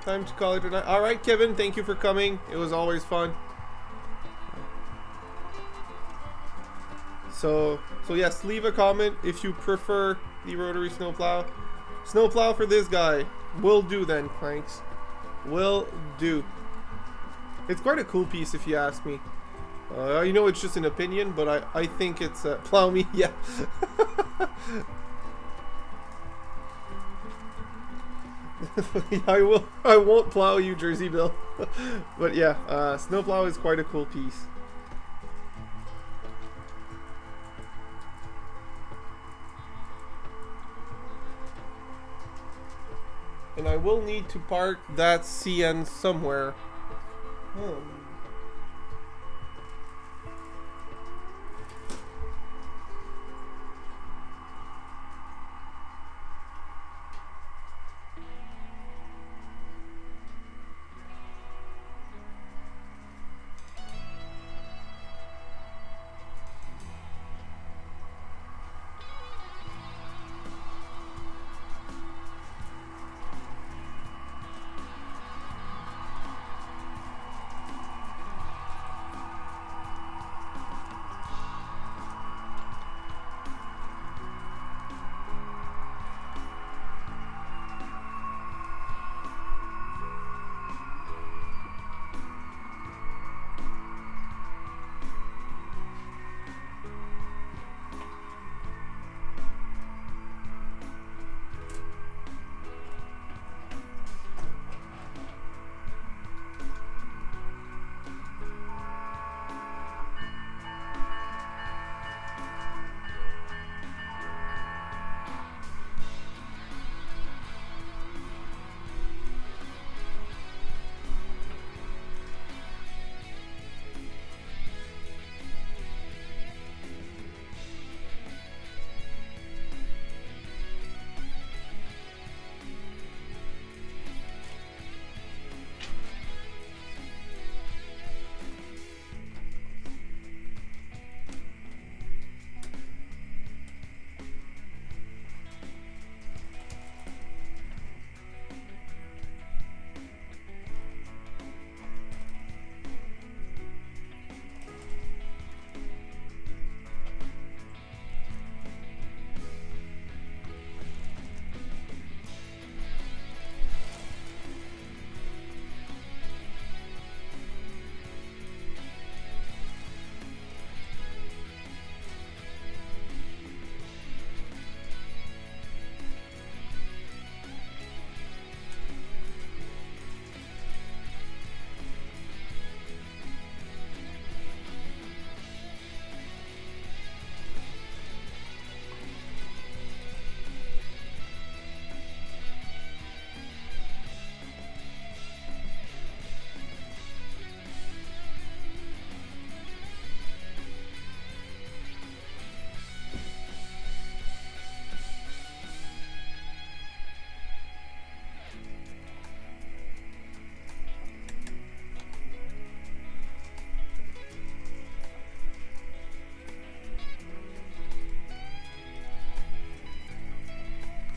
Time to call it a night. All right, Kevin, thank you for coming. It was always fun. So yes, leave a comment if you prefer the rotary snowplow. Snowplow for this guy. Will do then, Clanks. Will do. It's quite a cool piece if you ask me. You know, it's just an opinion, but I think it's plow me, yeah. I won't plow you, Jersey Bill. But yeah, snowplow is quite a cool piece. And I will need to park that CN somewhere.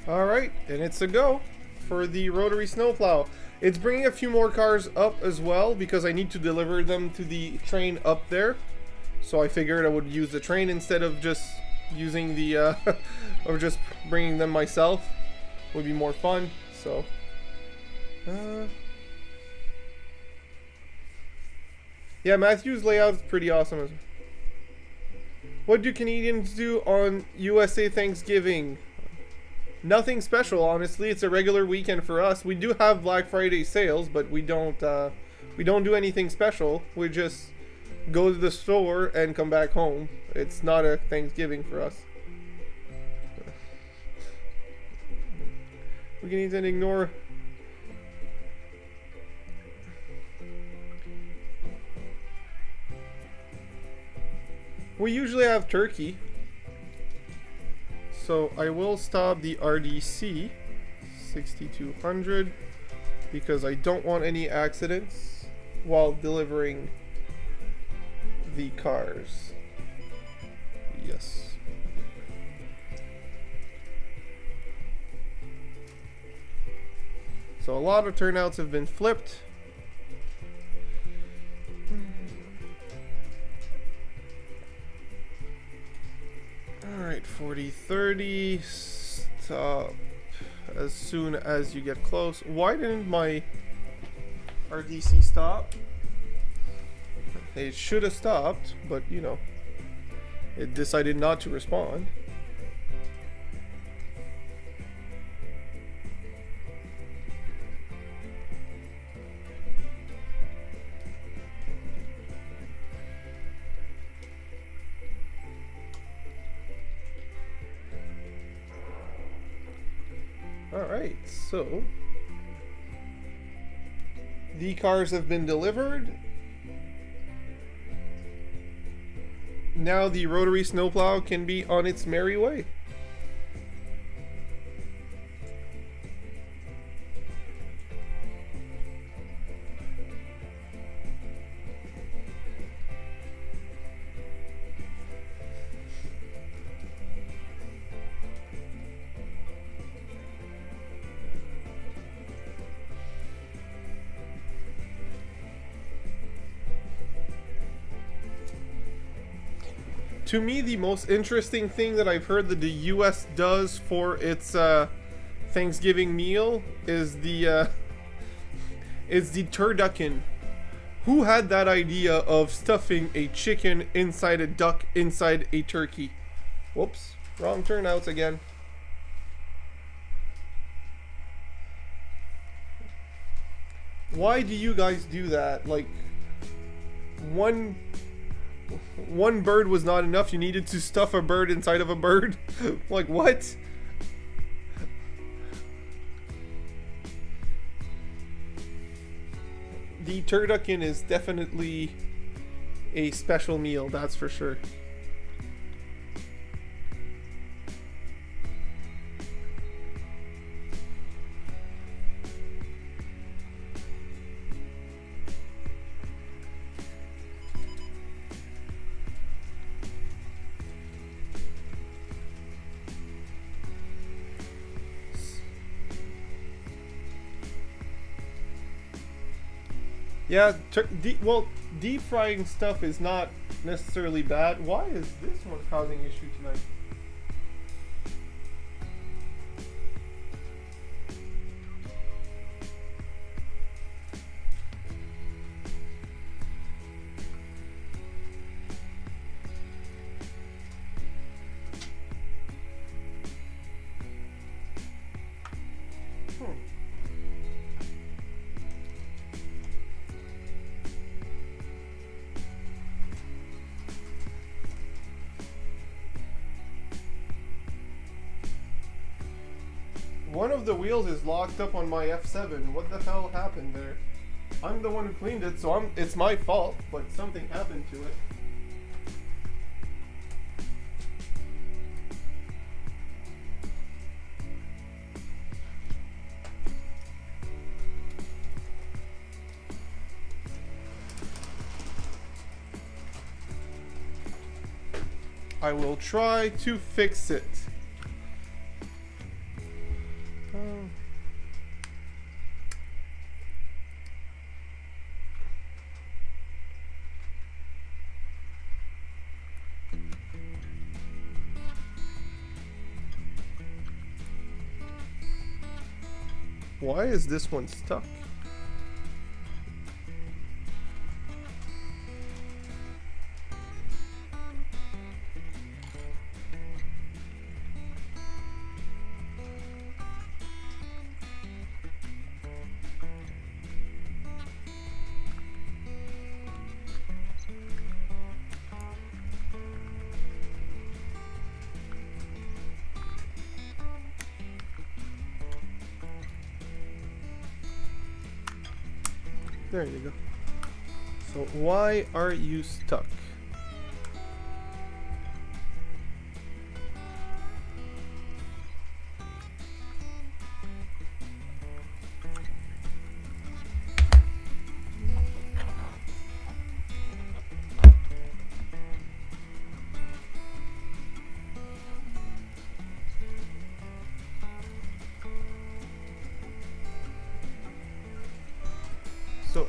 Alright, and it's a go for the rotary snowplow. It's bringing a few more cars up as well because I need to deliver them to the train up there. So I figured I would use the train instead of just using the, or just bringing them myself. Would be more fun, so. Yeah, Matthew's layout is pretty awesome. What do Canadians do on USA Thanksgiving? Nothing special, honestly. It's a regular weekend for us. We do have Black Friday sales, but we don't do anything special. We just go to the store and come back home. It's not a Thanksgiving for us. We can even ignore. We usually have turkey. So I will stop the RDC 6200 because I don't want any accidents while delivering the cars. Yes. So a lot of turnouts have been flipped. Alright, 40-30. Stop as soon as you get close. Why didn't my RDC stop? It should have stopped, but you know, it decided not to respond. Alright, so the cars have been delivered. Now the rotary snowplow can be on its merry way. To me, the most interesting thing that I've heard that the U.S. does for its Thanksgiving meal is the turducken. Who had that idea of stuffing a chicken inside a duck inside a turkey? Whoops, wrong turnouts again. Why do you guys do that? Like, one bird was not enough. You needed to stuff a bird inside of a bird. Like, what? The turducken is definitely a special meal, that's for sure. Yeah, deep frying stuff is not necessarily bad. Why is this one causing issue tonight? One of the wheels is locked up on my F7. What the hell happened there? I'm the one who cleaned it, so it's my fault, but something happened to it. I will try to fix it. Why is this one stuck? There you go. So why are you stuck?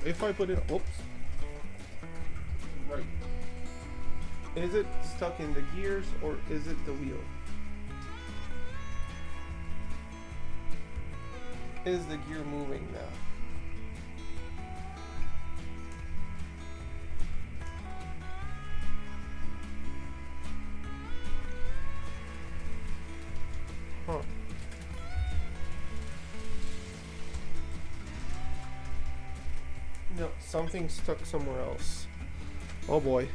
if I put it, oops. Right. Is it stuck in the gears or is it the wheel? Is the gear moving now? Huh. No, something stuck somewhere else. Oh boy.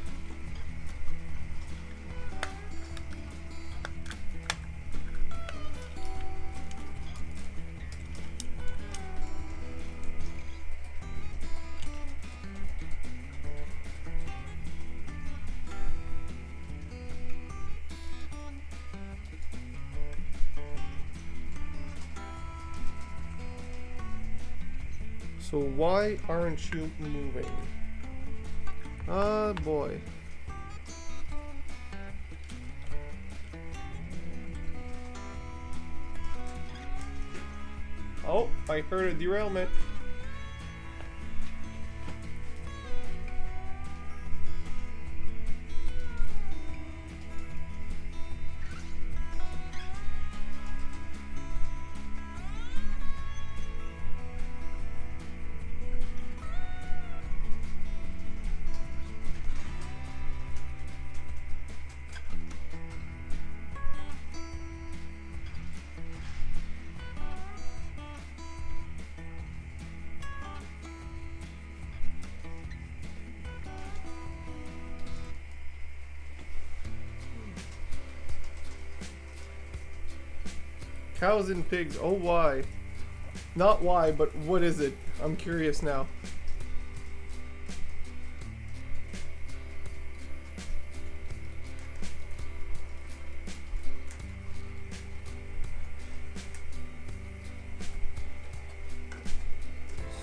So why aren't you moving? Ah, boy. Oh, I heard a derailment. Cows and pigs. Oh, why? Not why, but what is it? I'm curious now.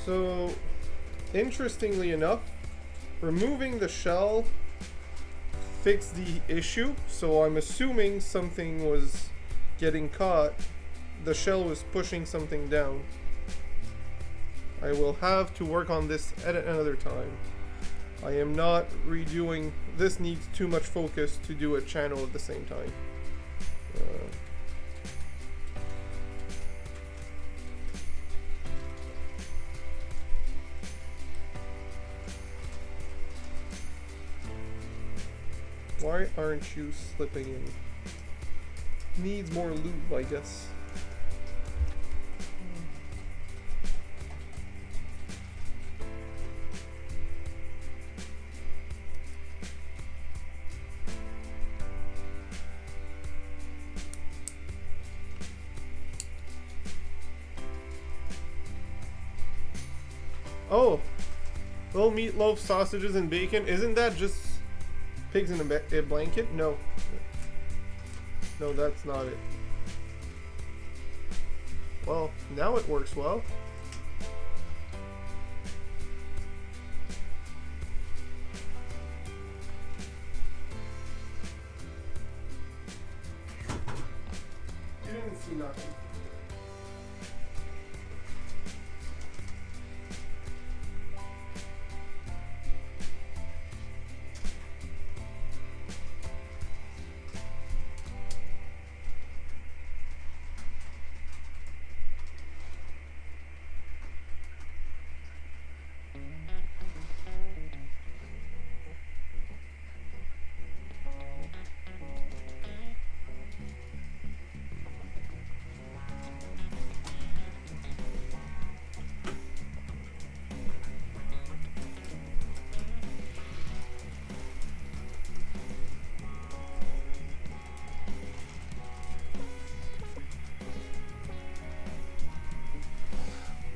So, interestingly enough, removing the shell fixed the issue. So I'm assuming something was getting caught. The shell was pushing something down. I will have to work on this at another time. I am not redoing. This needs too much focus to do a channel at the same time. Why aren't you slipping in? Needs more lube, I guess. Oh, little meatloaf, sausages, and bacon. Isn't that just pigs in a blanket? No. No, that's not it. Well, now it works well. You didn't see nothing.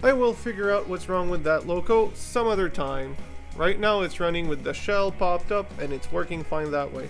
I will figure out what's wrong with that loco some other time. Right now it's running with the shell popped up and it's working fine that way.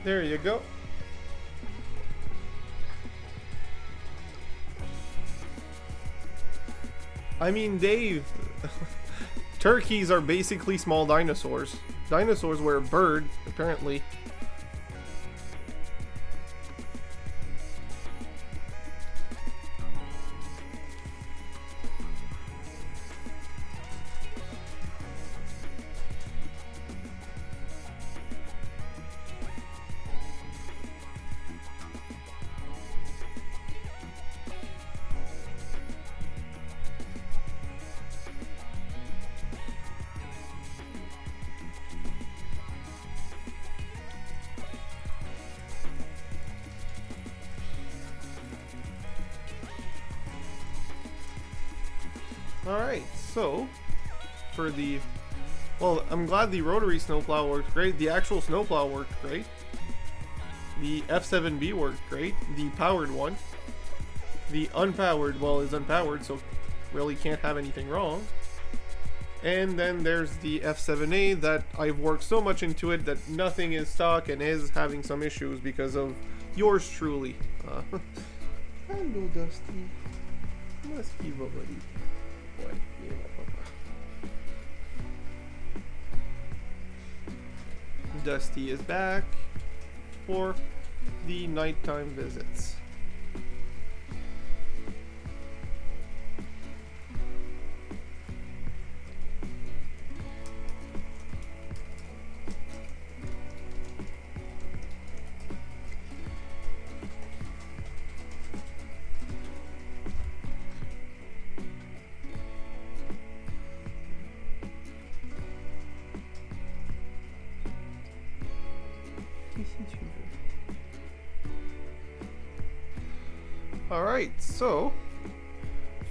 There you go. I mean, Dave, turkeys are basically small dinosaurs. Dinosaurs were a bird, apparently. Alright, so for the, well, I'm glad the rotary snowplow worked great. The actual snowplow worked great. The F7B worked great. The powered one. The unpowered, well, is unpowered, so really can't have anything wrong. And then there's the F7A that I've worked so much into it that nothing is stock and is having some issues because of yours truly. Hello, Dusty. Must be buddy. Dusty is back for the nighttime visits. Alright, so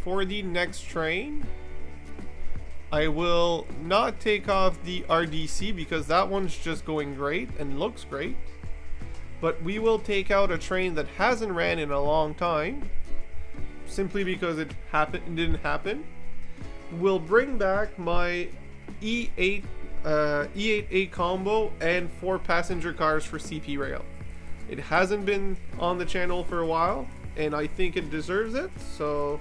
for the next train, I will not take off the RDC because that one's just going great and looks great. But we will take out a train that hasn't ran in a long time, simply because it didn't happen. We'll bring back my E8A combo and 4 passenger cars for CP Rail. It hasn't been on the channel for a while, and I think it deserves it, so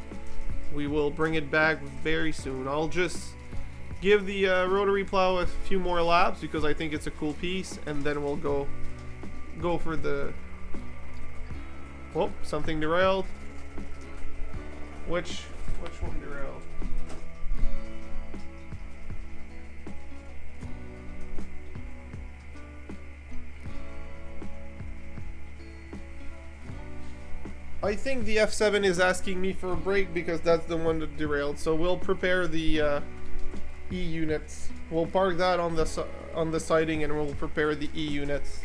we will bring it back very soon. I'll just give the rotary plow a few more laps because I think it's a cool piece, and then we'll go for the... Oh, something derailed. Which one derailed? I think the F7 is asking me for a break because that's the one that derailed. So we'll prepare the E units. We'll park that on the siding and we'll prepare the E units.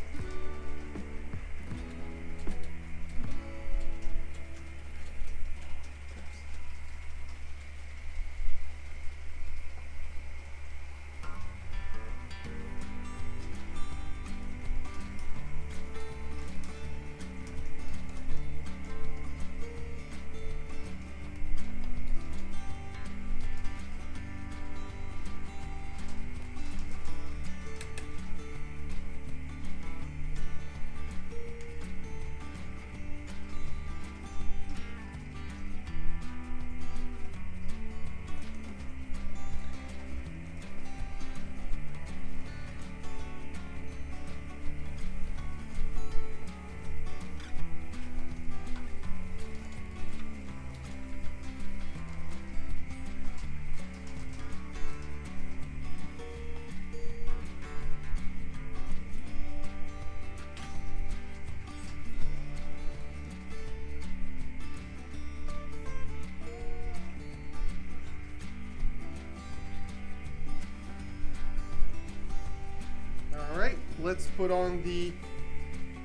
Let's put on the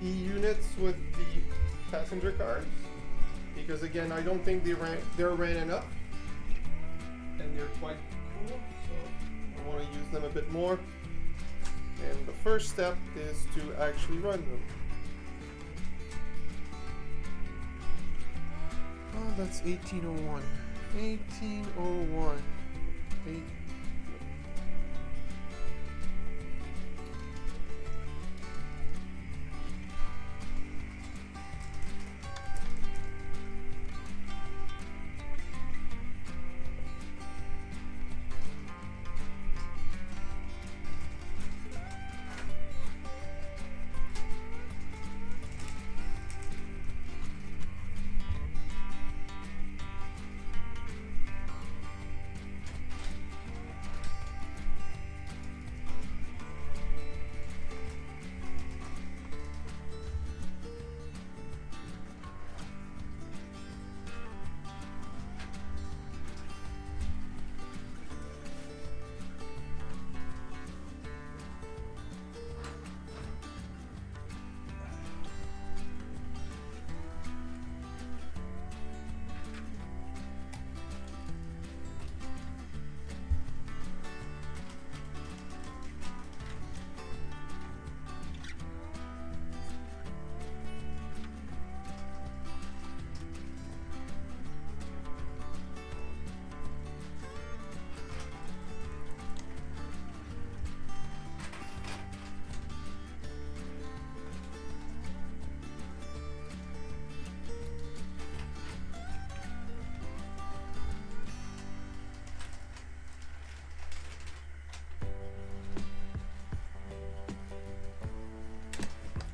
E units with the passenger cars, because again I don't think they're ran enough and they're quite cool, so I want to use them a bit more. And the first step is to actually run them. Oh, that's 1801. 1801.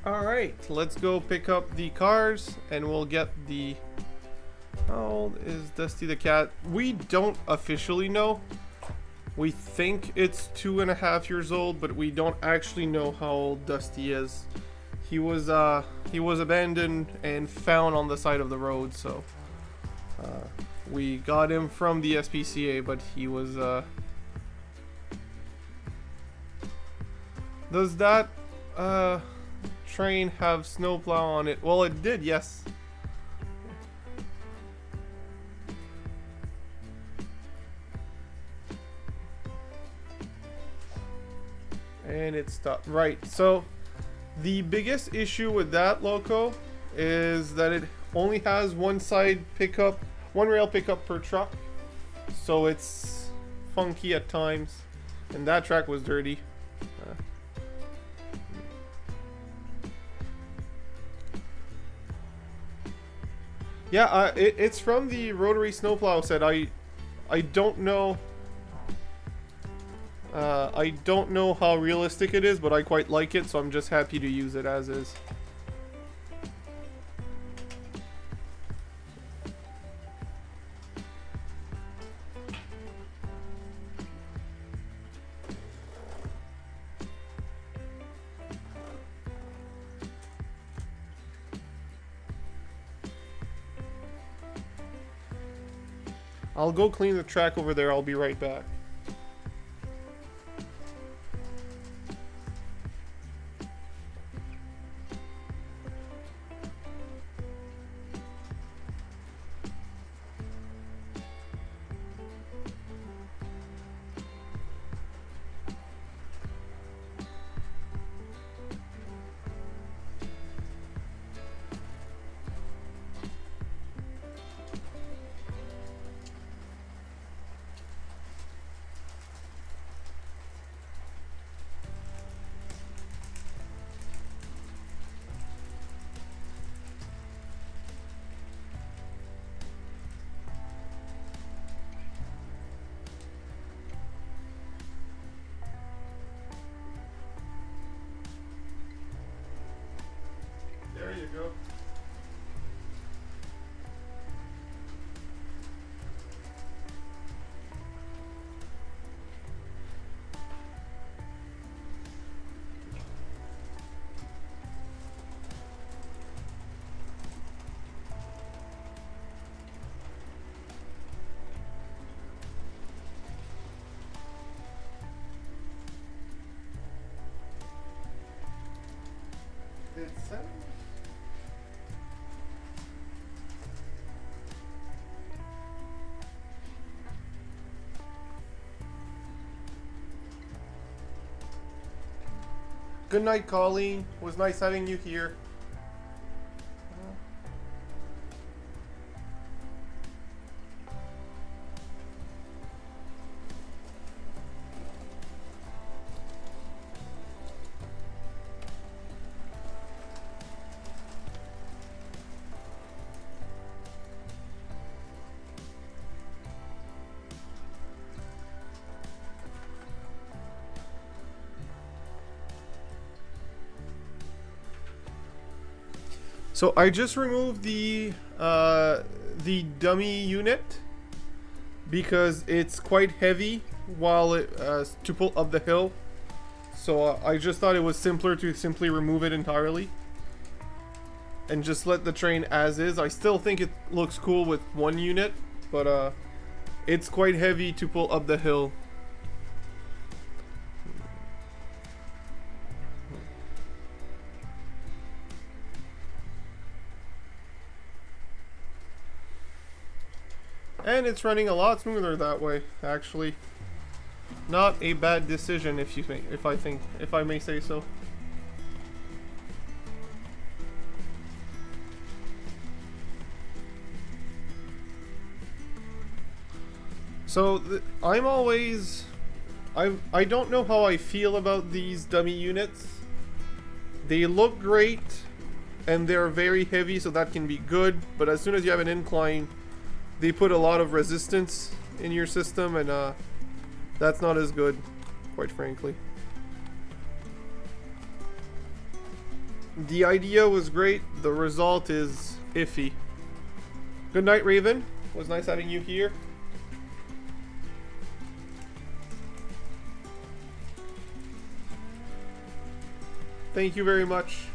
Alright, let's go pick up the cars and we'll get the... How old is Dusty the cat? We don't officially know. We think it's 2.5 years old, but we don't actually know how old Dusty is. He was abandoned and found on the side of the road, so we got him from the SPCA, but he was Does that train have snowplow on it? Well, it did, yes. And it stopped. Right, so the biggest issue with that loco is that it only has one side pickup, one rail pickup per truck. So it's funky at times. And that track was dirty. Yeah, it's from the rotary snowplow set. I don't know. I don't know how realistic it is, but I quite like it, so I'm just happy to use it as is. I'll go clean the track over there. I'll be right back. There you go. It's Good night, Colleen. It was nice having you here. So I just removed the dummy unit because it's quite heavy while it to pull up the hill. So I just thought it was simpler to simply remove it entirely and just let the train as is. I still think it looks cool with one unit, but it's quite heavy to pull up the hill. And it's running a lot smoother that way, actually. Not a bad decision, if I may say so. So I'm always, I don't know how I feel about these dummy units. They look great, and they're very heavy, so that can be good. But as soon as you have an incline, they put a lot of resistance in your system, and that's not as good, quite frankly. The idea was great. The result is iffy. Good night, Raven. It was nice having you here. Thank you very much.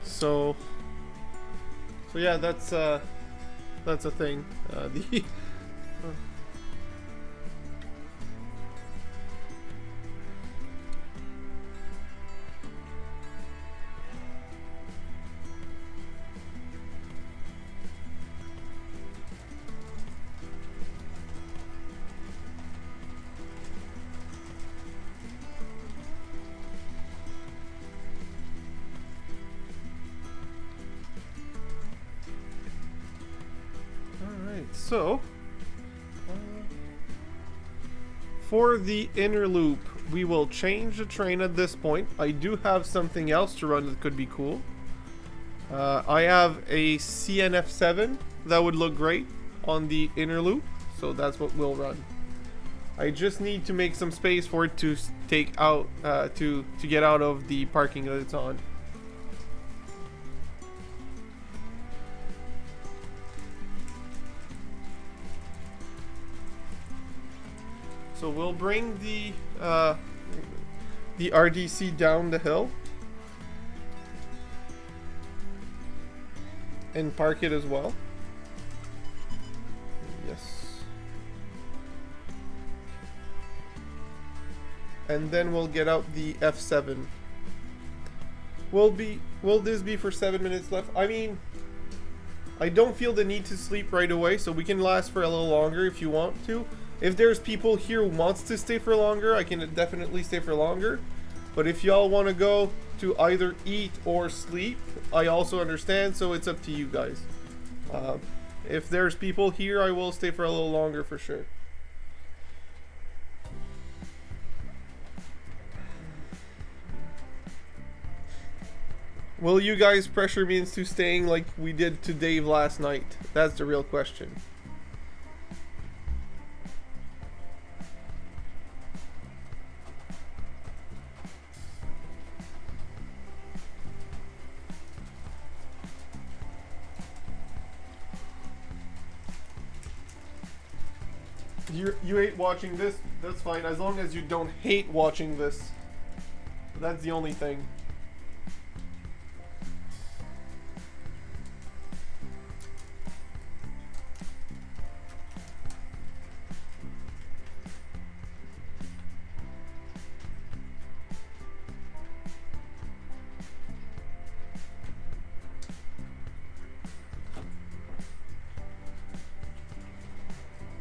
So yeah, that's a thing. So, for the inner loop, we will change the train at this point. I do have something else to run that could be cool. I have a CNF7 that would look great on the inner loop, so that's what we'll run. I just need to make some space for it to take out, to get out of the parking that it's on. So we'll bring the RDC down the hill and park it as well. Yes. And then we'll get out the F7. Will this be for 7 minutes left? I mean, I don't feel the need to sleep right away, so we can last for a little longer if you want to. If there's people here who wants to stay for longer, I can definitely stay for longer. But if y'all want to go to either eat or sleep, I also understand, so it's up to you guys. If there's people here, I will stay for a little longer for sure. Will you guys pressure me into staying like we did to Dave last night? That's the real question. You hate watching this, that's fine, as long as you don't hate watching this. That's the only thing.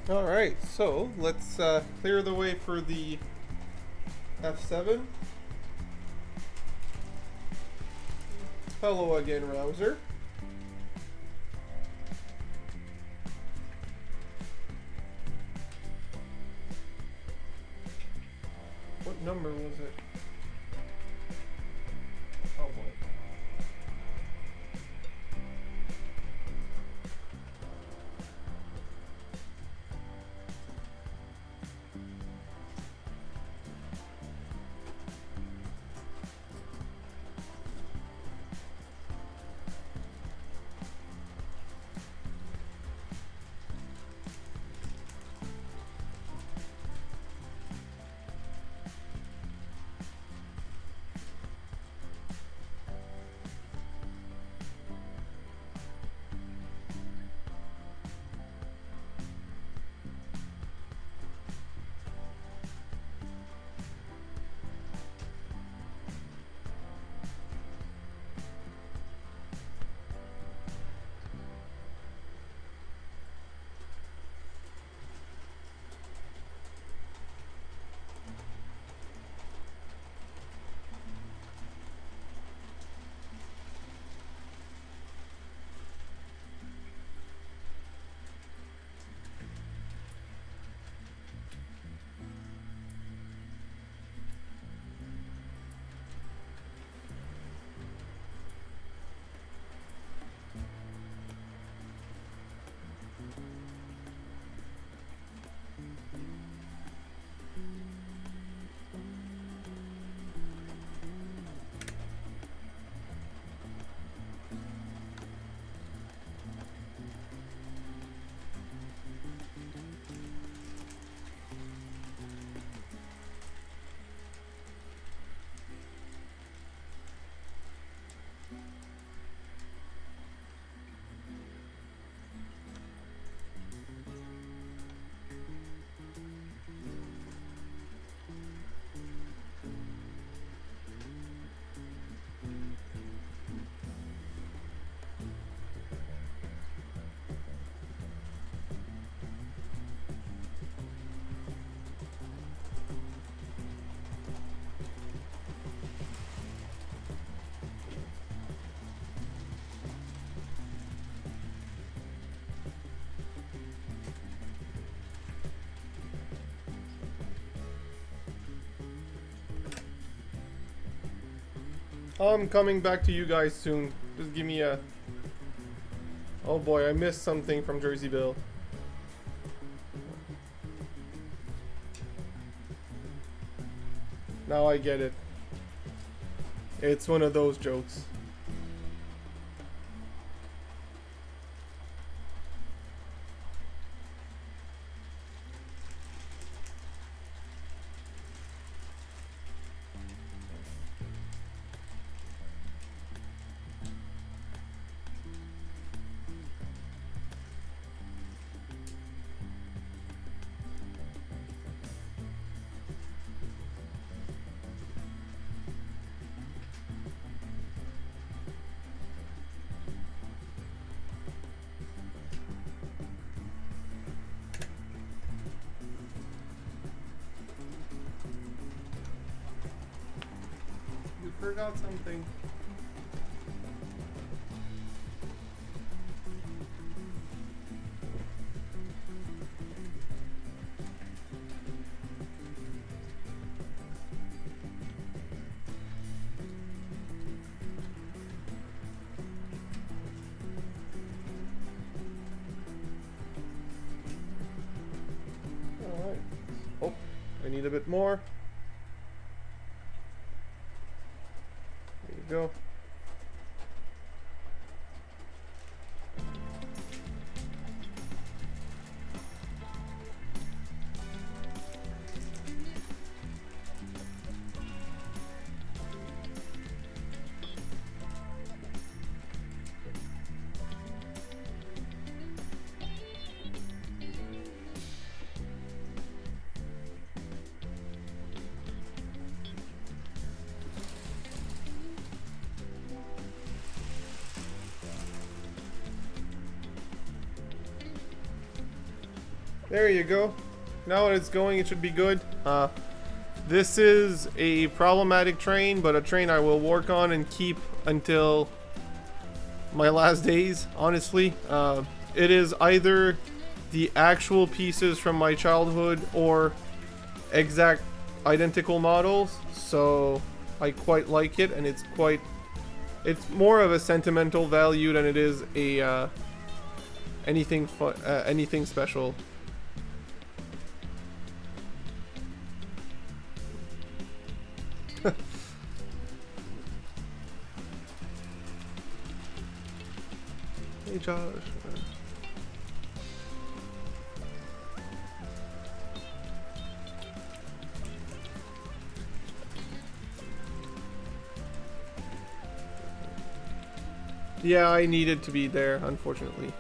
Alright, so let's clear the way for the F7. Hello again, Rouser. What number was it? Oh boy. I'm coming back to you guys soon. Just give me a... Oh boy, I missed something from Jerseyville. Now I get it. It's one of those jokes. Forgot something. All right. Oh, I need a bit more. Go. There you go. Now that it's going, it should be good. This is a problematic train, but a train I will work on and keep until my last days, honestly. It is either the actual pieces from my childhood or exact identical models, so I quite like it, and it's more of a sentimental value than it is a anything special. Hey Josh. Yeah, I needed to be there, unfortunately.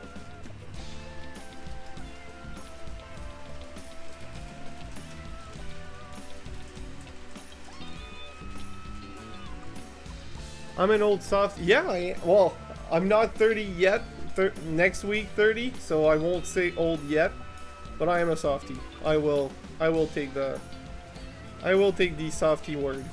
I'm an old soft. Yeah, well, I'm not 30 yet. Next week 30, so I won't say old yet. But I am a softie. I will take the softie word.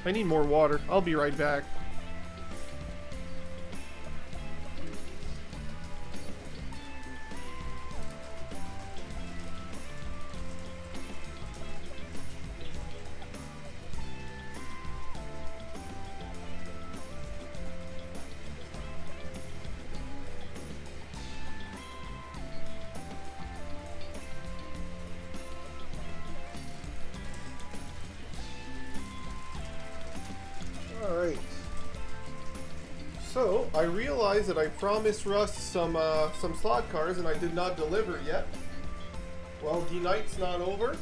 I need more water. I'll be right back. So I realized that I promised Russ some slot cars and I did not deliver yet. Well, the night's not over,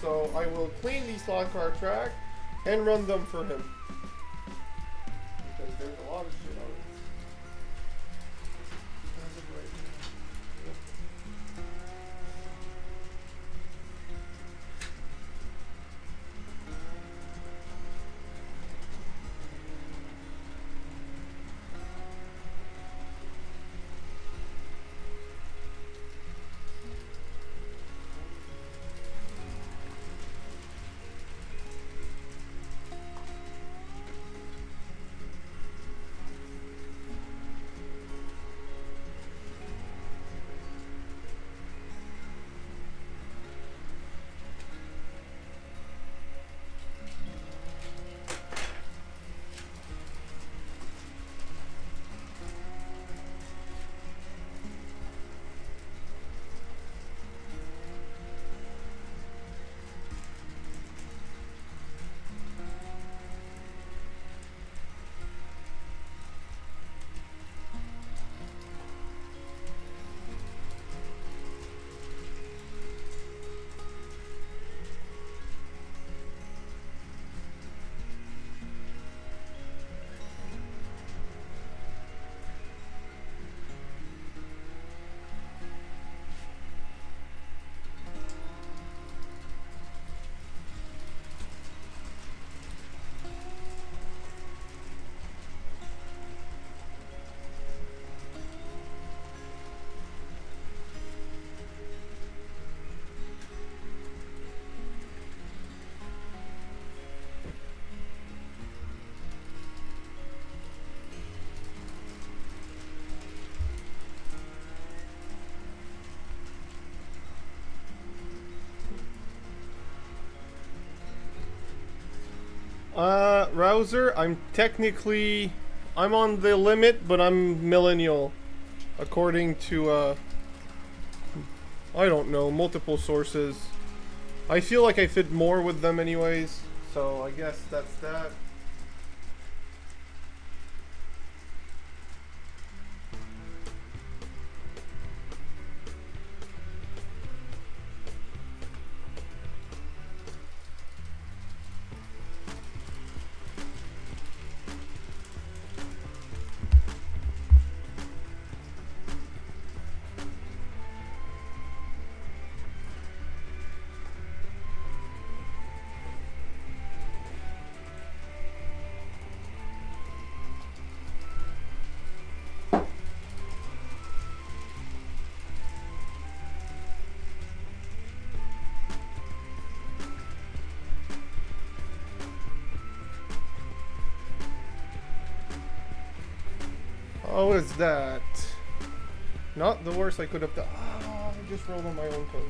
so I will clean the slot car track and run them for him. Because there's a lot of shit on it. Rouser, I'm on the limit, but I'm millennial. According to, I don't know, multiple sources. I feel like I fit more with them anyways, so I guess that's that. Oh, is that? Not the worst I could have done. Ah, I just rolled on my own toes.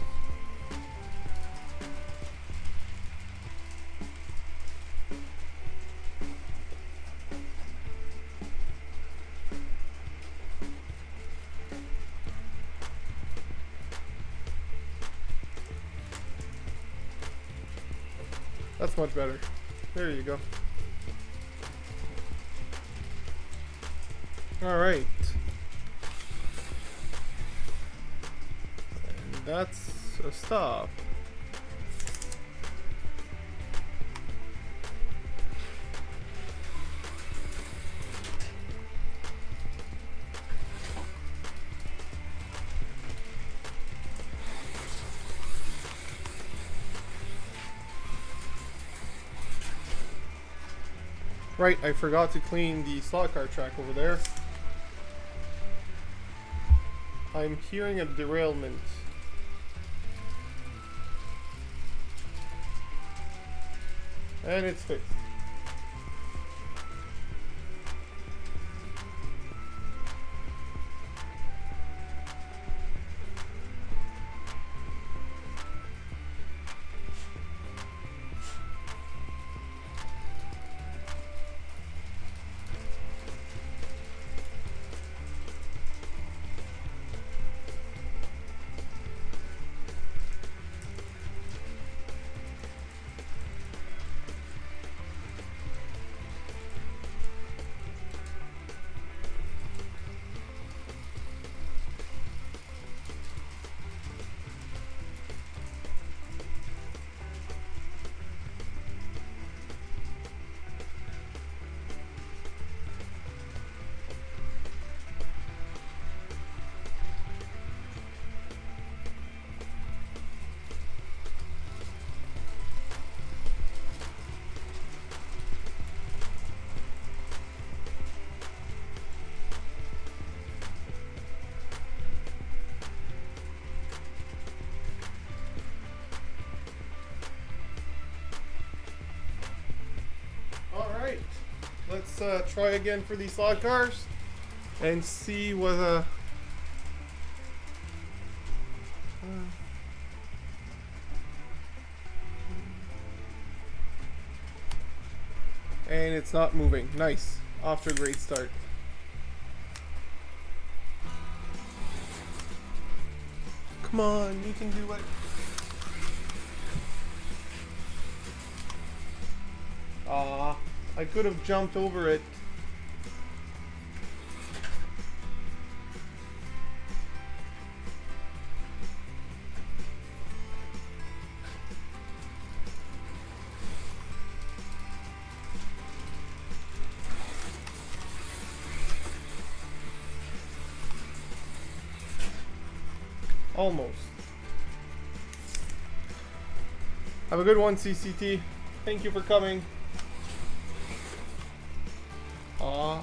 That's much better. There you go. Alright. And that's a stop. Right, I forgot to clean the slot car track over there. I'm hearing a derailment. And it's fixed. Let's try again for these slot cars and see what and it's not moving. Nice. Off to a great start. Come on, you can do it. Ah, I could have jumped over it. Almost. Have a good one, CCT. Thank you for coming. Ah.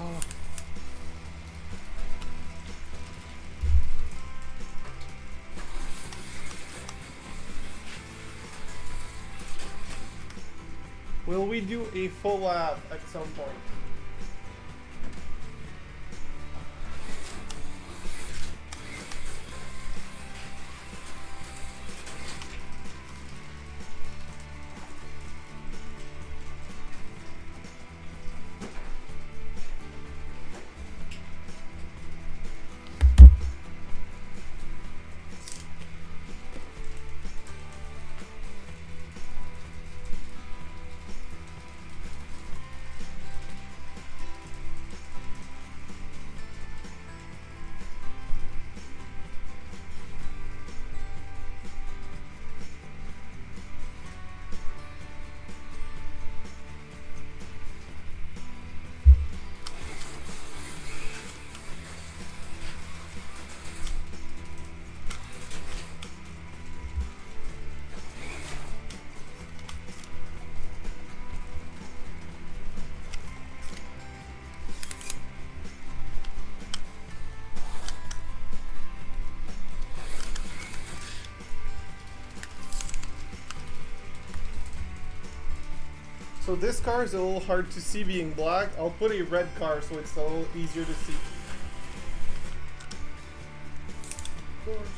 Will we do a full lap at some point? So this car is a little hard to see being black. I'll put a red car so it's a little easier to see. Of course.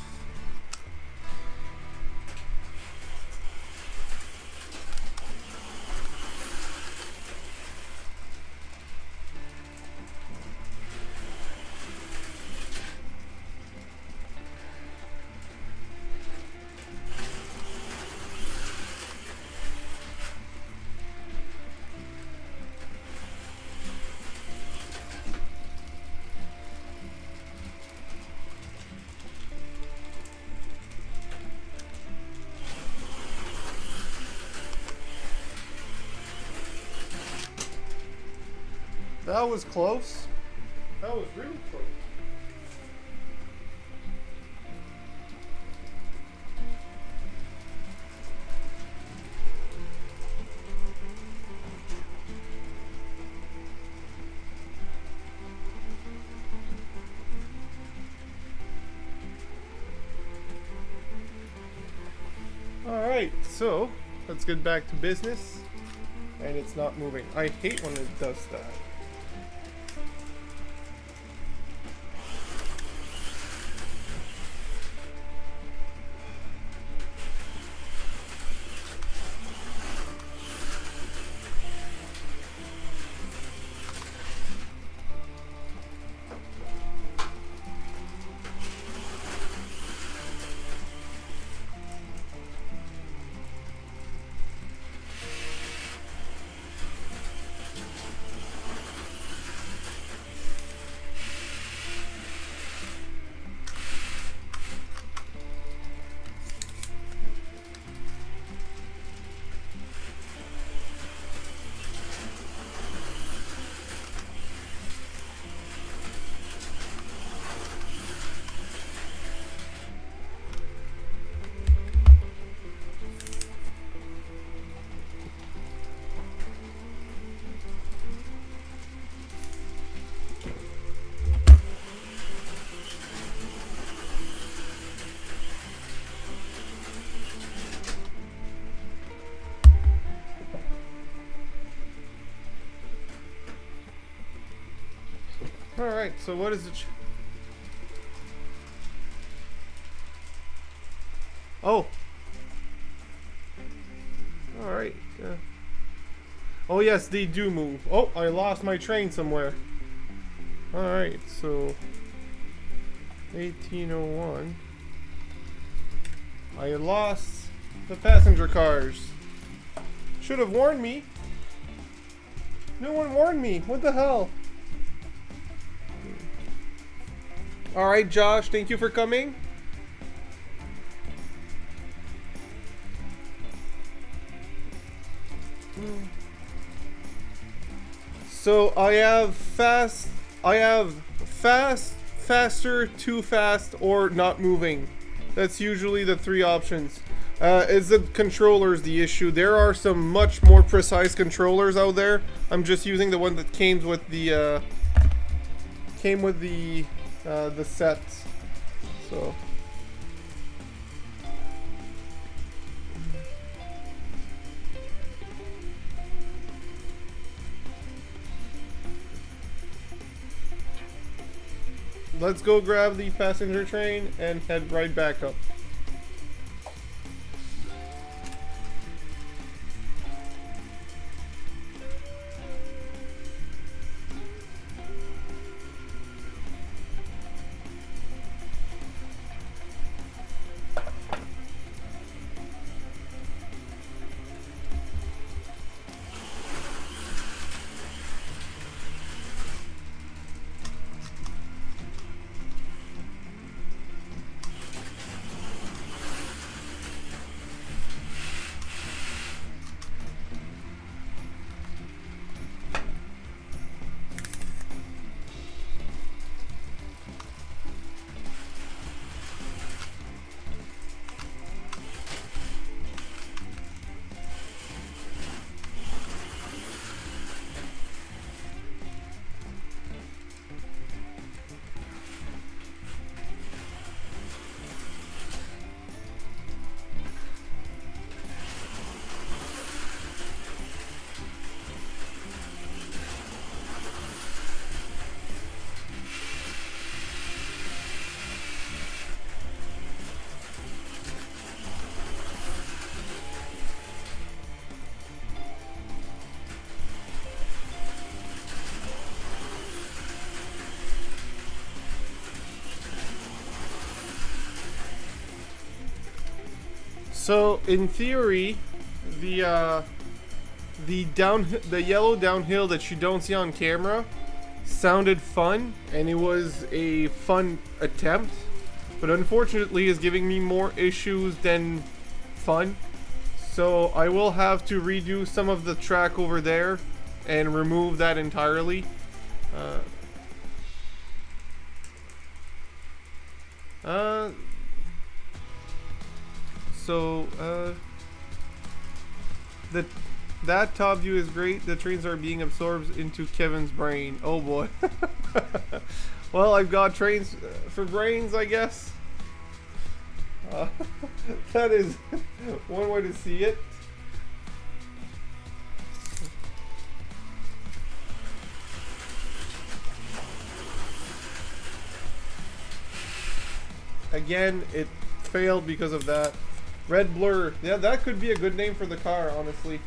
That was close. That was really close. Alright, so let's get back to business. And it's not moving. I hate when it does that. Alright, so what is it? Oh! Alright. Oh yes, they do move. Oh, I lost my train somewhere. Alright, so 1801. I lost the passenger cars. Should have warned me. No one warned me. What the hell? Alright, Josh, thank you for coming. So I have fast, faster, too fast, or not moving. That's usually the three options. Is the controllers the issue? There are some much more precise controllers out there. I'm just using the one that came with the sets. So let's go grab the passenger train and head right back up. So in theory, the the yellow downhill that you don't see on camera sounded fun, and it was a fun attempt, but unfortunately is giving me more issues than fun. So I will have to redo some of the track over there and remove that entirely. That top view is great. The trains are being absorbed into Kevin's brain. Oh boy. Well, I've got trains for brains, I guess. That is one way to see it. Again, it failed because of that. Red Blur. Yeah, that could be a good name for the car, honestly.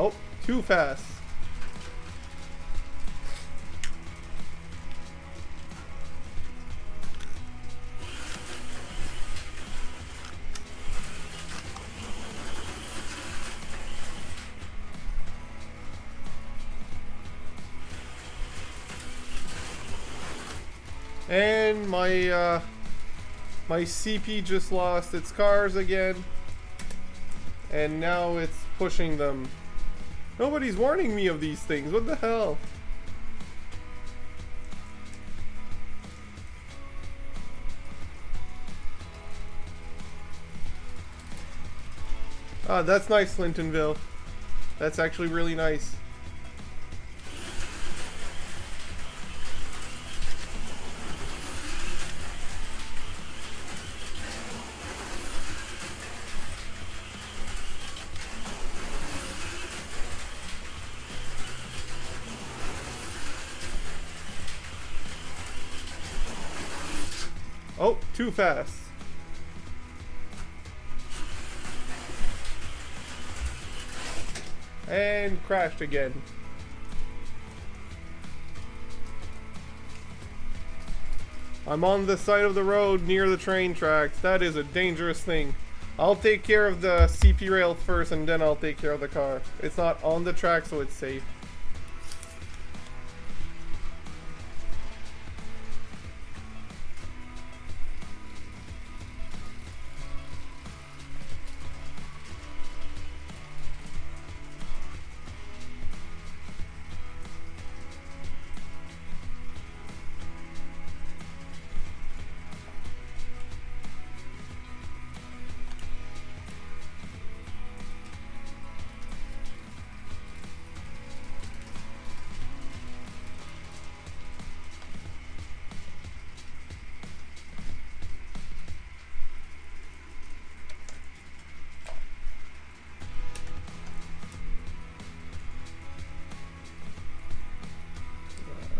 Oh, too fast. And my my CP just lost its cars again, and now it's pushing them. Nobody's warning me of these things. What the hell? Ah, that's nice, Lintonville. That's actually really nice. Oh, too fast. And crashed again. I'm on the side of the road near the train tracks. That is a dangerous thing. I'll take care of the CP rail first, and then I'll take care of the car. It's not on the track, so it's safe.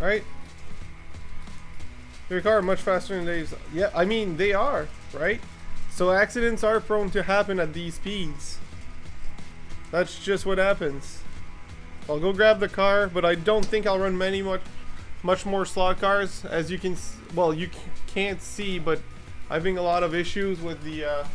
Right? Your car much faster than days. Yeah, I mean, they are, right? So accidents are prone to happen at these speeds. That's just what happens. I'll go grab the car, but I don't think I'll run much more slot cars. As you can, well, you can't see, but I'm having a lot of issues with the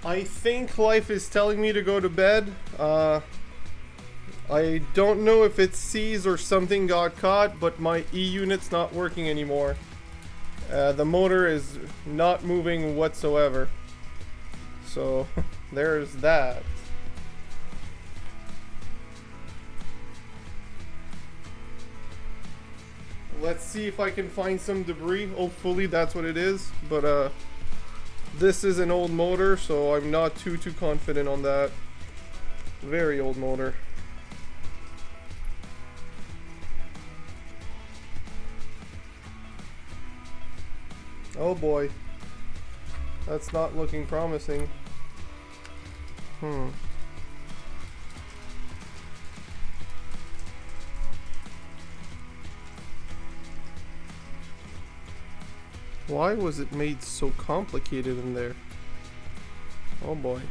I think life is telling me to go to bed. I don't know if it's C's or something got caught, but my E unit's not working anymore. The motor is not moving whatsoever. So, there's that. Let's see if I can find some debris. Hopefully that's what it is. But, this is an old motor, so I'm not too confident on that. Very old motor. Oh boy. That's not looking promising. Why was it made so complicated in there? Oh boy.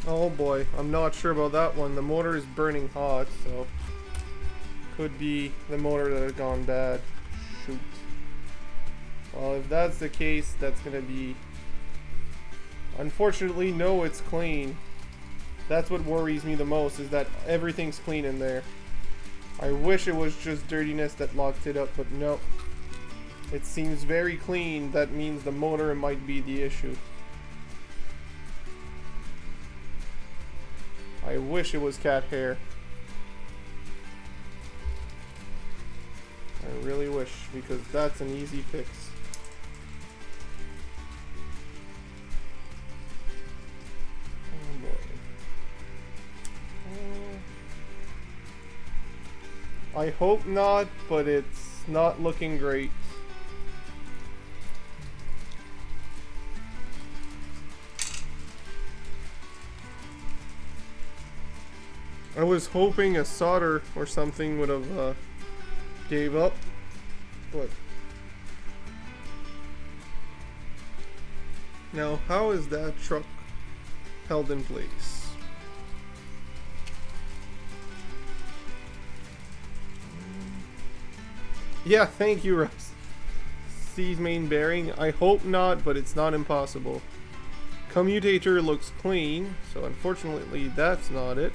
Oh boy, I'm not sure about that one. The motor is burning hot, so could be the motor that has gone bad. Shoot. Well, if that's the case, that's gonna be... Unfortunately, no, it's clean. That's what worries me the most, is that everything's clean in there. I wish it was just dirtiness that locked it up, but no. It seems very clean. That means the motor might be the issue. I wish it was cat hair. I really wish, because that's an easy fix. Oh boy. I hope not, but it's not looking great. I was hoping a solder or something would have gave up, but now how is that truck held in place? Yeah, thank you, Russ. C's main bearing. I hope not, but it's not impossible. Commutator looks clean, so unfortunately that's not it.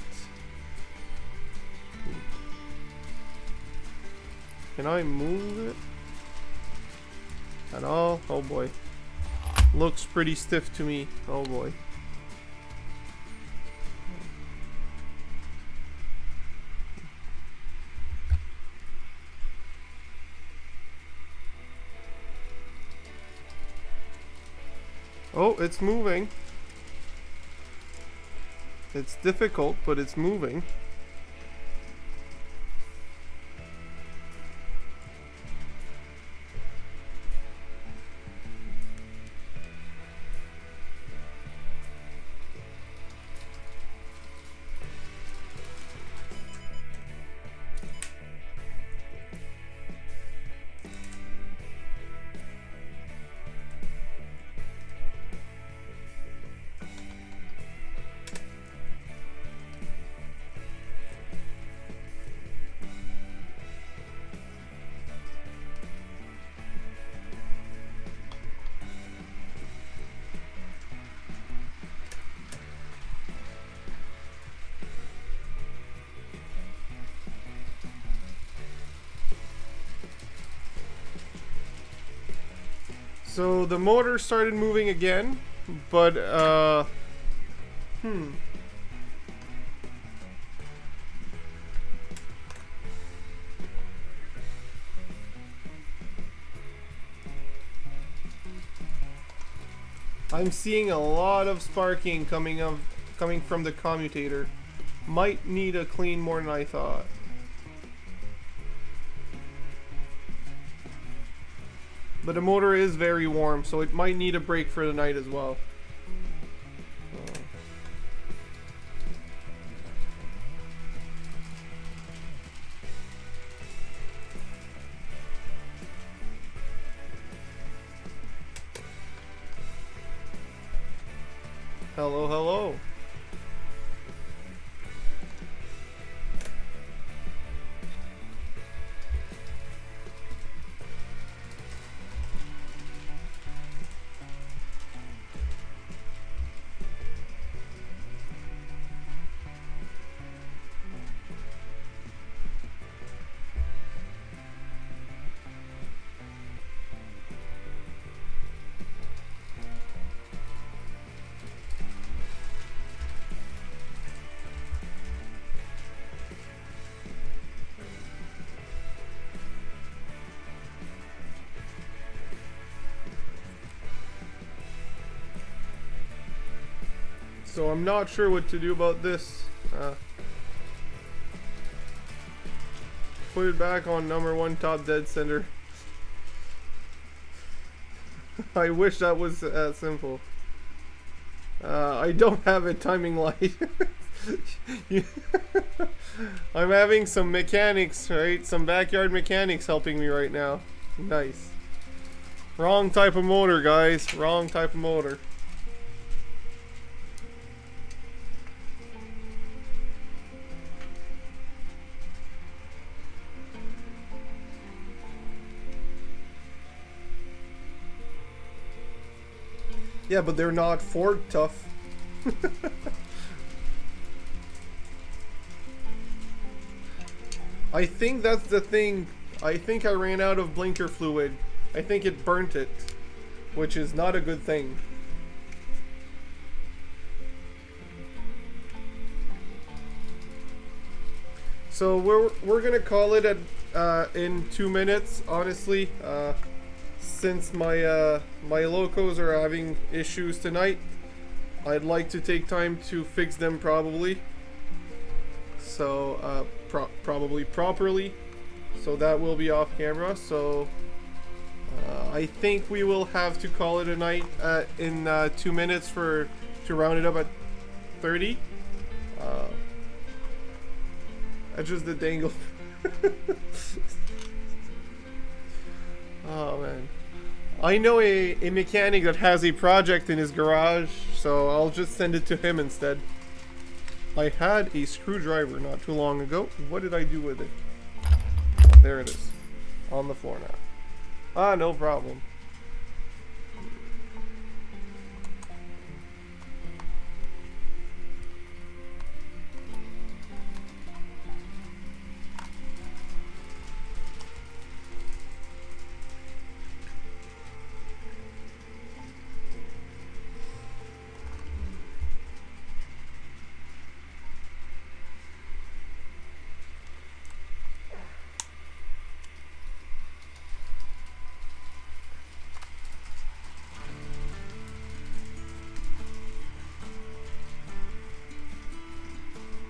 Can I move it at all? Oh boy. Looks pretty stiff to me. Oh boy. Oh, it's moving. It's difficult, but it's moving. So the motor started moving again, but I'm seeing a lot of sparking coming from the commutator. Might need a clean more than I thought. But the motor is very warm, so it might need a break for the night as well. Hello, hello. So I'm not sure what to do about this. Put it back on #1 top dead center. I wish that was simple. I don't have a timing light. I'm having some mechanics, right? Some backyard mechanics helping me right now. Nice. Wrong type of motor, guys. Wrong type of motor. Yeah, but they're not Ford tough. I think that's the thing. I think I ran out of blinker fluid. I think it burnt it, which is not a good thing. So we're gonna call it at in 2 minutes, honestly. Since my my locos are having issues tonight, I'd like to take time to fix them probably. So probably properly. So that will be off camera. So I think we will have to call it a night in 2 minutes to round it up at 30. I just the dangle. Oh man. I know a mechanic that has a project in his garage, so I'll just send it to him instead. I had a screwdriver not too long ago. What did I do with it? There it is. On the floor now. Ah, no problem.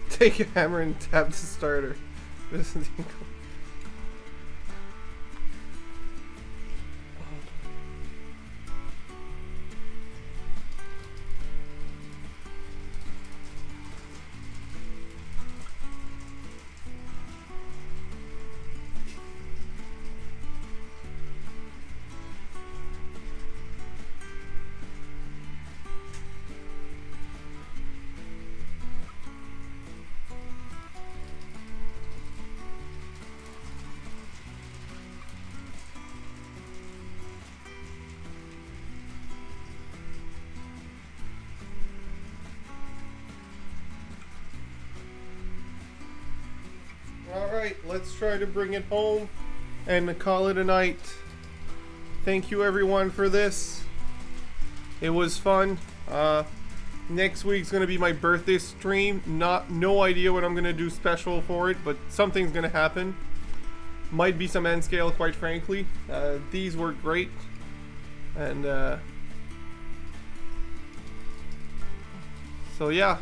Take a hammer and tap the starter. This is Alright, let's try to bring it home and call it a night. Thank you everyone for this. It was fun. Next week's gonna be my birthday stream. No idea what I'm gonna do special for it, but something's gonna happen. Might be some N scale, quite frankly. These were great. And So yeah,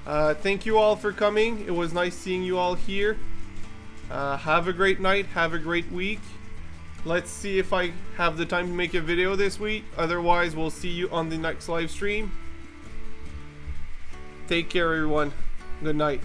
thank you all for coming. It was nice seeing you all here. Have a great night. Have a great week. Let's see if I have the time to make a video this week. Otherwise, we'll see you on the next live stream. Take care, everyone. Good night.